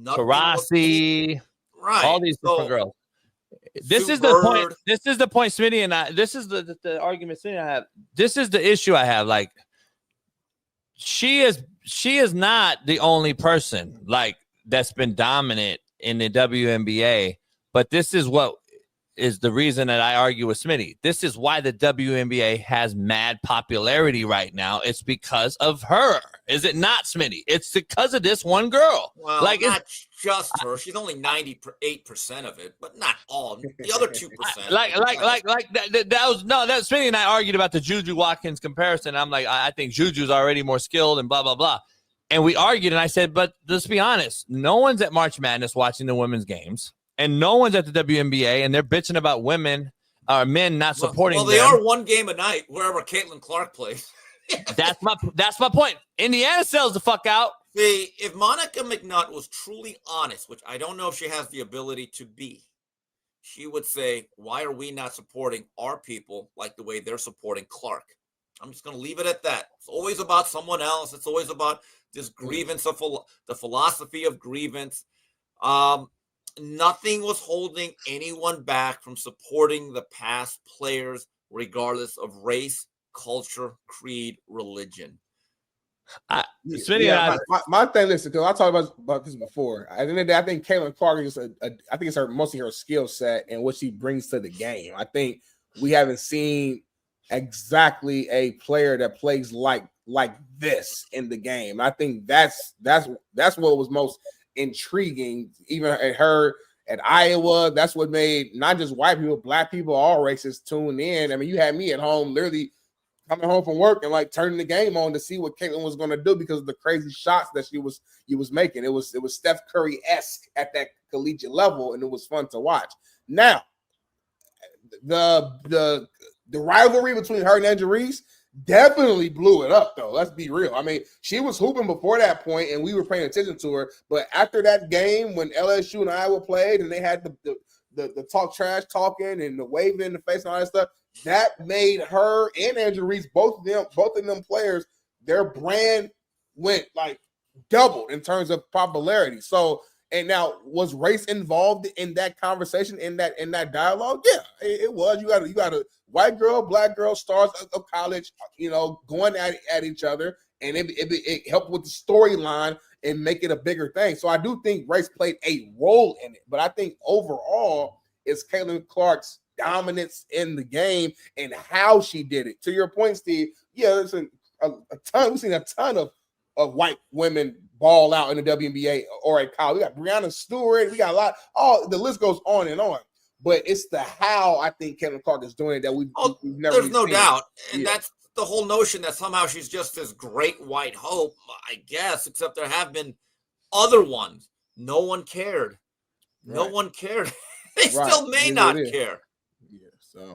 Karasi, right? All these different girls. This is the point. This is the point, Smitty, and I. This is the argument Smitty and I have. This is the issue I have. Like, she is not the only person like that's been dominant in the WNBA. But this is what is the reason that I argue with Smitty. This is why the WNBA has mad popularity right now. It's because of her. Is it not, Smitty? It's because of this one girl. Well, like, not just her. She's only 98% of it, but not all. The other 2%. That Smitty and I argued about the Juju Watkins comparison. I'm like, I think Juju's already more skilled and blah, blah, blah. And we argued, and I said, but let's be honest. No one's at March Madness watching the women's games. And no one's at the WNBA, and they're bitching about men not supporting them. Well, they are one game a night wherever Caitlin Clark plays. That's my point. Indiana sells the fuck out. See, if Monica McNutt was truly honest, which I don't know if she has the ability to be, she would say, why are we not supporting our people like the way they're supporting Clark? I'm just going to leave it at that. It's always about someone else. It's always about this grievance of the philosophy of grievance. Nothing was holding anyone back from supporting the past players, regardless of race, culture, creed, religion. My thing, listen, because I talked about this before. I think Caitlin Clark is I think it's mostly her skill set and what she brings to the game. I think we haven't seen exactly a player that plays like this in the game. I think that's what was most intriguing. Even at her at Iowa, that's what made not just white people, black people, all races tune in. I mean, you had me at home literally coming home from work and like turning the game on to see what Caitlin was going to do because of the crazy shots that she was making. It was Steph Curry-esque at that collegiate level, and it was fun to watch. Now, the rivalry between her and Angel Reese definitely blew it up, though. Let's be real. I mean, she was hooping before that point, and we were paying attention to her. But after that game, when LSU and Iowa played, and they had the talk trash talking and the waving in the face and all that stuff, that made her and Angel Reese, both of them players, their brand went like doubled in terms of popularity. So, and now was race involved in that conversation, in that dialogue? Yeah, it was. You got a white girl, black girl, stars of college, going at each other, and it helped with the storyline and make it a bigger thing. So I do think race played a role in it, but I think overall it's Caitlin Clark's dominance in the game and how she did it. To your point, Steve, yeah, there's a ton. We've seen a ton of white women ball out in the WNBA or at college. We got Breanna Stewart. We got a lot. The list goes on and on. But it's the how I think Caitlin Clark is doing it that we've never. There's no doubt, and that's the whole notion that somehow she's just this great white hope. I guess, except there have been other ones. No one cared. No one cared. They still may not care.